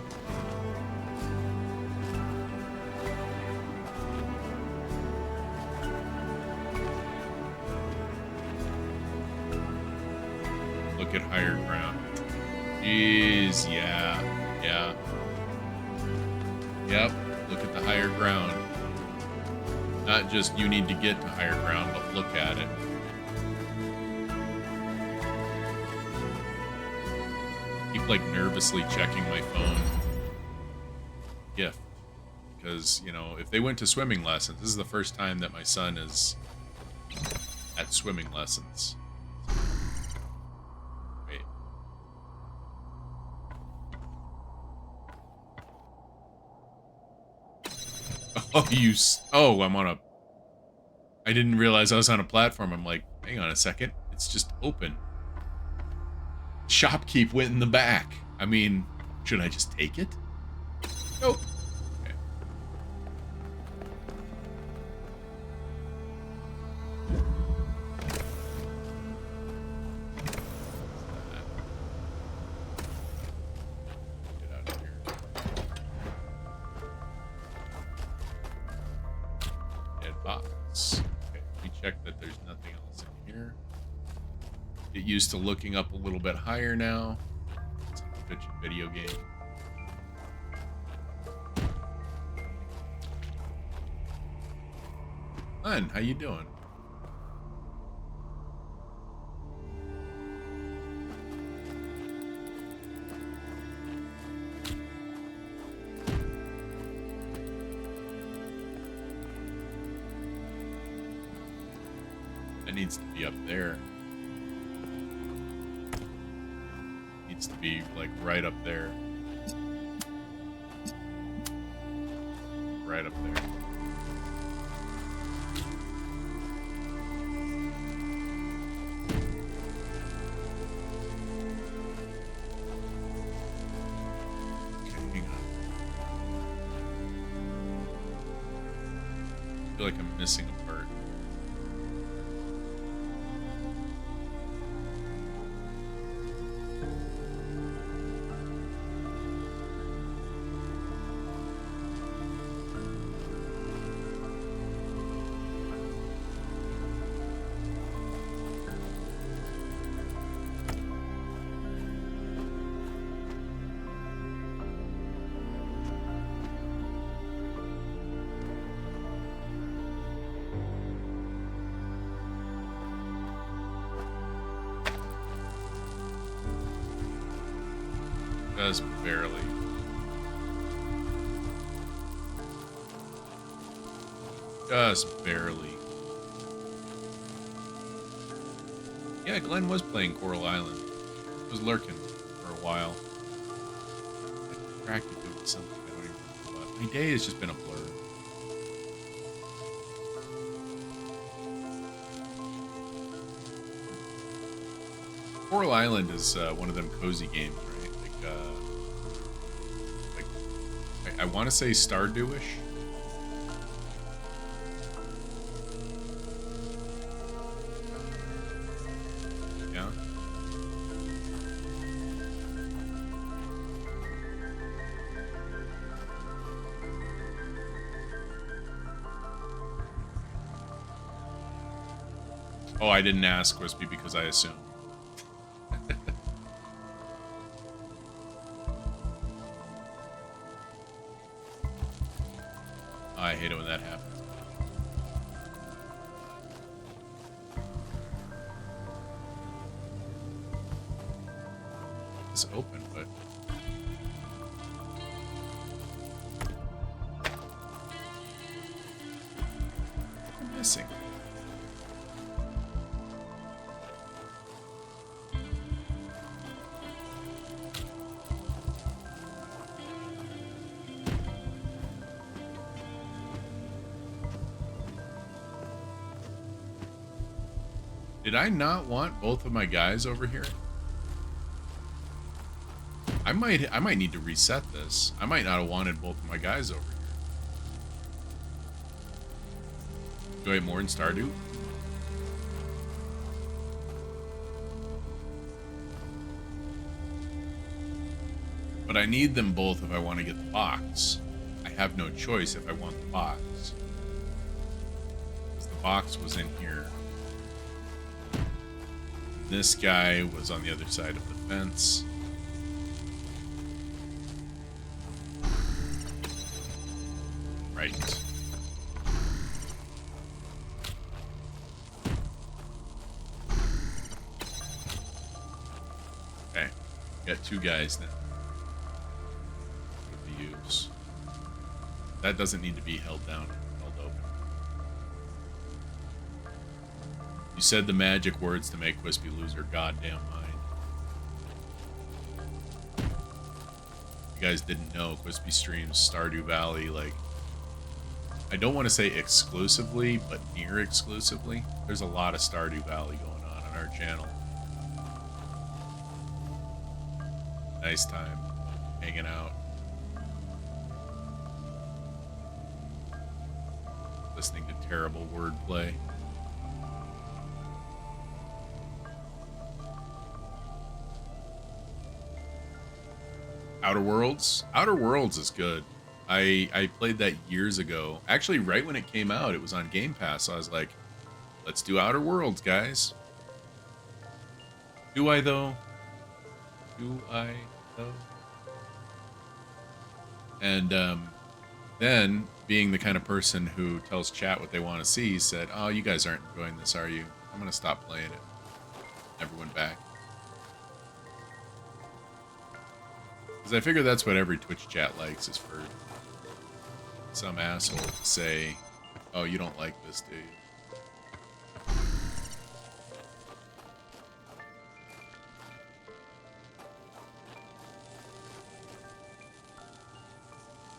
Look at higher ground. Jeez, yeah. Yep, look at the higher ground. Not just you need to get to higher ground, but look at it. You like nervously checking my phone gift because, you know, if they went to swimming lessons, this is the first time that my son is at swimming lessons. Wait. Oh, I'm on a... I didn't realize I was on a platform. I'm like, hang on a second. It's just open. Shopkeep went in the back. I mean, should I just take it? Nope. Okay. Get out of here. Dead box. Okay, we check that there's nothing else in here. Get used to looking up a little bit higher now. It's a bitchin' video game. Hun, how you doing? That needs to be up there. Needs to be like right up there. Right up there. I feel like I'm missing a part. Just barely. Just barely. Yeah, Glenn was playing Coral Island. Was lurking for a while. I distracted doing something. I don't even know what. My day has just been a blur. Coral Island is one of them cozy games, right? I want to say Stardew-ish. Yeah. Oh, I didn't ask, Wispy, because I assumed. I hate it when that happens. It's open, but... I'm missing. Did I not want both of my guys over here? I might need to reset this. I might not have wanted both of my guys over here. Do I have more in Stardew? But I need them both if I want to get the box. I have no choice if I want the box. Because the box was in here. This guy was on the other side of the fence. Right. Okay. Got 2 guys now. To use. That doesn't need to be held down, held open. You said the magic words to make Quispy lose her goddamn mind. You guys didn't know Quispy streams Stardew Valley, like, I don't want to say exclusively, but near exclusively. There's a lot of Stardew Valley going on our channel. Nice time hanging out. Listening to terrible wordplay. Outer Worlds? Outer Worlds is good. I played that years ago. Actually, right when it came out, it was on Game Pass. So I was like, let's do Outer Worlds, guys. Do I, though? Do I, though? And then, being the kind of person who tells chat what they want to see, said, oh, you guys aren't enjoying this, are you? I'm going to stop playing it. Never went back. Because I figure that's what every Twitch chat likes, is for some asshole to say, oh, you don't like this, do you?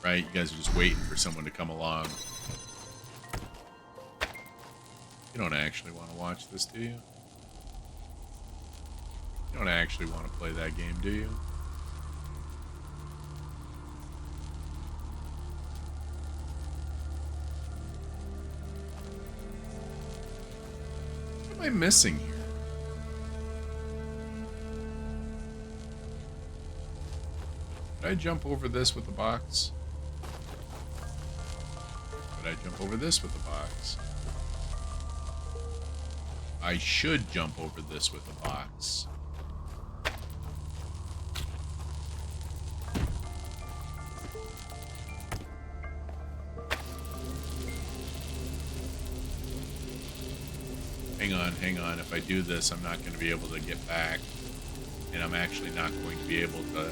Right? You guys are just waiting for someone to come along. You don't actually want to watch this, do you? You don't actually want to play that game, do you? What am I missing here? Did I jump over this with the box? Did I jump over this with the box? I should jump over this with the box. Hang on. If I do this, I'm not going to be able to get back. And I'm actually not going to be able to...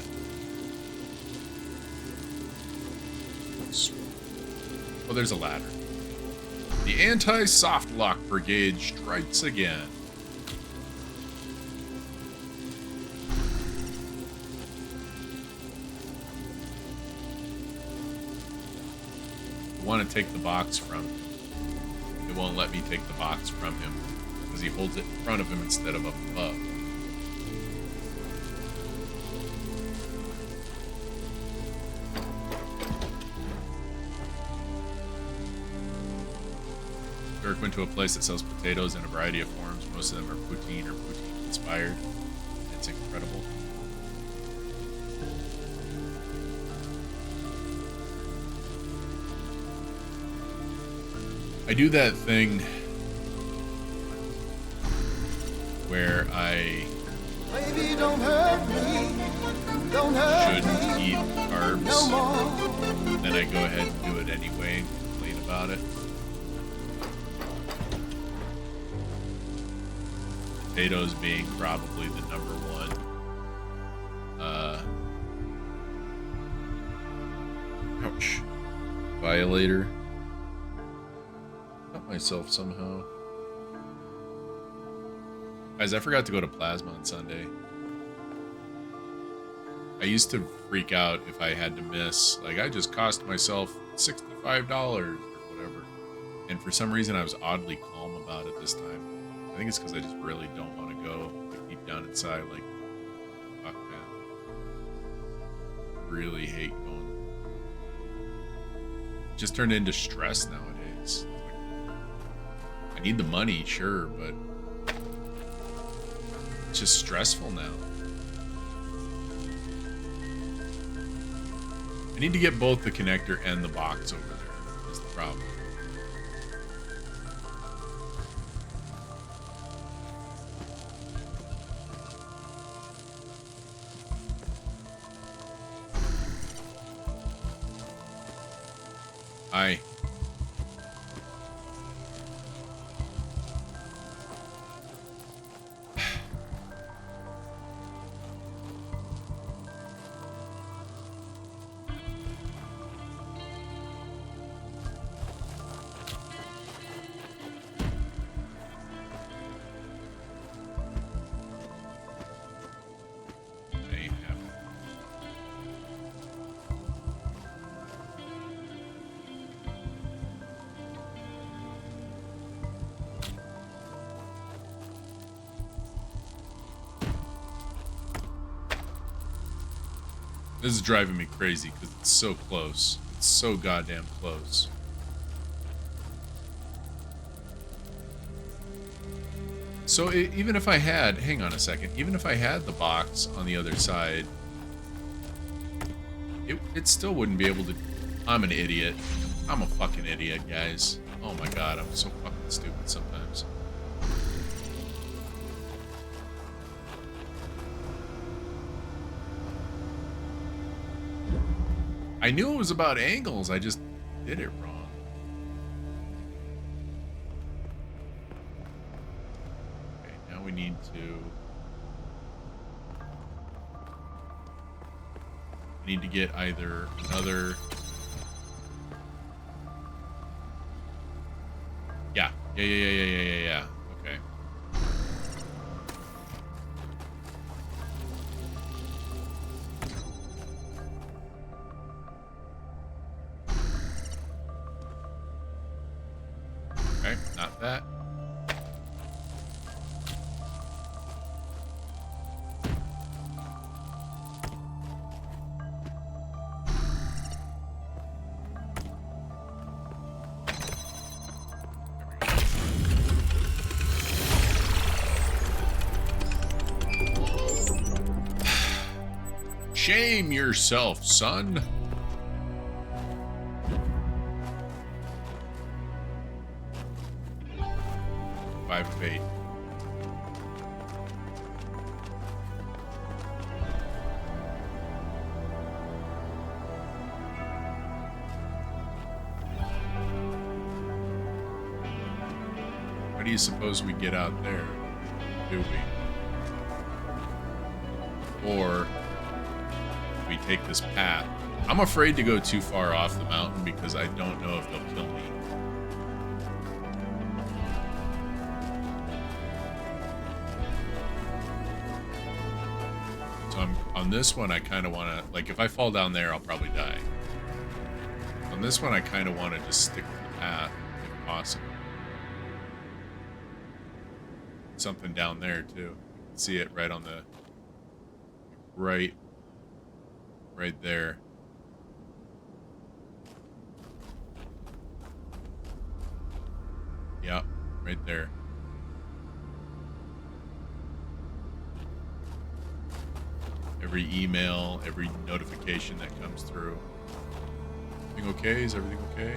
Oh, there's a ladder. The anti-soft lock brigade strikes again. I want to take the box from him. It won't let me take the box from him because he holds it in front of him instead of up above. Dirk went to a place that sells potatoes in a variety of forms. Most of them are poutine or poutine inspired. It's incredible. I do that thing where I Baby, don't hurt me. Don't hurt shouldn't me eat carbs. no more. Then I go ahead and do it anyway and complain about it. Potatoes being probably the number one. Ouch. Violator. Cut myself somehow. Guys, I forgot to go to Plasma on Sunday. I used to freak out if I had to miss. Like, I just cost myself $65 or whatever. And for some reason, I was oddly calm about it this time. I think it's because I just really don't want to go. Like, deep down inside, like, fuck, man. Really hate going. It just turned into stress nowadays. I need the money, sure, but it's just stressful now. I need to get both the connector and the box over there, is the problem. Hi. This is driving me crazy because it's so close. It's so goddamn close. So even if I had, hang on a second, even if I had the box on the other side, it still wouldn't be able to. I'm an idiot. I'm a fucking idiot, guys. Oh my god, I'm so fucking stupid sometimes. I knew it was about angles, I just did it wrong. Okay, now we need to get either another. Yeah. Okay. Okay, not that. Shame yourself, son. Five of 8. How do you suppose we get out there? Do we? Or we take this path. I'm afraid to go too far off the mountain because I don't know if they'll kill me. So on this one, I kind of want to, like, if I fall down there, I'll probably die. On this one, I kind of want to just stick to the path if possible. Something down there too. You can see it right on the right there. Yeah, right there. Every email, every notification that comes through. Everything okay? Is everything okay?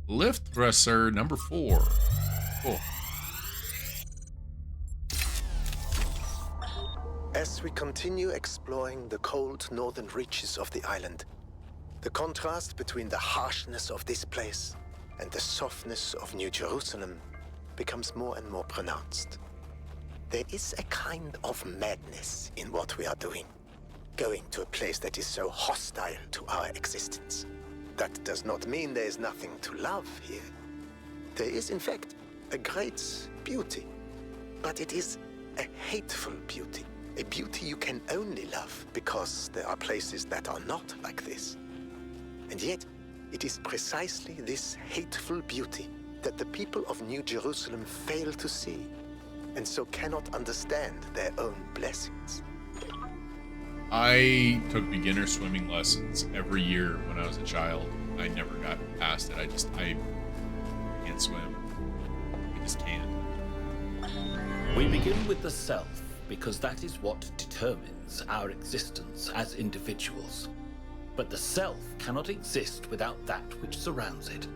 Lift thruster number 4. Cool. As we continue exploring the cold northern reaches of the island, the contrast between the harshness of this place and the softness of New Jerusalem becomes more and more pronounced. There is a kind of madness in what we are doing, going to a place that is so hostile to our existence. That does not mean there is nothing to love here. There is, in fact, a great beauty, but it is a hateful beauty. A beauty you can only love because there are places that are not like this. And yet, it is precisely this hateful beauty that the people of New Jerusalem fail to see, and so cannot understand their own blessings. I took beginner swimming lessons every year when I was a child. I never got past it. I can't swim. I just can't. We begin with the self because that is what determines our existence as individuals. But the self cannot exist without that which surrounds it.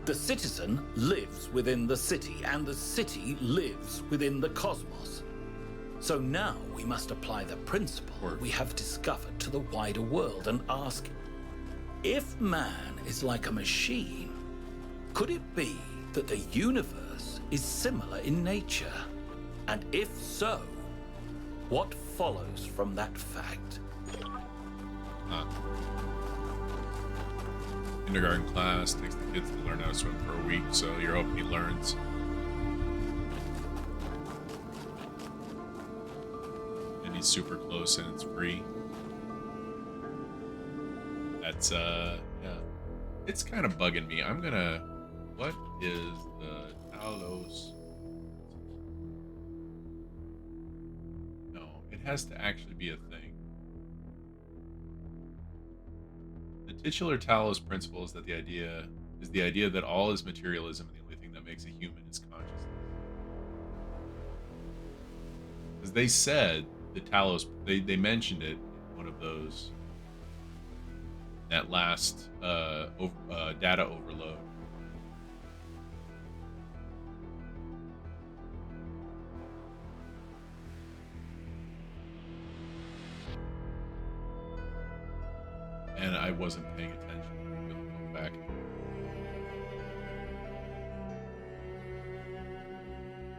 The citizen lives within the city, and the city lives within the cosmos. So now we must apply the principle we have discovered to the wider world and ask, if man is like a machine, could it be that the universe is similar in nature? And if so, what follows from that fact? Kindergarten class takes the kids to learn how to swim for a week, so you're hoping he learns. And he's super close and it's free. That's, yeah. It's kind of bugging me. I'm gonna... What is the Talos? has to actually be a thing. The titular Talos principle is that the idea that all is materialism and the only thing that makes a human is consciousness. Because they said the Talos, they mentioned it in one of those, that last data overload. And I wasn't paying attention. Going back.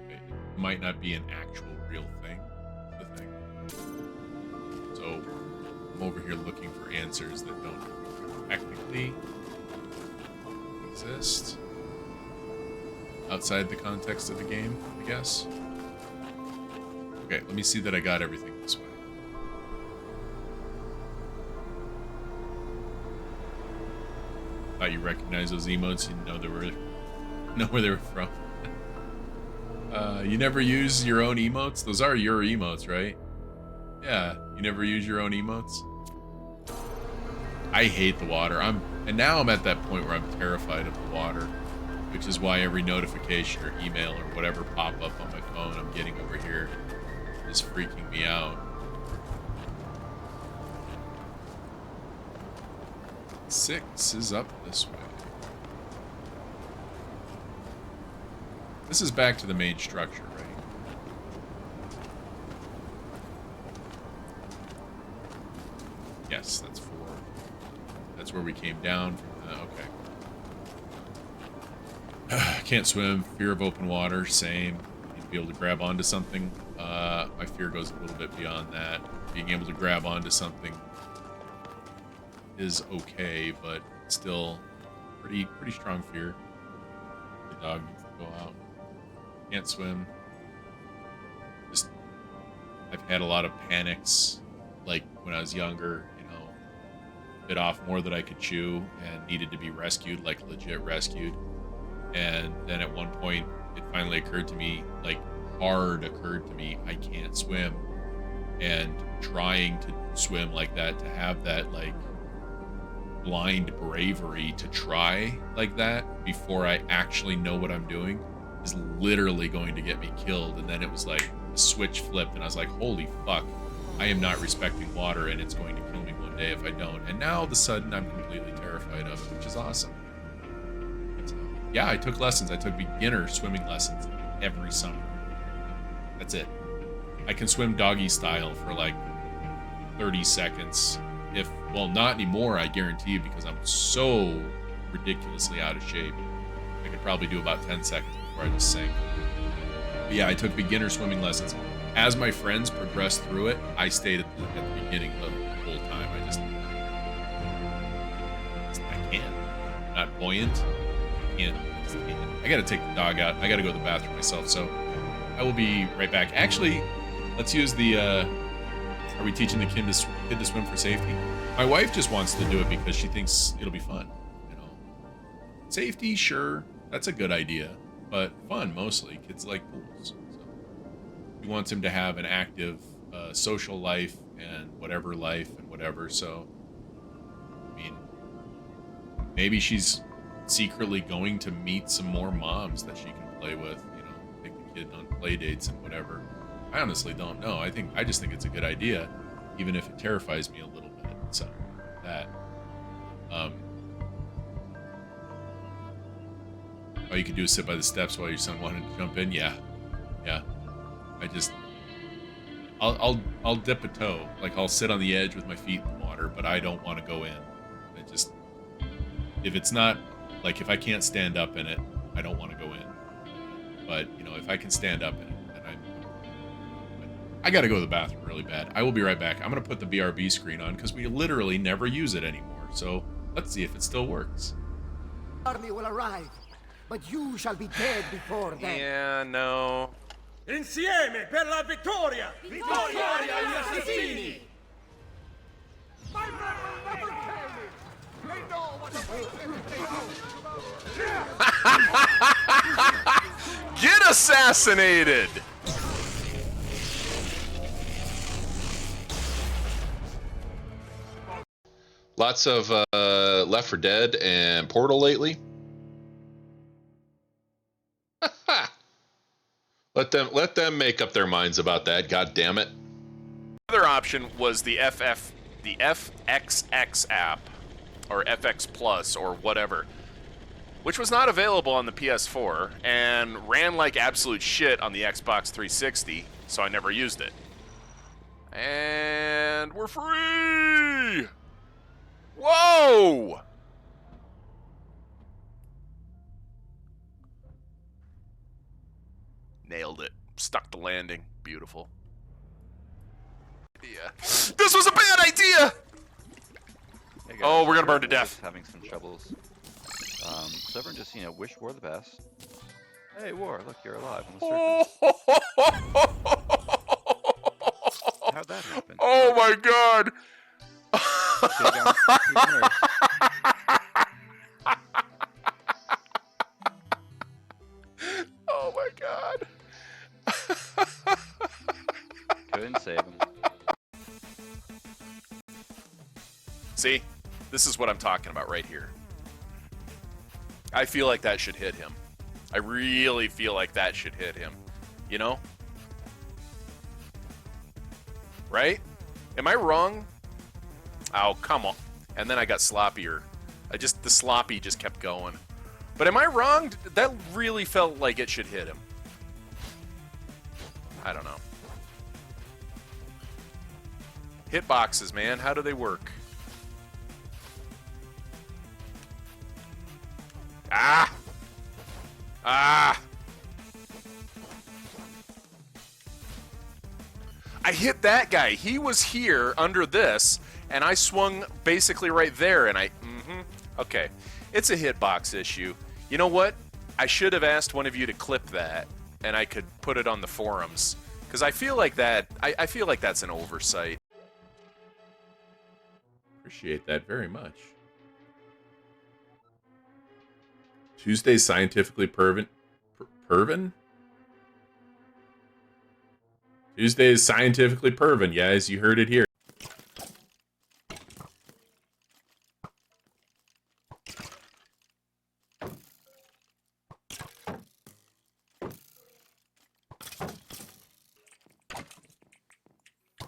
It might not be an actual real thing. The thing. So I'm over here looking for answers that don't technically exist outside the context of the game, I guess. Okay, let me see that I got everything this way. Thought you recognized those emotes, you know where they were from. You never use your own emotes? Those are your emotes, right? Yeah, you never use your own emotes? I hate the water. And now I'm at that point where I'm terrified of the water, which is why every notification or email or whatever pop up on my phone I'm getting over here is freaking me out. 6 is up this way. This is back to the main structure, right? Yes, that's 4. That's where we came down from. Okay. Can't swim. Fear of open water. Same. Need to be able to grab onto something. My fear goes a little bit beyond that. Being able to grab onto something is okay, but still pretty strong fear. The dog needs to go out. Can't swim. Just I've had a lot of panics, like when I was younger, bit off more than I could chew and needed to be rescued, like legit rescued. And then at one point it finally occurred to me, like hard occurred to me, I can't swim. And trying to swim like that, to have that like blind bravery to try like that before I actually know what I'm doing is literally going to get me killed. And then it was like a switch flipped and I was like, holy fuck, I am not respecting water and it's going to kill me one day if I don't. And now all of a sudden I'm completely terrified of it, which is awesome. So, yeah, I took lessons. I took beginner swimming lessons every summer. That's it. I can swim doggy style for like 30 seconds. Well, not anymore, I guarantee you, because I'm so ridiculously out of shape. I could probably do about 10 seconds before I just sink. But yeah, I took beginner swimming lessons. As my friends progressed through it, I stayed at the beginning the whole time. I can't. I'm not buoyant. I can't. I gotta take the dog out. I gotta go to the bathroom myself, so I will be right back. Actually, let's use the, are we teaching the kid to swim for safety? My wife just wants to do it because she thinks it'll be fun, Safety, sure, that's a good idea, but fun mostly. Kids like pools. So he wants him to have an active social life and whatever life and whatever. So, I mean, maybe she's secretly going to meet some more moms that she can play with, take the kid on play dates and whatever. I honestly don't know. I just think it's a good idea, even if it terrifies me a little bit. So that, all you could do is sit by the steps while your son wanted to jump in. Yeah. I'll dip a toe. Like I'll sit on the edge with my feet in the water, but I don't want to go in. If it's not, like if I can't stand up in it, I don't want to go in. But, if I can stand up in it, then I gotta go to the bathroom really bad. I will be right back. I'm gonna put the BRB screen on because we literally never use it anymore. So let's see if it still works. Army will arrive, but you shall be dead before then. Yeah, no. Insieme per la vittoria! Vittoria agli assassini! My brother never tell me! They know what Get assassinated! lots of Left 4 Dead and Portal lately? Let them make up their minds about that. God damn it. The other option was the FXX app, or FX Plus, or whatever, which was not available on the PS4 and ran like absolute shit on the Xbox 360, so I never used it. And we're free! Whoa! Nailed it. Stuck the landing. Beautiful. Yeah. This was a bad idea! Hey guys, Oh, we're gonna burn to death. Having some troubles. So everyone just, wish War the best. Hey War, look, you're alive on the surface. How'd that happen? Oh my god! Oh my god! Couldn't save him. See? This is what I'm talking about right here. I feel like that should hit him. I really feel like that should hit him. You know? Right? Am I wrong? Oh, come on. And then I got sloppier. The sloppy just kept going. But am I wrong? That really felt like it should hit him. I don't know. Hitboxes, man. How do they work? Ah! Ah! I hit that guy. He was here under this, and I swung basically right there, and Okay. It's a hitbox issue. You know what? I should have asked one of you to clip that, and I could put it on the forums. Because I feel like that, I feel like that's an oversight. Appreciate that very much. Tuesday scientifically proven. Tuesday is scientifically proven, guys. You heard it here.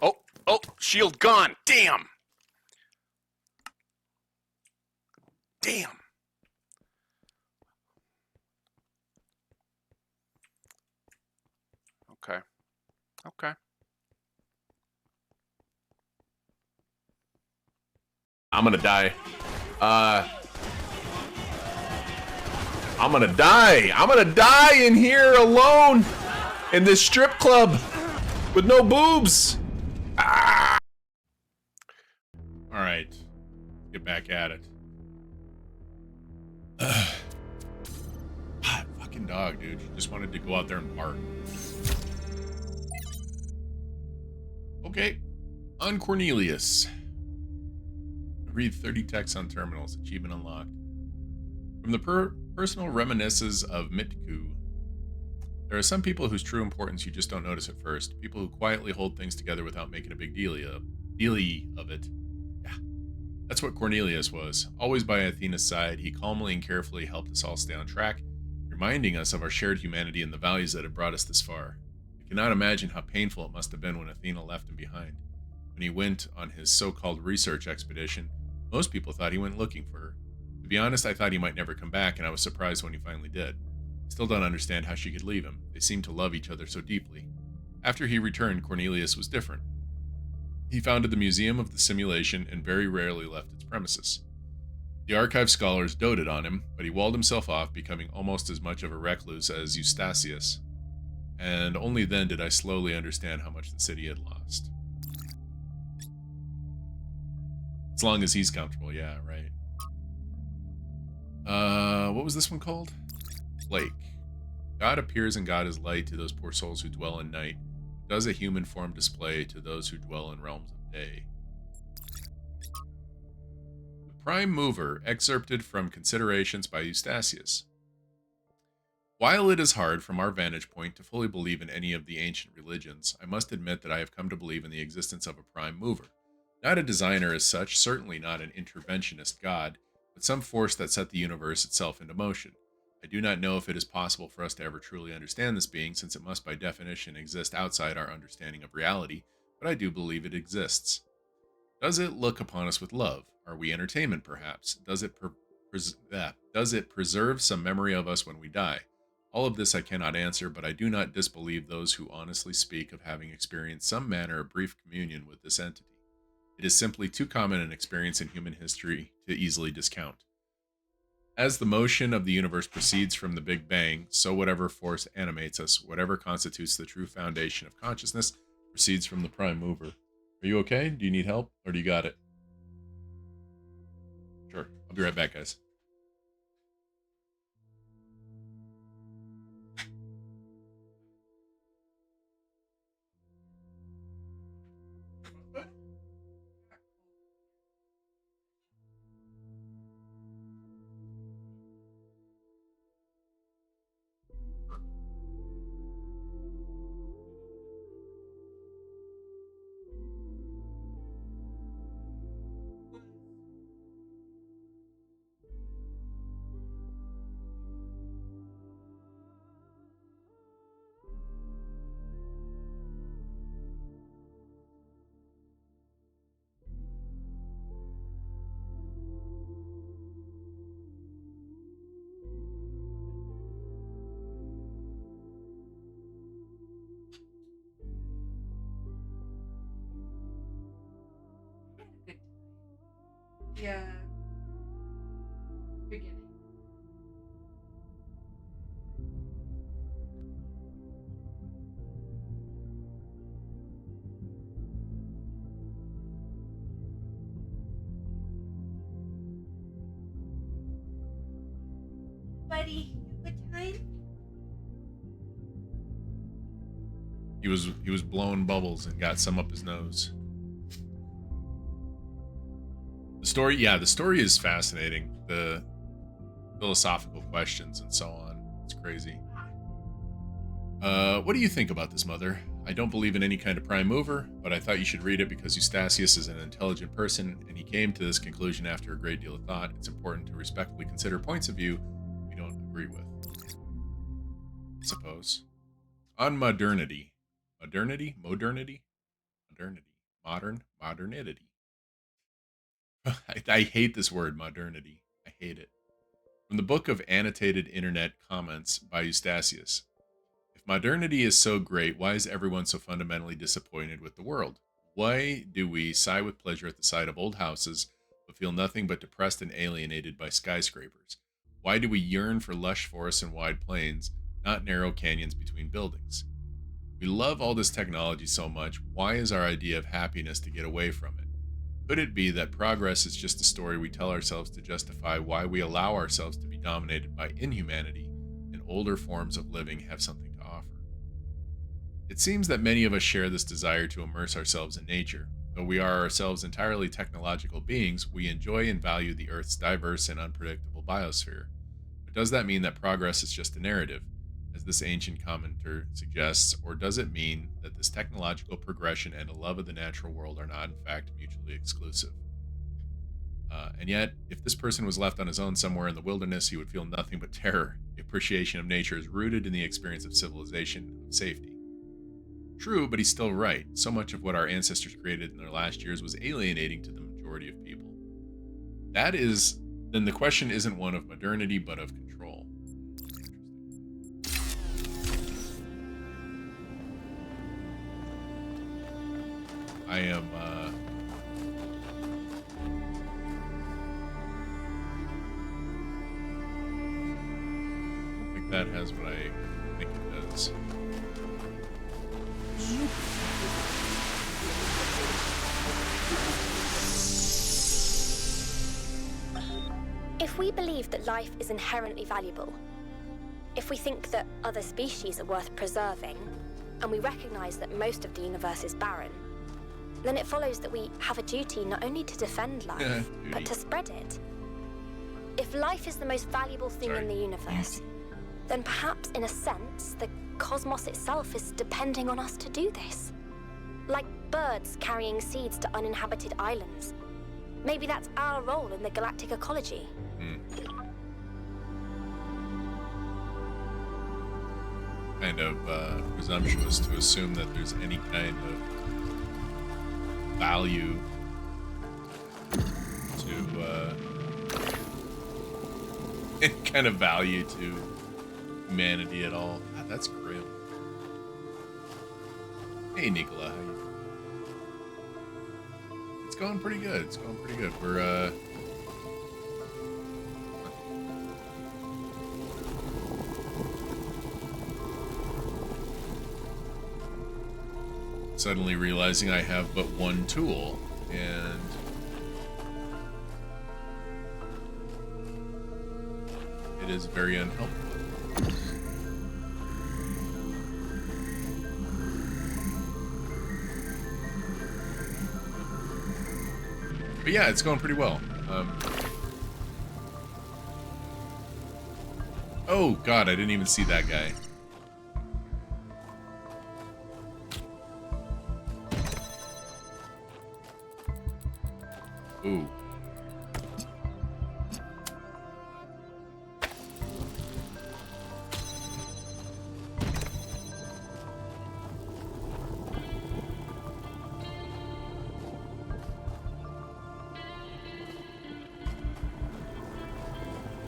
Oh, shield gone. Damn. Damn. Okay. Okay. I'm gonna die. I'm gonna die. I'm gonna die in here alone in this strip club with no boobs. Ah! All right, get back at it. Fucking dog, dude. She just wanted to go out there and bark. Okay, on Cornelius. Read 30 texts on terminals. Achievement unlocked. From the personal reminiscences of Mitku, there are some people whose true importance you just don't notice at first. People who quietly hold things together without making a big deal of it. Yeah, that's what Cornelius was. Always by Athena's side, he calmly and carefully helped us all stay on track, reminding us of our shared humanity and the values that had brought us this far. I cannot imagine how painful it must have been when Athena left him behind. When he went on his so-called research expedition, most people thought he went looking for her. To be honest, I thought he might never come back, and I was surprised when he finally did. I still don't understand how she could leave him. They seemed to love each other so deeply. After he returned, Cornelius was different. He founded the Museum of the Simulation and very rarely left its premises. The archive scholars doted on him, but he walled himself off, becoming almost as much of a recluse as Eustachius. And only then did I slowly understand how much the city had lost. As long as he's comfortable, yeah, right. What was this one called? Lake. God appears and God is light to those poor souls who dwell in night, does a human form display to those who dwell in realms of day. The Prime Mover, excerpted from Considerations by Eustachius. While it is hard from our vantage point to fully believe in any of the ancient religions, I must admit that I have come to believe in the existence of a Prime Mover, Not a designer as such, certainly not an interventionist god, but some force that set the universe itself into motion. I do not know if it is possible for us to ever truly understand this being, since it must by definition exist outside our understanding of reality, but I do believe it exists. Does it look upon us with love? Are we entertainment, perhaps? Does it preserve some memory of us when we die? All of this I cannot answer, but I do not disbelieve those who honestly speak of having experienced some manner of brief communion with this entity. It is simply too common an experience in human history to easily discount. As the motion of the universe proceeds from the Big Bang, so whatever force animates us, whatever constitutes the true foundation of consciousness, proceeds from the prime mover. Are you okay? Do you need help? Or do you got it? Sure. I'll be right back, guys. Yeah. Beginning. Buddy, you good time? He was blowing bubbles and got some up his nose. The story is fascinating. The philosophical questions and so on. It's crazy. What do you think about this, Mother? I don't believe in any kind of prime mover, but I thought you should read it because Eustachius is an intelligent person, and he came to this conclusion after a great deal of thought. It's important to respectfully consider points of view we don't agree with. I suppose. On modernity. Modernity? Modernity? Modernity. I hate this word, modernity. I hate it. From the book of Annotated Internet Comments by Eustachius. If modernity is so great, why is everyone so fundamentally disappointed with the world? Why do we sigh with pleasure at the sight of old houses, but feel nothing but depressed and alienated by skyscrapers? Why do we yearn for lush forests and wide plains, not narrow canyons between buildings? We love all this technology so much. Why is our idea of happiness to get away from it? Could it be that progress is just a story we tell ourselves to justify why we allow ourselves to be dominated by inhumanity and older forms of living have something to offer? It seems that many of us share this desire to immerse ourselves in nature. Though we are ourselves entirely technological beings, we enjoy and value the Earth's diverse and unpredictable biosphere. But does that mean that progress is just a narrative, as this ancient commenter suggests, or does it mean that this technological progression and a love of the natural world are not, in fact, mutually exclusive? And yet, if this person was left on his own somewhere in the wilderness, he would feel nothing but terror. The appreciation of nature is rooted in the experience of civilization, of safety. True, but he's still right. So much of what our ancestors created in their last years was alienating to the majority of people. Then the question isn't one of modernity, but of control. I am, I don't think that has what I think it does. If we believe that life is inherently valuable, if we think that other species are worth preserving, and we recognize that most of the universe is barren, then it follows that we have a duty not only to defend life, but to spread it. If life is the most valuable thing in the universe, then perhaps, in a sense, the cosmos itself is depending on us to do this. Like birds carrying seeds to uninhabited islands. Maybe that's our role in the galactic ecology. Kind of presumptuous to assume that there's any kind of value to any kind of value to humanity at all. God, that's grim. Hey, Nicola, how you doing? It's going pretty good. It's going pretty good. We're suddenly realizing I have but one tool, and it is very unhelpful. But yeah, it's going pretty well. Oh god, I didn't even see that guy. Ooh.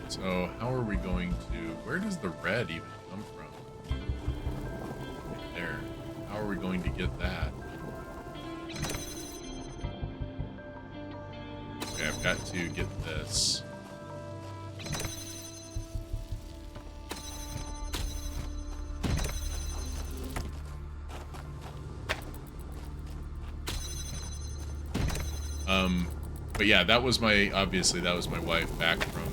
So, how are we going to... Where does the red even come from? Right there. How are we going to get that? Okay, I've got to get this. But yeah, that was my, obviously that was my wife back from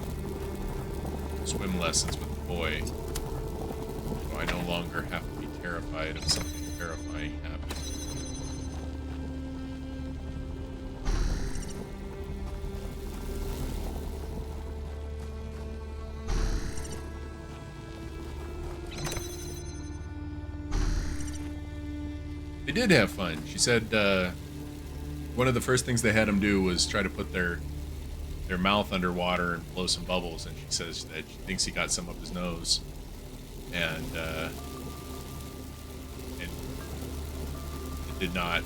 swim lessons with the boy. So I no longer have to be terrified of something terrifying happening. They did have fun. She said one of the first things they had him do was try to put their mouth underwater and blow some bubbles, and she says that she thinks he got some up his nose, and it did not.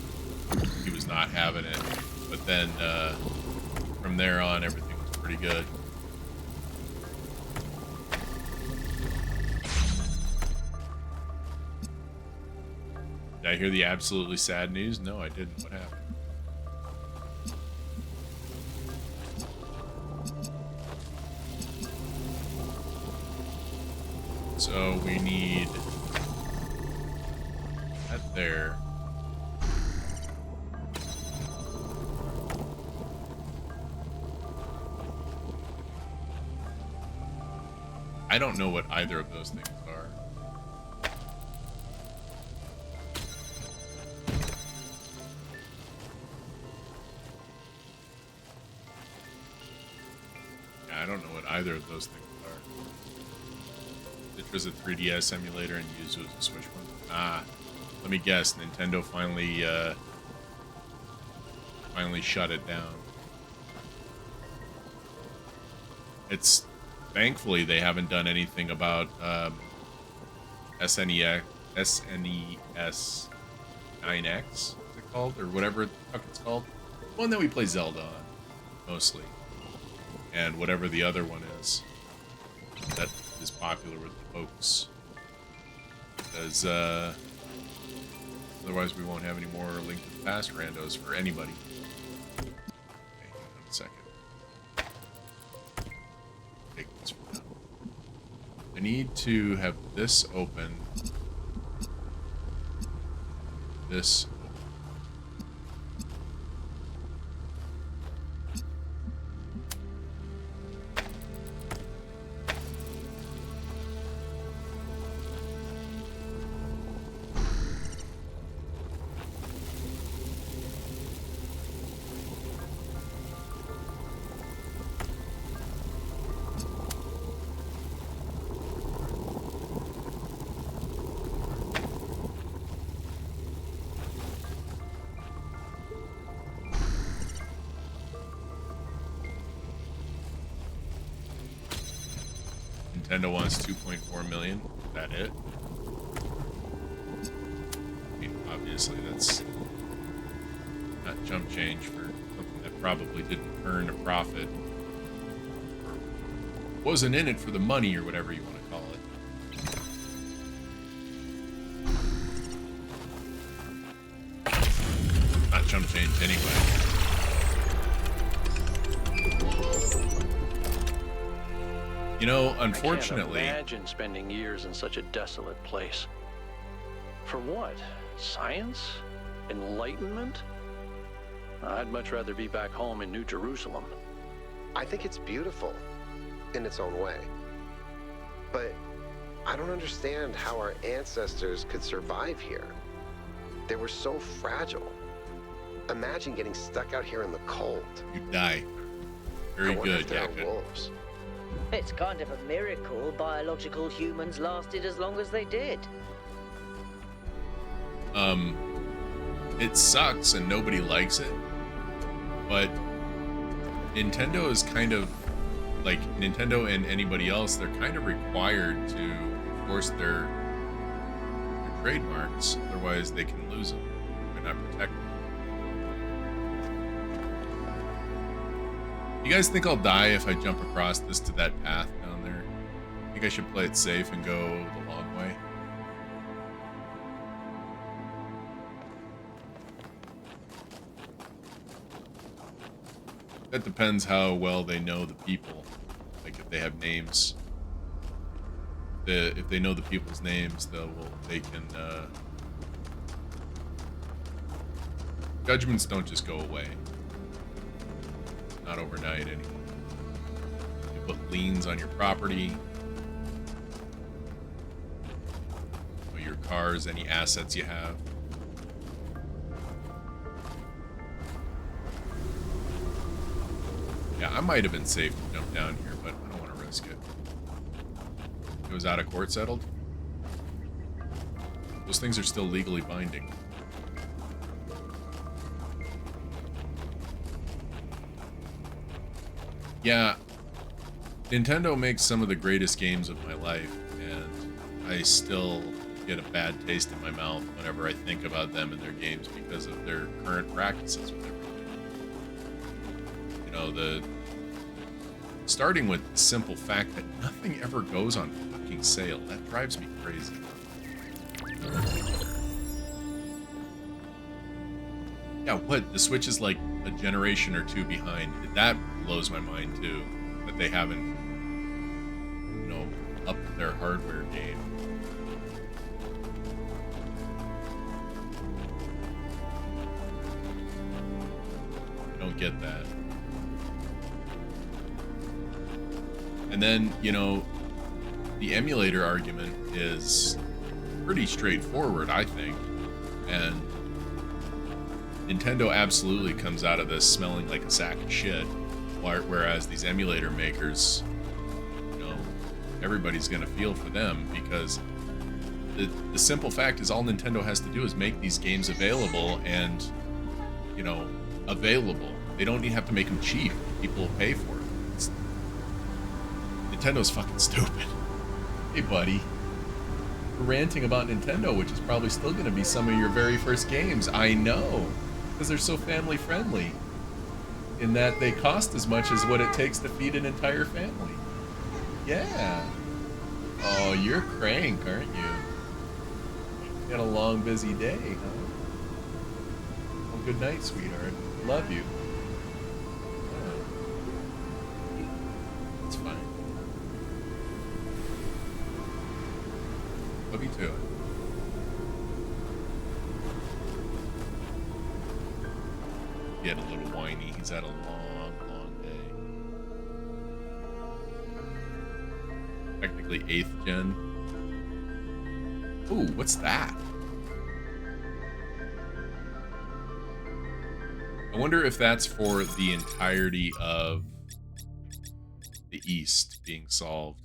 He was not having it. But then from there on, everything was pretty good. Did I hear the absolutely sad news? No, I didn't. What happened? So we need that there. I don't know what either of those things are. Yeah, I don't know what either of those things are. It was a 3DS emulator and used it as a Switch one. Ah, let me guess. Nintendo finally shut it down. It's thankfully they haven't done anything about SNES 9X, is it called, or whatever the fuck it's called. One that we play Zelda on mostly, and whatever the other one is that is popular with the folks, because otherwise we won't have any more Link to the Past randos for anybody. Okay, hang on a second. Take this for now. I need to have this open. This open. Nintendo wants 2.4 million. Is that it? I mean, obviously that's not chump change for something that probably didn't earn a profit or wasn't in it for the money or whatever you want to call it. Not chump change anyway. You know, unfortunately, I can't imagine spending years in such a desolate place. For what? Science? Enlightenment? I'd much rather be back home in New Jerusalem. I think it's beautiful in its own way. But I don't understand how our ancestors could survive here. They were so fragile. Imagine getting stuck out here in the cold. You'd die. Very good, Yakut. Wolves. It's kind of a miracle biological humans lasted as long as they did. It sucks and nobody likes it, but Nintendo is kind of like Nintendo and anybody else. They're kind of required to enforce their trademarks, otherwise they can lose them by not protecting them. You guys think I'll die if I jump across this to that path down there? I think I should play it safe and go the long way. That depends how well they know the people. Like if they have names. If they know the people's names, they can judgments don't just go away. Not overnight anyway. You put liens on your property, or your cars, any assets you have. Yeah, I might have been safe to jump down here, but I don't want to risk it. It was out of court settled. Those things are still legally binding. Yeah, Nintendo makes some of the greatest games of my life, and I still get a bad taste in my mouth whenever I think about them and their games because of their current practices with everything. You know, starting with the simple fact that nothing ever goes on fucking sale. That drives me crazy. Yeah, what? The Switch is like a generation or two behind. That blows my mind too, that they haven't, you know, upped their hardware game. I don't get that. And then, you know, the emulator argument is pretty straightforward, I think, and Nintendo absolutely comes out of this smelling like a sack of shit, whereas these emulator makers, you know, everybody's gonna feel for them because the simple fact is all Nintendo has to do is make these games available and, you know, available. They don't even have to make them cheap. People will pay for it. Nintendo's fucking stupid. Hey, buddy. We're ranting about Nintendo, which is probably still gonna be some of your very first games. I know. Because they're so family friendly in that they cost as much as what it takes to feed an entire family. Yeah. Oh, you're crank, aren't you? You got a long, busy day, huh? Well, good night, sweetheart. Love you. Yeah. It's fine. Love you too. Get a little whiny. He's had a long, long day. Technically 8th gen. Ooh, what's that? I wonder if that's for the entirety of the East being solved.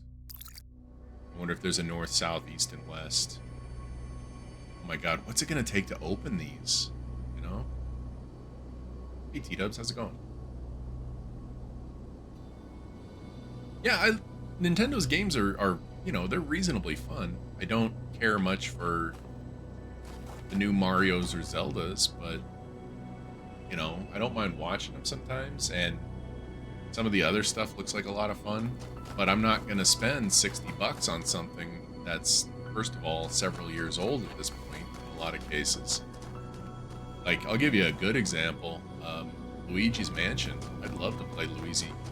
I wonder if there's a North, South, East, and West. Oh my god, what's it gonna take to open these? You know? Hey T-Dubs, how's it going? Yeah, Nintendo's games are you know, they're reasonably fun. I don't care much for the new Marios or Zeldas, but you know, I don't mind watching them sometimes, and some of the other stuff looks like a lot of fun, but I'm not going to spend $60 on something that's, first of all, several years old at this point in a lot of cases. Like, I'll give you a good example. Luigi's Mansion. I'd love to play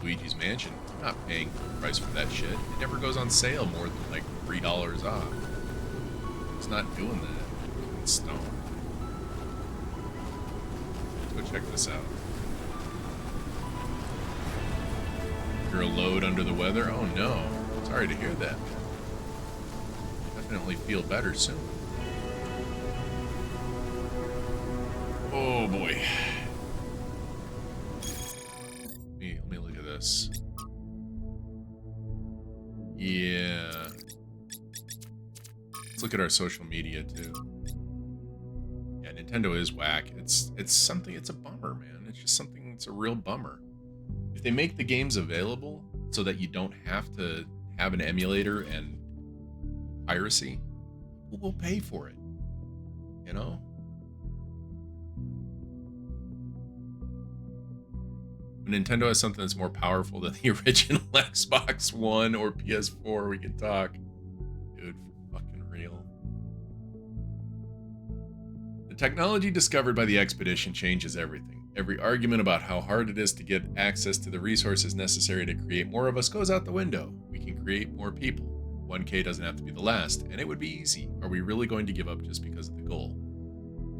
Luigi's Mansion. I'm not paying full price for that shit. It never goes on sale more than like $3 off. It's not doing that. It's stone. Let's go check this out. You're a load under the weather? Oh no. Sorry to hear that. Definitely feel better soon. Oh boy. Let me look at this. Yeah. Let's look at our social media too. Yeah, Nintendo is whack. It's something, it's a bummer, man. It's just something, it's a real bummer. If they make the games available so that you don't have to have an emulator and piracy, people will pay for it. You know? When Nintendo has something that's more powerful than the original Xbox One or PS4, we can talk. Dude, for fucking real. The technology discovered by the expedition changes everything. Every argument about how hard it is to get access to the resources necessary to create more of us goes out the window. We can create more people. 1K doesn't have to be the last, and it would be easy. Are we really going to give up just because of the goal?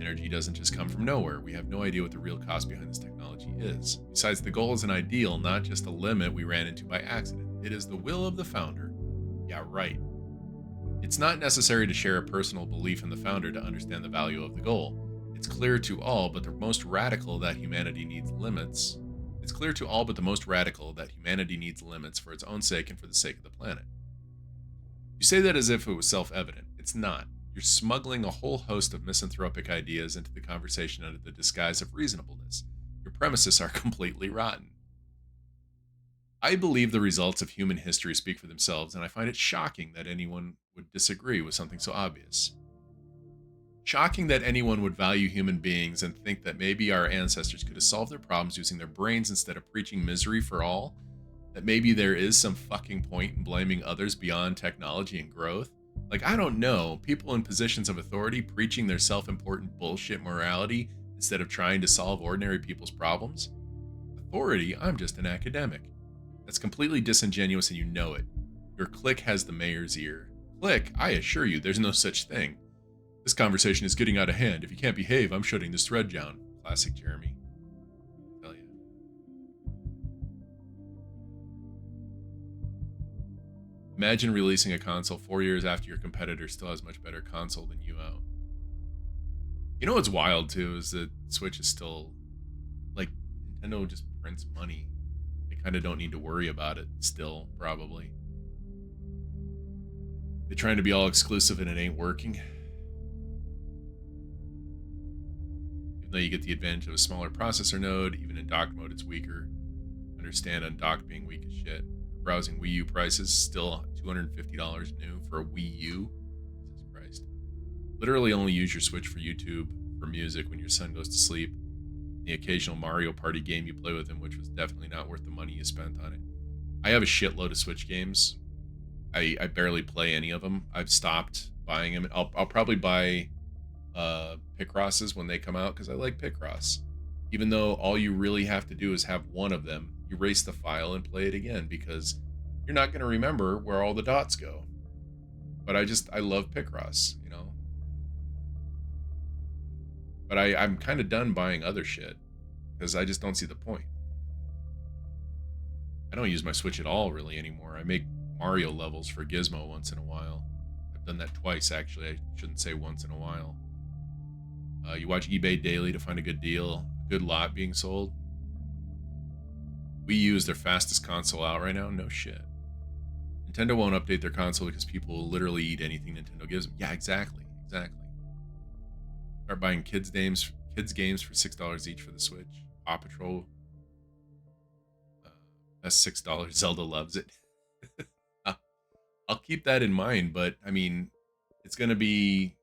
Energy doesn't just come from nowhere. We have no idea what the real cost behind this technology is. Besides, the goal is an ideal, not just a limit we ran into by accident. It is the will of the founder. Yeah, right. It's not necessary to share a personal belief in the founder to understand the value of the goal. It's clear to all but the most radical that humanity needs limits. It's clear to all but the most radical that humanity needs limits for its own sake and for the sake of the planet. You say that as if it was self-evident. It's not. You're smuggling a whole host of misanthropic ideas into the conversation under the disguise of reasonableness. Your premises are completely rotten. I believe the results of human history speak for themselves, and I find it shocking that anyone would disagree with something so obvious. Shocking that anyone would value human beings and think that maybe our ancestors could have solved their problems using their brains instead of preaching misery for all. That maybe there is some fucking point in blaming others beyond technology and growth. Like, I don't know, people in positions of authority preaching their self-important bullshit morality instead of trying to solve ordinary people's problems? Authority, I'm just an academic. That's completely disingenuous and you know it. Your clique has the mayor's ear. Clique, I assure you, there's no such thing. This conversation is getting out of hand. If you can't behave, I'm shutting this thread down. Classic Jeremy. Tell you. Imagine releasing a console 4 years after your competitor still has much better console than you out. You know what's wild too is that Switch is still, like, Nintendo just prints money. They kind of don't need to worry about it still, probably. They're trying to be all exclusive and it ain't working. Even though you get the advantage of a smaller processor node, even in docked mode it's weaker. Understand undocked being weak as shit. Browsing Wii U prices, still $250 new for a Wii U. Jesus Christ. Literally only use your Switch for YouTube, for music when your son goes to sleep. The occasional Mario Party game you play with him, which was definitely not worth the money you spent on it. I have a shitload of Switch games. I barely play any of them. I've stopped buying them. I'll probably buy Picrosses when they come out because I like Picross. Even though all you really have to do is have one of them, erase the file and play it again because you're not going to remember where all the dots go. But I love Picross, you know. But I'm kind of done buying other shit because I just don't see the point. I don't use my Switch at all really anymore. I make Mario levels for Gizmo once in a while. I've done that twice actually. I shouldn't say once in a while. You watch eBay daily to find a good deal, a good lot being sold. Wii U is their fastest console out right now. No shit. Nintendo won't update their console because people will literally eat anything Nintendo gives them. Yeah, exactly. Start buying kids games for $6 each for the Switch. Paw Patrol. That's $6. Zelda loves it. I'll keep that in mind, but I mean, it's going to be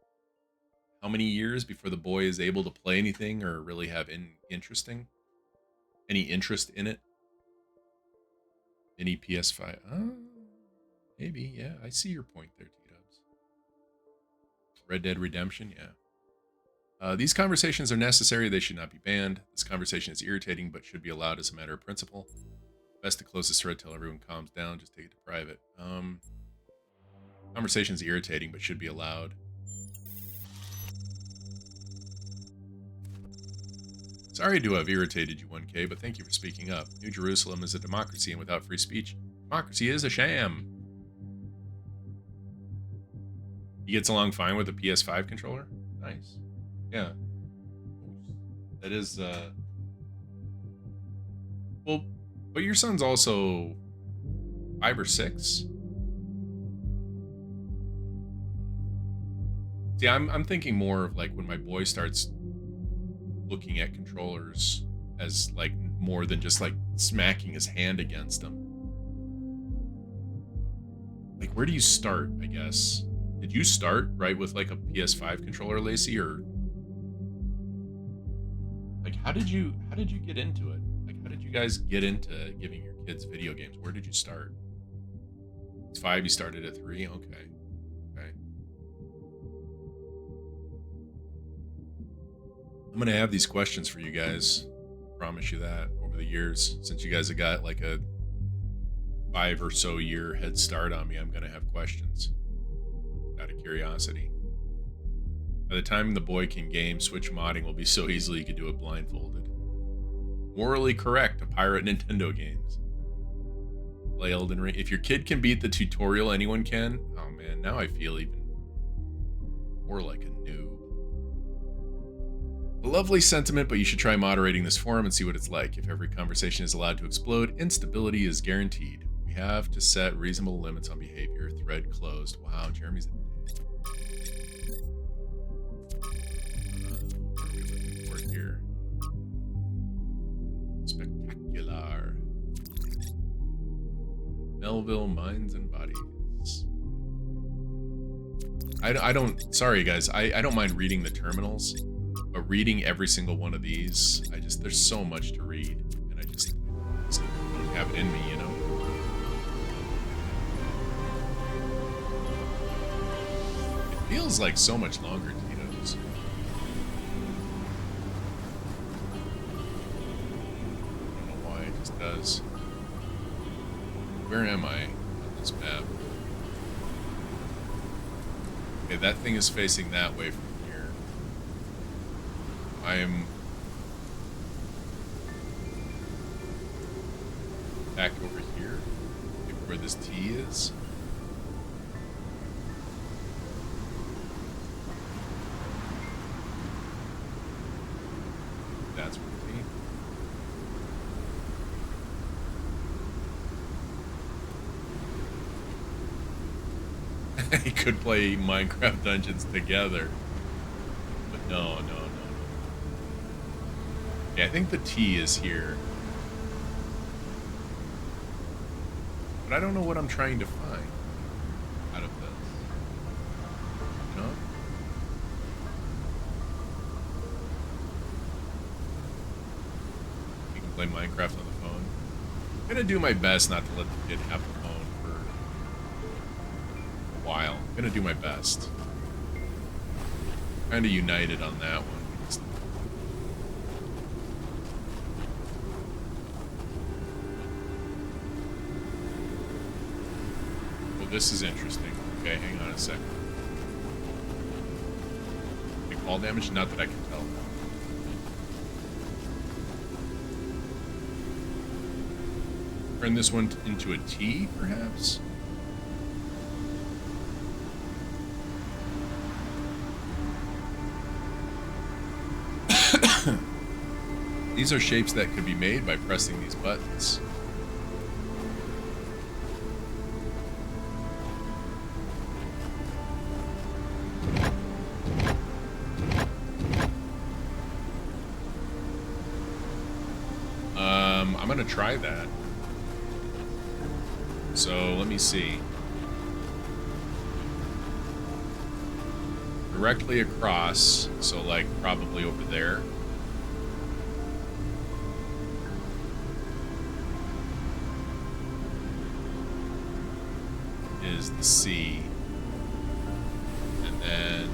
how many years before the boy is able to play anything or really have any interest in it? Any PS5? Maybe. Yeah, I see your point there, T-Dubs. Red Dead Redemption, yeah. These conversations are necessary. They should not be banned. This conversation is irritating, but should be allowed as a matter of principle. Best to close this thread till everyone calms down. Just take it to private. Conversation's irritating, but should be allowed. Sorry to have irritated you, 1K, but thank you for speaking up. New Jerusalem is a democracy, and without free speech, democracy is a sham. He gets along fine with the PS5 controller? Nice. Yeah. That is, well, but your son's also 5 or 6? See, I'm thinking more of like when my boy starts looking at controllers as like more than just like smacking his hand against them. Like, where do you start, I guess? Did you start right with like a PS5 controller, Lacey, or like how did you get into it? Like, how did you guys get into giving your kids video games? Where did you start? It's 5, you started at 3? Okay. I'm going to have these questions for you guys. I promise you that over the years. Since you guys have got like a 5 or so year head start on me, I'm going to have questions out of curiosity. By the time the boy can game, Switch modding will be so easily you could do it blindfolded. Morally correct to pirate Nintendo games. Play Elden Ring. If your kid can beat the tutorial, anyone can. Oh man, now I feel even more like a noob. A lovely sentiment, but you should try moderating this forum and see what it's like. If every conversation is allowed to explode, instability is guaranteed. We have to set reasonable limits on behavior. Thread closed. Wow, Jeremy's here. Spectacular. Melville Minds and Bodies. I don't, sorry guys, I don't mind reading the terminals. But reading every single one of these, there's so much to read, and I just don't have it in me, you know? It feels like so much longer, Tito's. I don't know why, it just does. Where am I on this map? Okay, that thing is facing that way from here. I am back over here, where this T is. That's where the T. He could play Minecraft Dungeons together, but no. Yeah, I think the T is here. But I don't know what I'm trying to find out of this. You know? We can play Minecraft on the phone. I'm gonna do my best not to let the kid have the phone for a while. I'm gonna do my best. Kinda united on that one. This is interesting. Okay, hang on a second. Okay, fall damage? Not that I can tell. Turn this one into a T, perhaps? These are shapes that could be made by pressing these buttons. I'm gonna try that. So let me see. directly across, so like probably over there. Is the C. And then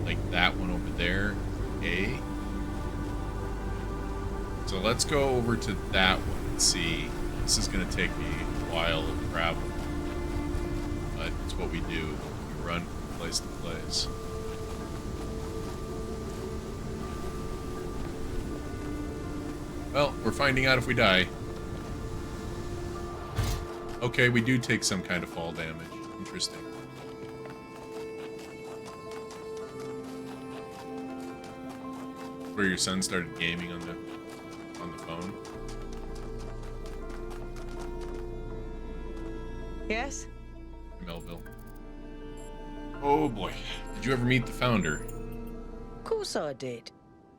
like that one over there, A. So let's go over to that one and see. This is going to take me a while to travel. But it's what we do. We run from place to place. Well, we're finding out if we die. Okay, we do take some kind of fall damage. Interesting. Where your son started gaming on the phone. Yes? Melville. Oh boy. Did you ever meet the founder? Of course I did.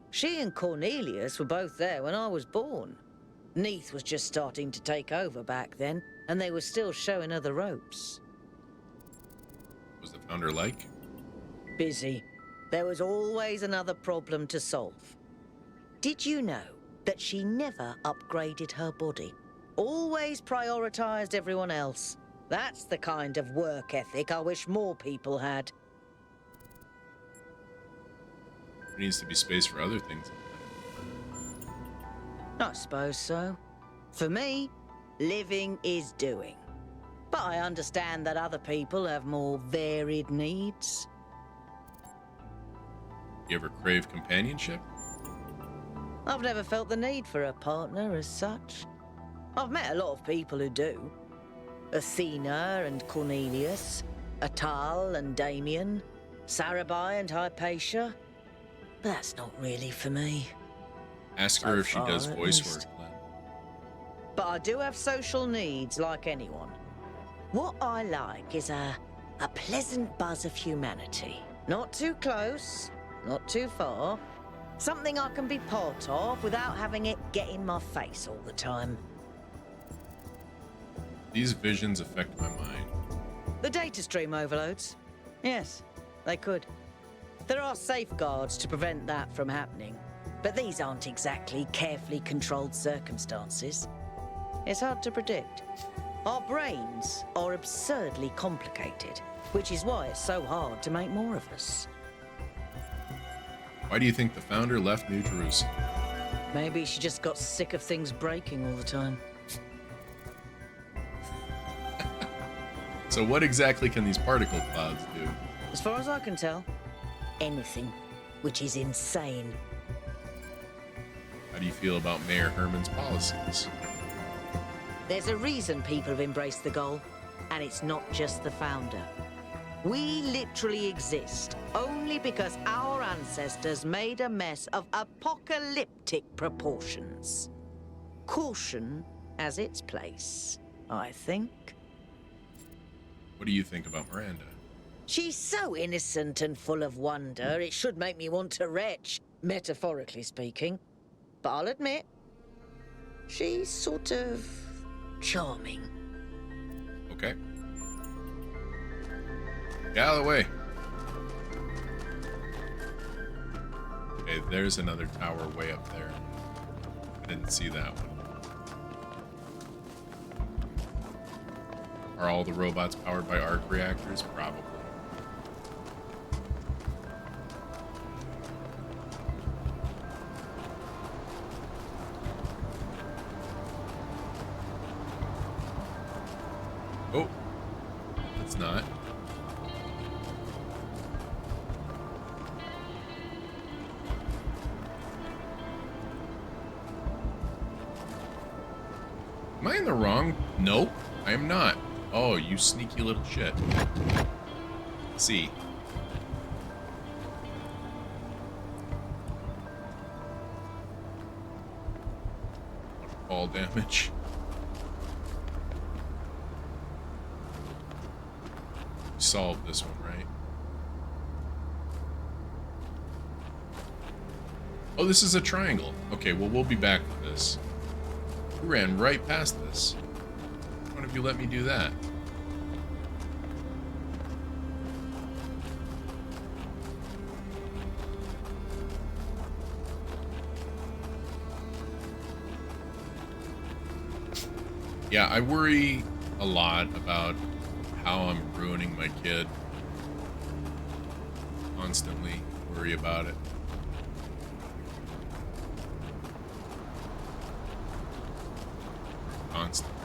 She and Cornelius were both there when I was born. Neath was just starting to take over back then, and they were still showing her the ropes. Was the founder like? Busy. There was always another problem to solve. Did you know that she never upgraded her body? Always prioritized everyone else. That's the kind of work ethic I wish more people had. There needs to be space for other things. I suppose so. For me, living is doing. But I understand that other people have more varied needs. You ever crave companionship? I've never felt the need for a partner as such. I've met a lot of people who do. Athena and Cornelius, Atal and Damien, Sarabai and Hypatia. But that's not really for me. Ask her if she does at voice least. work, Glenn. But I do have social needs like anyone. What I like is a pleasant buzz of humanity. Not too close, not too far. Something I can be part of without having it get in my face all the time. These visions affect my mind. The data stream overloads? Yes, they could. There are safeguards to prevent that from happening, but these aren't exactly carefully controlled circumstances. It's hard to predict. Our brains are absurdly complicated, which is why it's so hard to make more of us. Why do you think the founder left New Jerusalem? Maybe she just got sick of things breaking all the time. So what exactly can these particle clouds do? As far as I can tell, anything, which is insane. How do you feel about Mayor Herman's policies? There's a reason people have embraced the goal, and it's not just the founder. We literally exist only because our ancestors made a mess of apocalyptic proportions. Caution has its place, I think. What do you think about Miranda? She's so innocent and full of wonder, it should make me want to retch, metaphorically speaking. But I'll admit, she's sort of charming. Okay. Get out of the way. Okay, there's another tower way up there. I didn't see that one. Are all the robots powered by arc reactors? Probably. Oh, it's not. Am I in the wrong? Nope, I am not. Oh, you sneaky little shit. See. Fall damage. Solved this one, right? Oh, this is a triangle. Okay, well, we'll be back with this. You ran right past this. Why don't you let me do that? Yeah, I worry a lot about how I'm ruining my kid. Constantly worry about it. Constantly.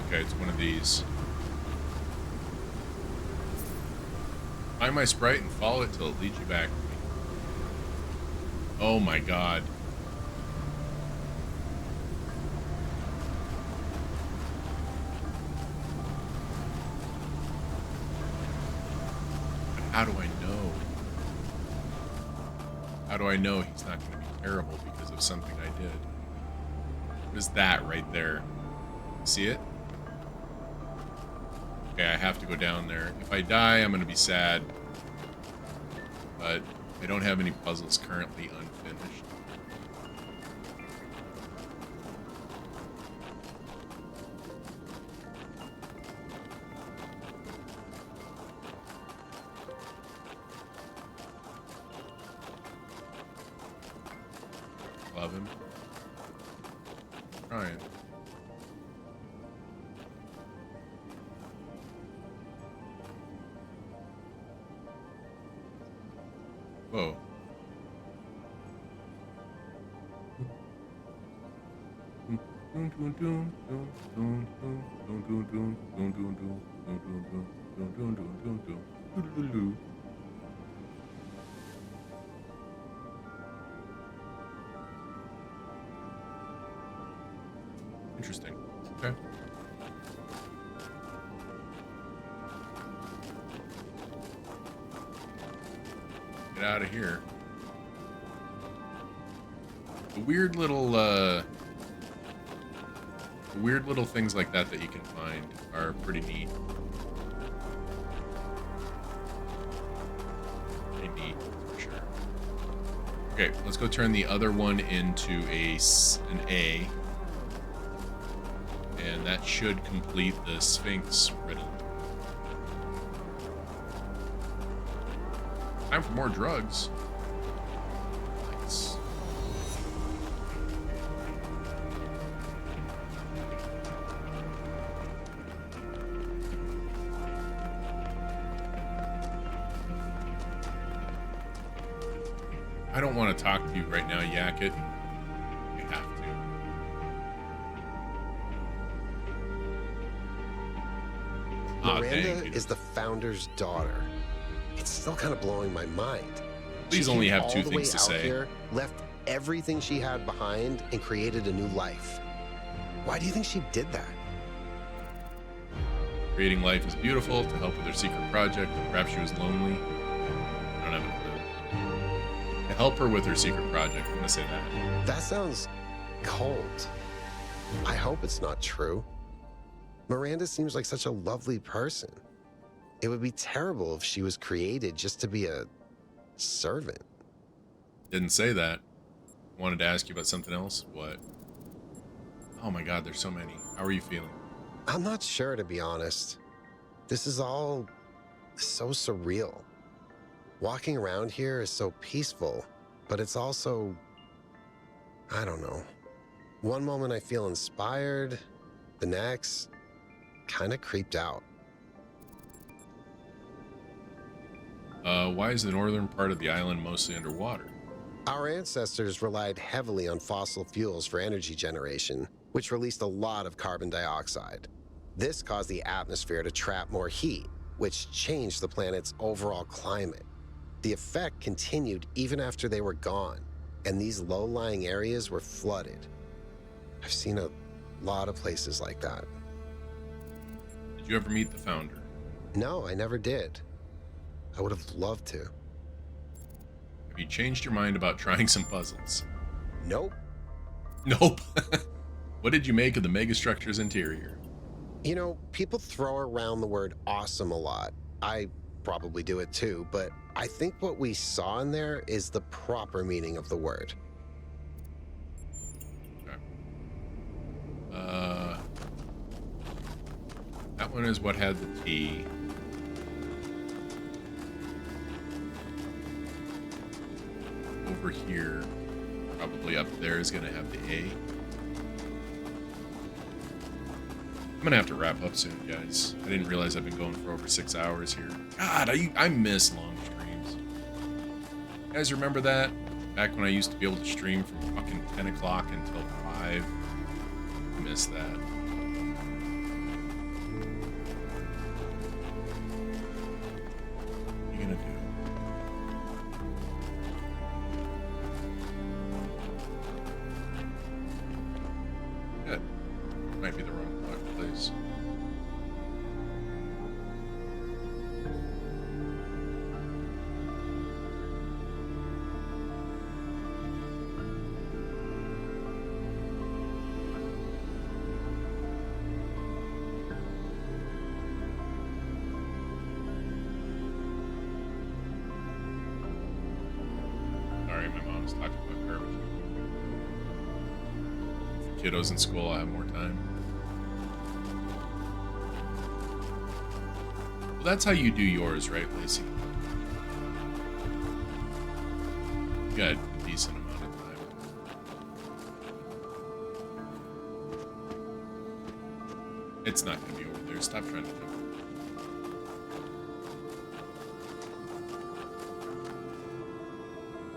Okay, it's one of these. Find my sprite and follow it till it leads you back to me. Oh my god. But how do I know? How do I know he's not going to be terrible because of something I did? What is that right there? See it? Okay, I have to go down there. If I die, I'm going to be sad. But I don't have any puzzles currently unfinished. Love him. Trying. Whoa. Interesting. Okay. Get out of here. The weird little things like that you can find are pretty neat. Pretty neat, for sure. Okay, let's go turn the other one into an A. And that should complete the Sphinx riddle. Time for more drugs. Nice. I don't want to talk to you right now, Yakit. I have to. Miranda is the founder's daughter. It's still kind of blowing my mind. Please only have two things to say. Here, left everything she had behind and created a new life. Why do you think she did that? Creating life is beautiful to help with her secret project. Perhaps she was lonely. I don't have a clue. To help her with her secret project, I'm gonna say that. That sounds cold. I hope it's not true. Miranda seems like such a lovely person. It would be terrible if she was created just to be a servant. Didn't say that. Wanted to ask you about something else. What? Oh my god, there's so many. How are you feeling? I'm not sure, to be honest. This is all so surreal. Walking around here is so peaceful, but it's also, I don't know. One moment I feel inspired, the next, kind of creeped out. Why is the northern part of the island mostly underwater? Our ancestors relied heavily on fossil fuels for energy generation, which released a lot of carbon dioxide. This caused the atmosphere to trap more heat, which changed the planet's overall climate. The effect continued even after they were gone, and these low-lying areas were flooded. I've seen a lot of places like that. Did you ever meet the founder? No, I never did. I would have loved to. Have you changed your mind about trying some puzzles? Nope. Nope. What did you make of the megastructure's interior? You know, people throw around the word awesome a lot. I probably do it too, but I think what we saw in there is the proper meaning of the word. Okay. That one is what had the T. Over here, probably up there, is going to have the A. I'm going to have to wrap up soon, guys. I didn't realize I've been going for over 6 hours here. God, I miss long streams. You guys remember that? Back when I used to be able to stream from fucking 10 o'clock until 5. I miss that. What are you gonna do? Good. Might be the wrong place. Sorry, my mom's talking about garbage. If the kiddos in school, I'll have more time. Well, that's how you do yours, right, Lacey? You got a decent amount of time. It's not going to be over there. Stop trying to do it.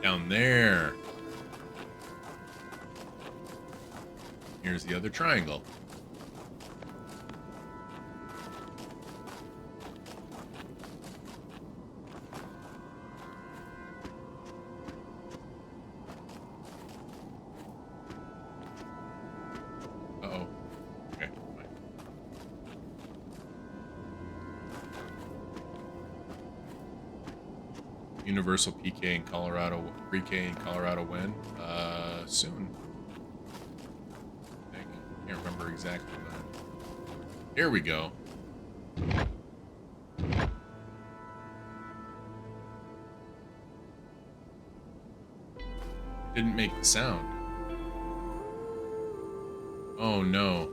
Down there. Here's the other triangle. Uh-oh. Okay, fine. Universal PK in Colorado, pre-K in Colorado when? Soon. I think. Can't remember exactly when. Here we go. Didn't make the sound. Oh no.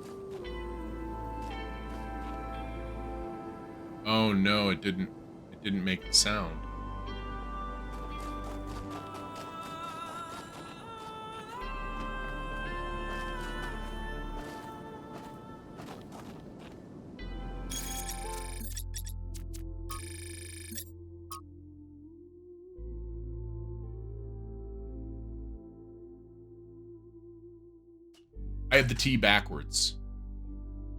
Oh no, it didn't make the sound. I have the T backwards.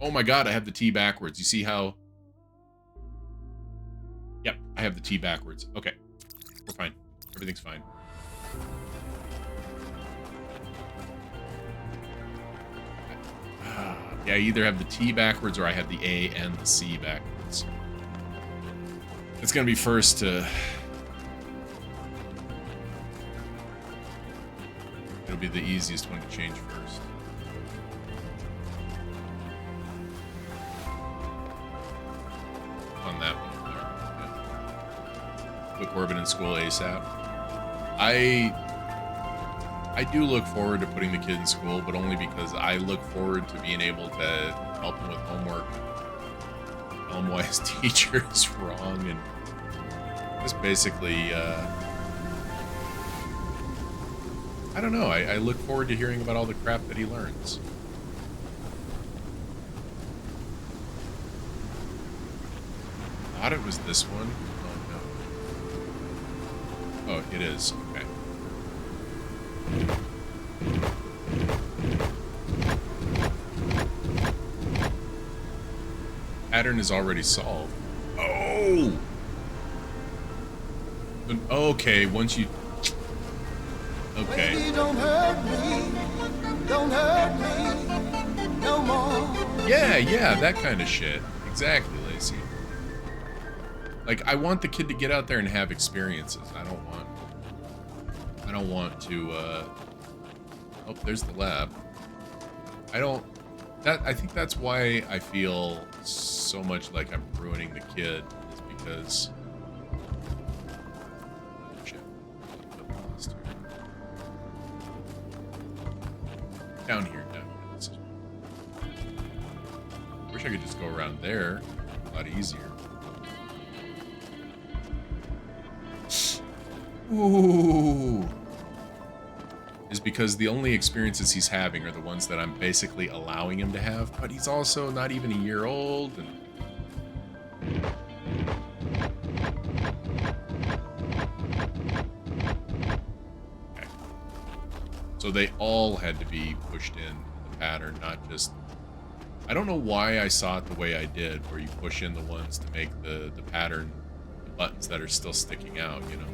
Oh my god, I have the T backwards. You see how... Yep, I have the T backwards. Okay, we're fine. Everything's fine. Yeah, I either have the T backwards or I have the A and the C backwards. It's gonna be first to... It'll be the easiest one to change first. On that one there. Put Corbin in school ASAP. I do look forward to putting the kid in school, but only because I look forward to being able to help him with homework. Tell him why his teacher is wrong, and just basically, I don't know. I look forward to hearing about all the crap that he learns. I thought it was this one. Oh, no. Oh, it is. Okay. Pattern is already solved. Oh! Okay, once you... Okay. Baby, don't hurt me. Don't hurt me no more. Yeah, that kind of shit. Exactly, Lacey. Like, I want the kid to get out there and have experiences. I don't want to, Oh, there's the lab. I think that's why I feel so much like I'm ruining the kid, is because... Shit. Down here. Wish I could just just go around there. A lot easier. Ooh. Is because the only experiences he's having are the ones that I'm basically allowing him to have, but he's also not even a year old. And okay. So they all had to be pushed in the pattern, not just... I don't know why I saw it the way I did, where you push in the ones to make the pattern, the buttons that are still sticking out, you know?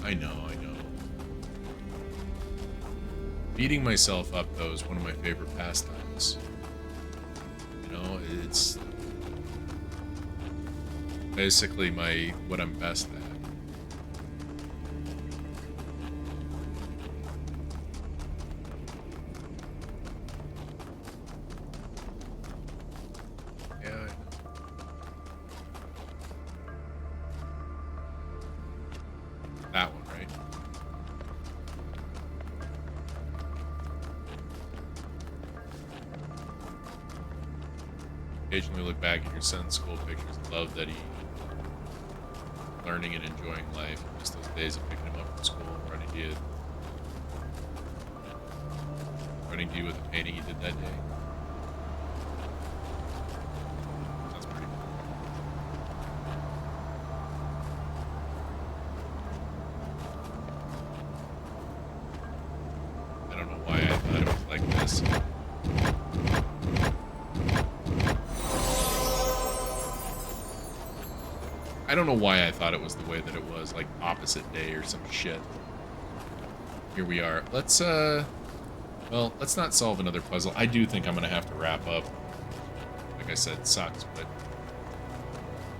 I know. Beating myself up, though, is one of my favorite pastimes. You know, it's basically what I'm best at. Yeah, I know. That one, right? Occasionally look back at your son's school pictures and love that he learning and enjoying life. Just those days of picking him up from school and running to you with the painting he did that day. Sounds pretty cool. I don't know why I thought it was like this. I don't know why I thought it was the way that it was, like opposite day or some shit. Here we are. Let's let's not solve another puzzle. I do think I'm gonna have to wrap up. Like I said, it sucks, but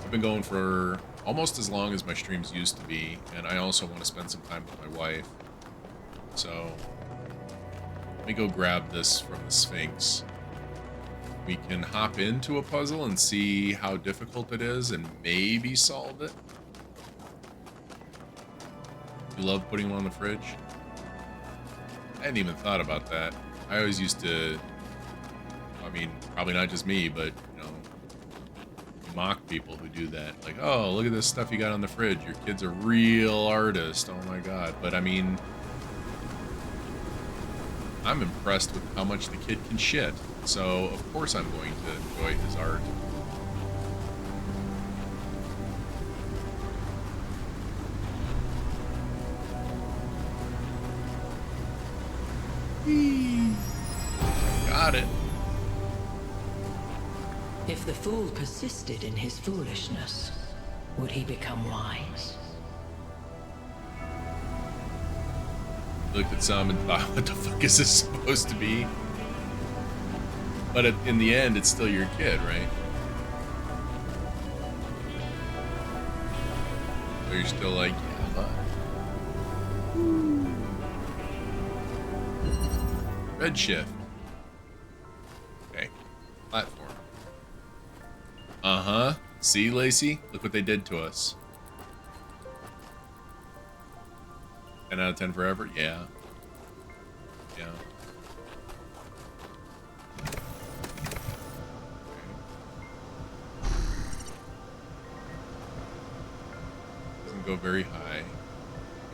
I've been going for almost as long as my streams used to be, and I also want to spend some time with my wife. So let me go grab this from the Sphinx. We can hop into a puzzle and see how difficult it is and maybe solve it. You love putting them on the fridge? I hadn't even thought about that. I always used to, I mean, probably not just me, but, you know, mock people who do that. Like, oh, look at this stuff you got on the fridge. Your kid's a real artist. Oh my God. But I mean, I'm impressed with how much the kid can shit. So, of course I'm going to enjoy his art. Got it. If the fool persisted in his foolishness, would he become wise? Looked at some and thought, what the fuck is this supposed to be? But in the end, it's still your kid, right? So you're still like, yeah, but... Red shift. Okay. Platform. Uh-huh. See, Lacey? Look what they did to us. 10 out of 10 forever? Yeah. Yeah. Doesn't go very high.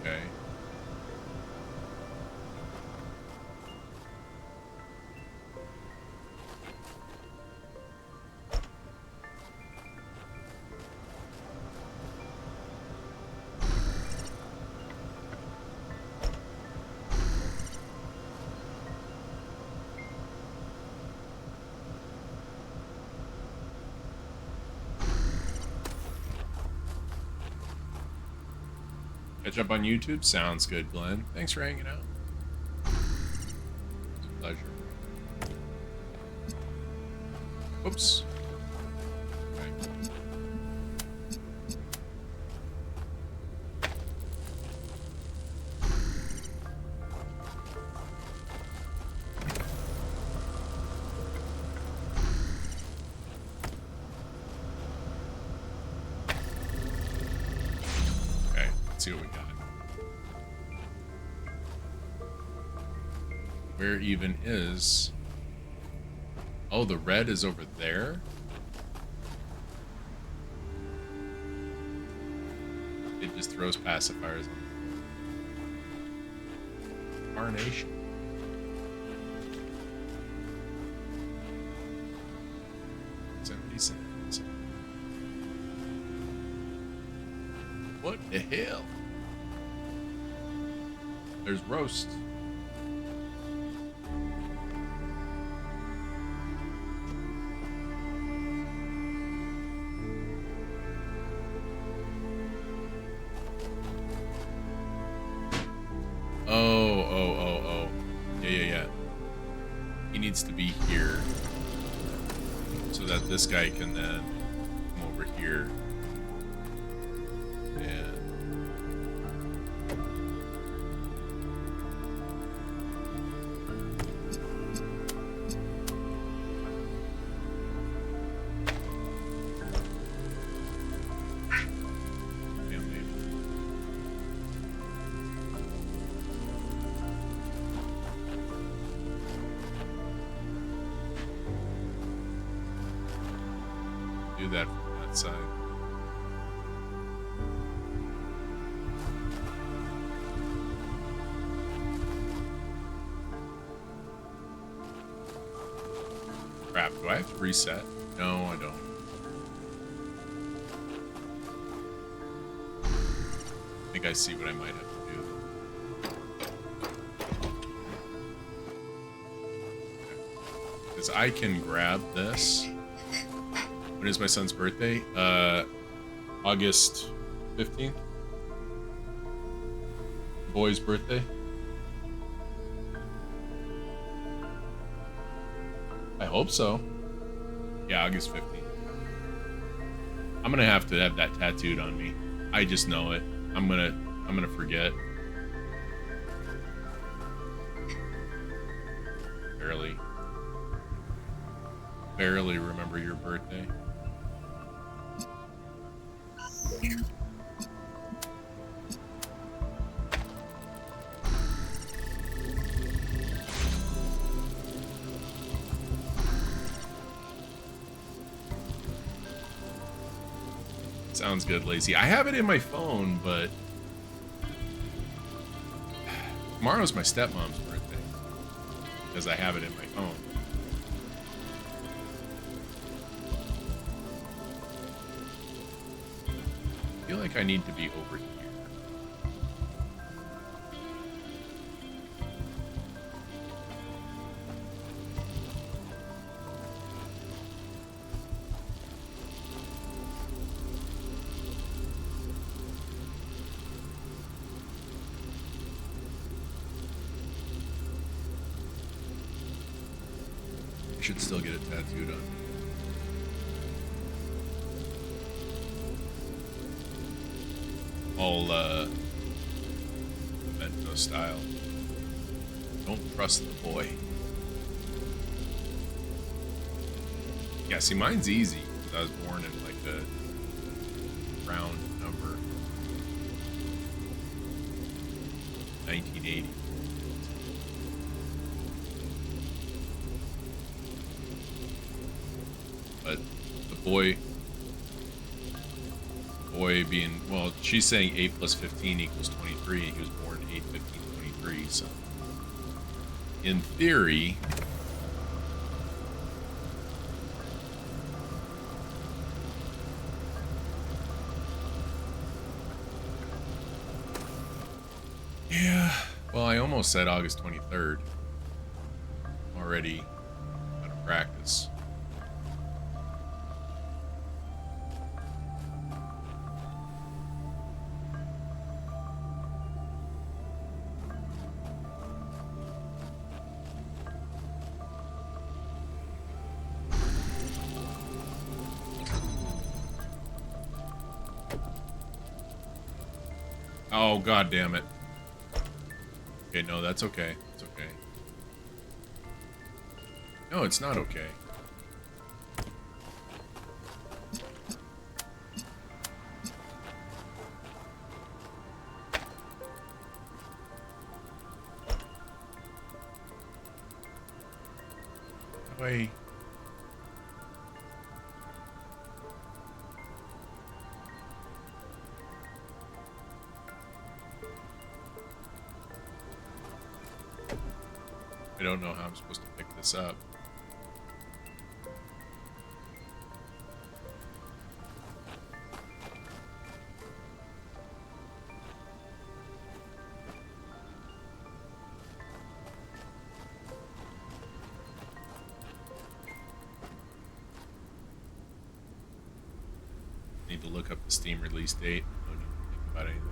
Okay. Catch up on YouTube? Sounds good, Glenn. Thanks for hanging out. It's a pleasure. Oops. Okay. Okay, let's see what we got. Where even is... Oh, the red is over there? It just throws pacifiers on the Carnation. $0.70. What the hell? There's roast. Oh. Yeah. He needs to be here so that this guy can then come over here. And do that from that side. Crap, do I have to reset? No, I don't. I think I see what I might have to do. Because I can grab this. When is my son's birthday? August 15th. Boy's birthday. I hope so. Yeah, August 15th. I'm gonna have to have that tattooed on me. I just know it. I'm gonna forget. Barely remember your birthday. Sounds good, Lazy. I have it in my phone, but tomorrow's my stepmom's birthday because I have it in my phone. I feel like I need to be over here. I should still get it tattooed on. All Memento style. Don't trust the boy. Yeah, see, mine's easy because I was born in like a round number. 1980. But the boy being, well, she's saying 8 plus 15 equals 23. He was born 8, 15, 23, so in theory, yeah, well, I almost said August 23rd. Already out of practice. Oh, god damn it. Okay, no, that's okay. It's okay. No, it's not okay. I... I don't know how I'm supposed to pick this up. Need to look up the Steam release date. Don't need to think about anything.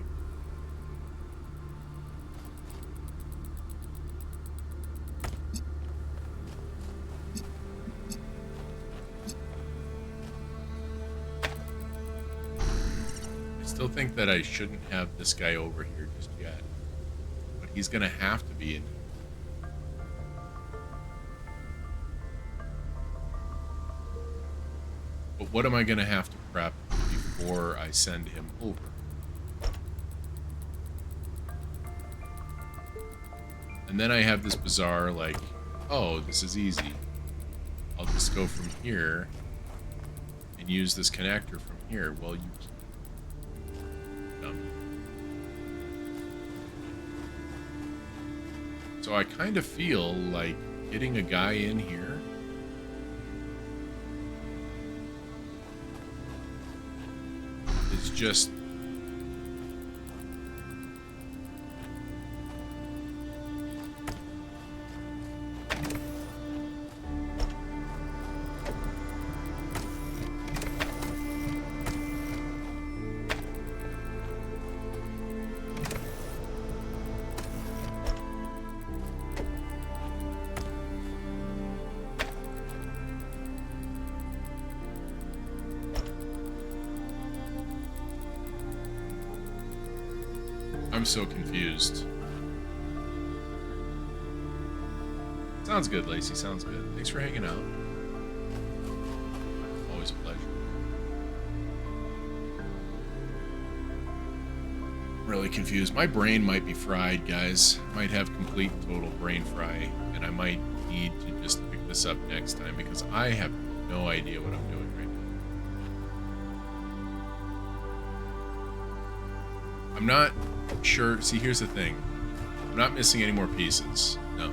I still think that I shouldn't have this guy over here just yet. But he's gonna have to be in here. But what am I gonna have to prep before I send him over? And then I have this bizarre, like, oh, this is easy. I'll just go from here and use this connector from here. Well, you can't. So I kind of feel like getting a guy in here is just... I'm so confused. Sounds good, Lacey. Sounds good. Thanks for hanging out. Always a pleasure. Really confused. My brain might be fried, guys. Might have complete total brain fry, and I might need to just pick this up next time because I have no idea what I'm doing right now. I'm not sure. See, here's the thing. I'm not missing any more pieces. No.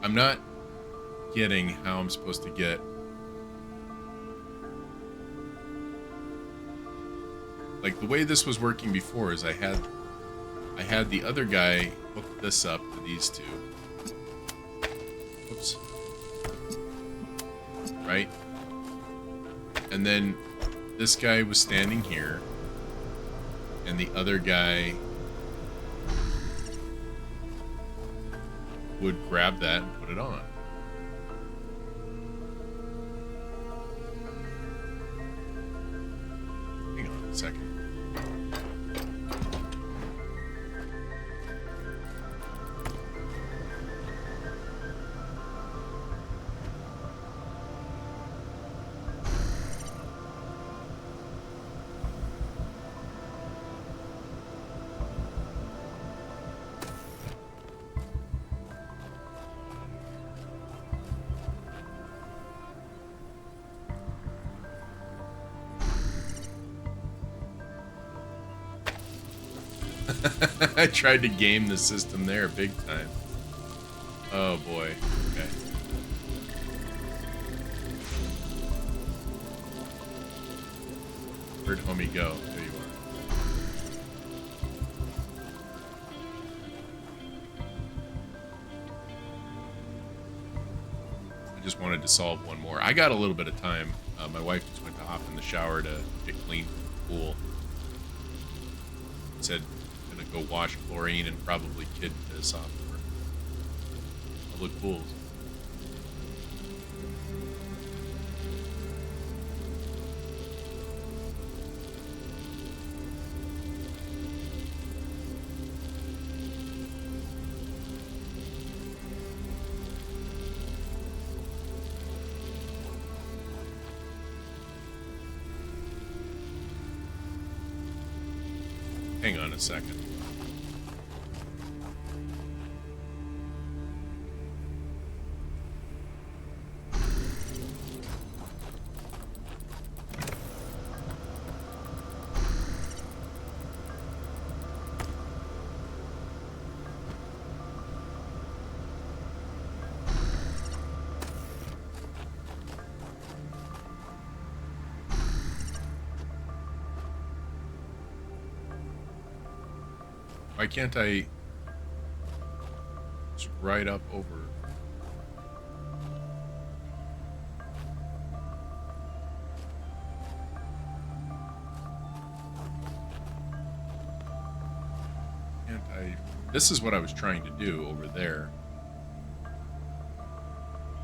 I'm not getting how I'm supposed to get... Like, the way this was working before is I had the other guy hook this up to these two. Oops. Right? And then this guy was standing here, and the other guy would grab that and put it on. Hang on a second. I tried to game the system there big time. Oh boy. Okay. Where'd homie go? There you are. I just wanted to solve one more. I got a little bit of time. My wife just went to hop in the shower to get clean from the pool. Said go wash chlorine and probably kid piss off of her. Public pools. Hang on a second. Why can't I just right up over? Can't I? This is what I was trying to do over there.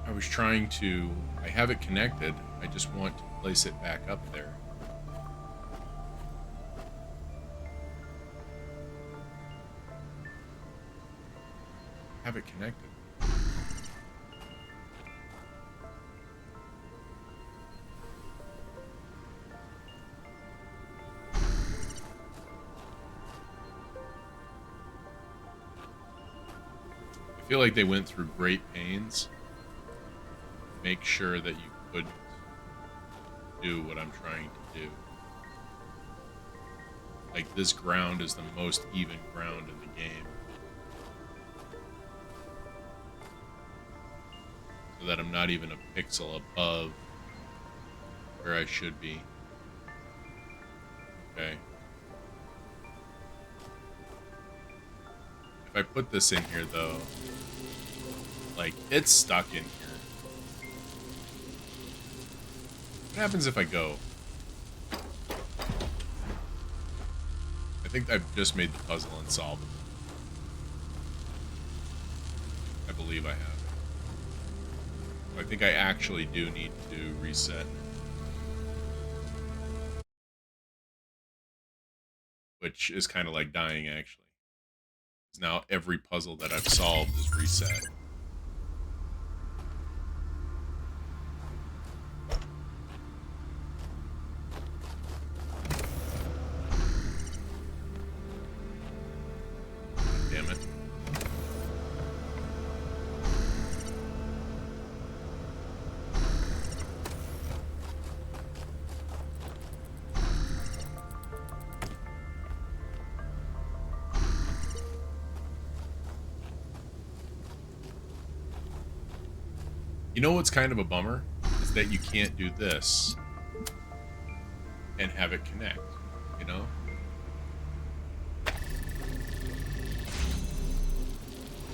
I was trying to, I have it connected, I just want to place it back up there. Have it connected. I feel like they went through great pains to make sure that you could do what I'm trying to do. Like, this ground is the most even ground in the game. So that I'm not even a pixel above where I should be. Okay. If I put this in here, though, like, it's stuck in here. What happens if I go? I think I've just made the puzzle unsolvable. I believe I have. I think I actually do need to reset. Which is kind of like dying, actually. Now every puzzle that I've solved is reset. Damn it. You know what's kind of a bummer? Is that you can't do this and have it connect, you know?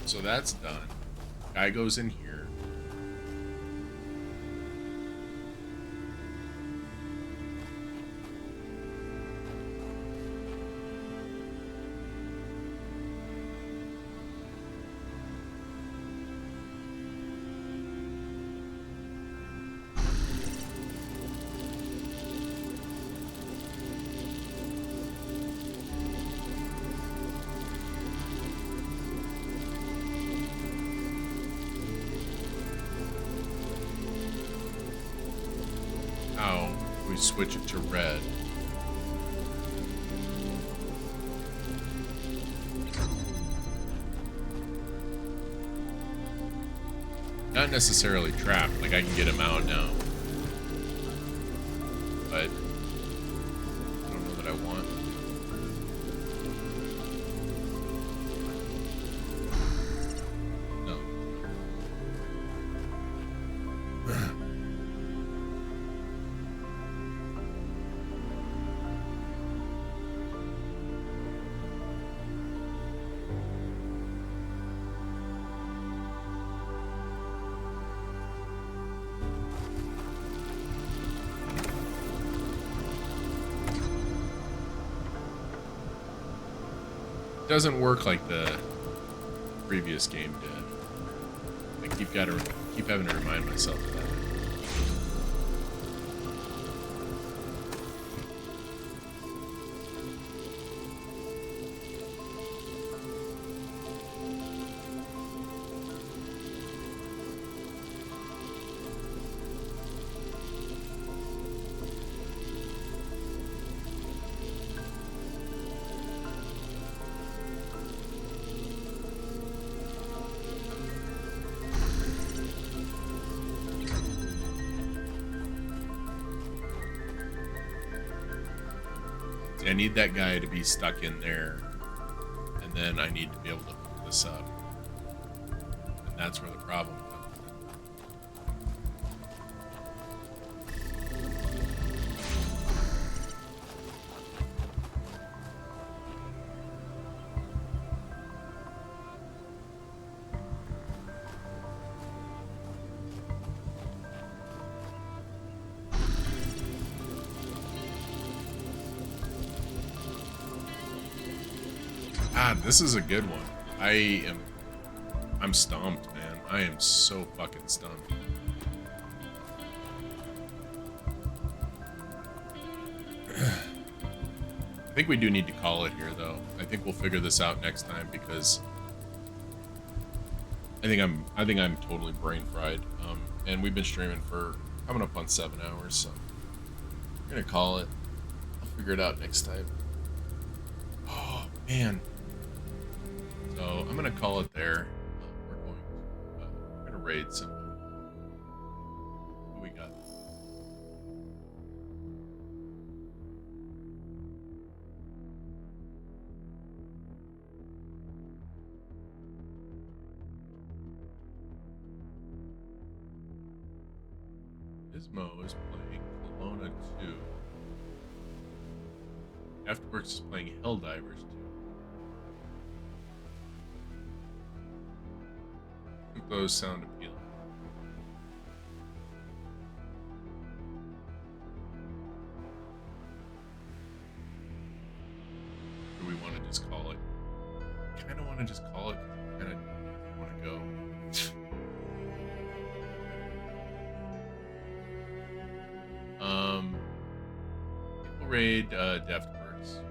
So that's done. Guy goes in here. We switch it to red. Not necessarily trapped, like I can get him out now. But I don't know that I want. No. Doesn't work like the previous game did. I keep having to remind myself of that. I need that guy to be stuck in there, and then I need to be able to pick this up. And that's where the problem comes in. God, this is a good one. I'm stumped, man. I am so fucking stumped. I think we do need to call it here, though. I think we'll figure this out next time because I think I'm totally brain fried. And we've been streaming for coming up on 7 hours, so I'm gonna call it. I'll figure it out next time. Oh man. So I'm gonna call it there. We're gonna raid some. Who we got? Ismo is playing Kelowna 2. Afterworks is playing Helldivers 2. I think those sound appealing. Or do we want to just call it? I kind of want to just call it. I kind of want to go. We'll raid Deftworks.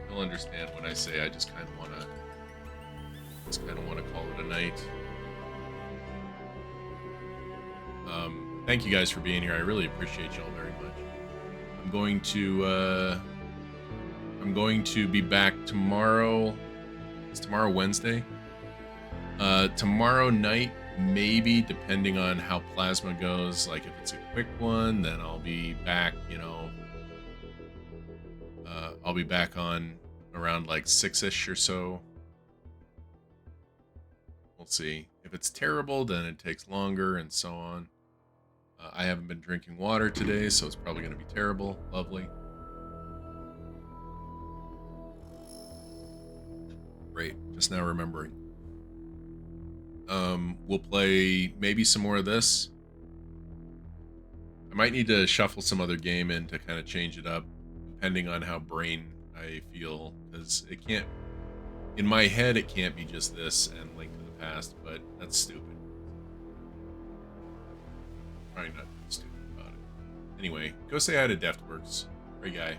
You'll understand when I say I just kind of want to call it a night. Thank you guys for being here. I really appreciate y'all very much. I'm going to be back tomorrow. Is tomorrow Wednesday? Tomorrow night, maybe, depending on how Plasma goes. Like, if it's a quick one, then I'll be back, I'll be back on around like 6-ish or so. We'll see. If it's terrible, then it takes longer and so on. I haven't been drinking water today, so it's probably going to be terrible. Lovely. Great. Just now remembering. We'll play maybe some more of this. I might need to shuffle some other game in to kind of change it up, depending on how brain I feel, because it can't, in my head, it can't be just this and Link to the Past, but that's stupid. Probably not stupid about it. Anyway, go say hi to Deftworks. Great guy.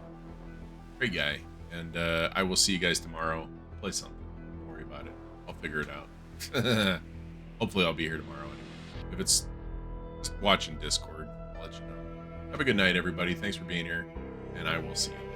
Great guy. And I will see you guys tomorrow. Play something. Don't worry about it. I'll figure it out. Hopefully I'll be here tomorrow anyway. If it's just watching Discord, I'll let you know. Have a good night, everybody. Thanks for being here, and I will see you.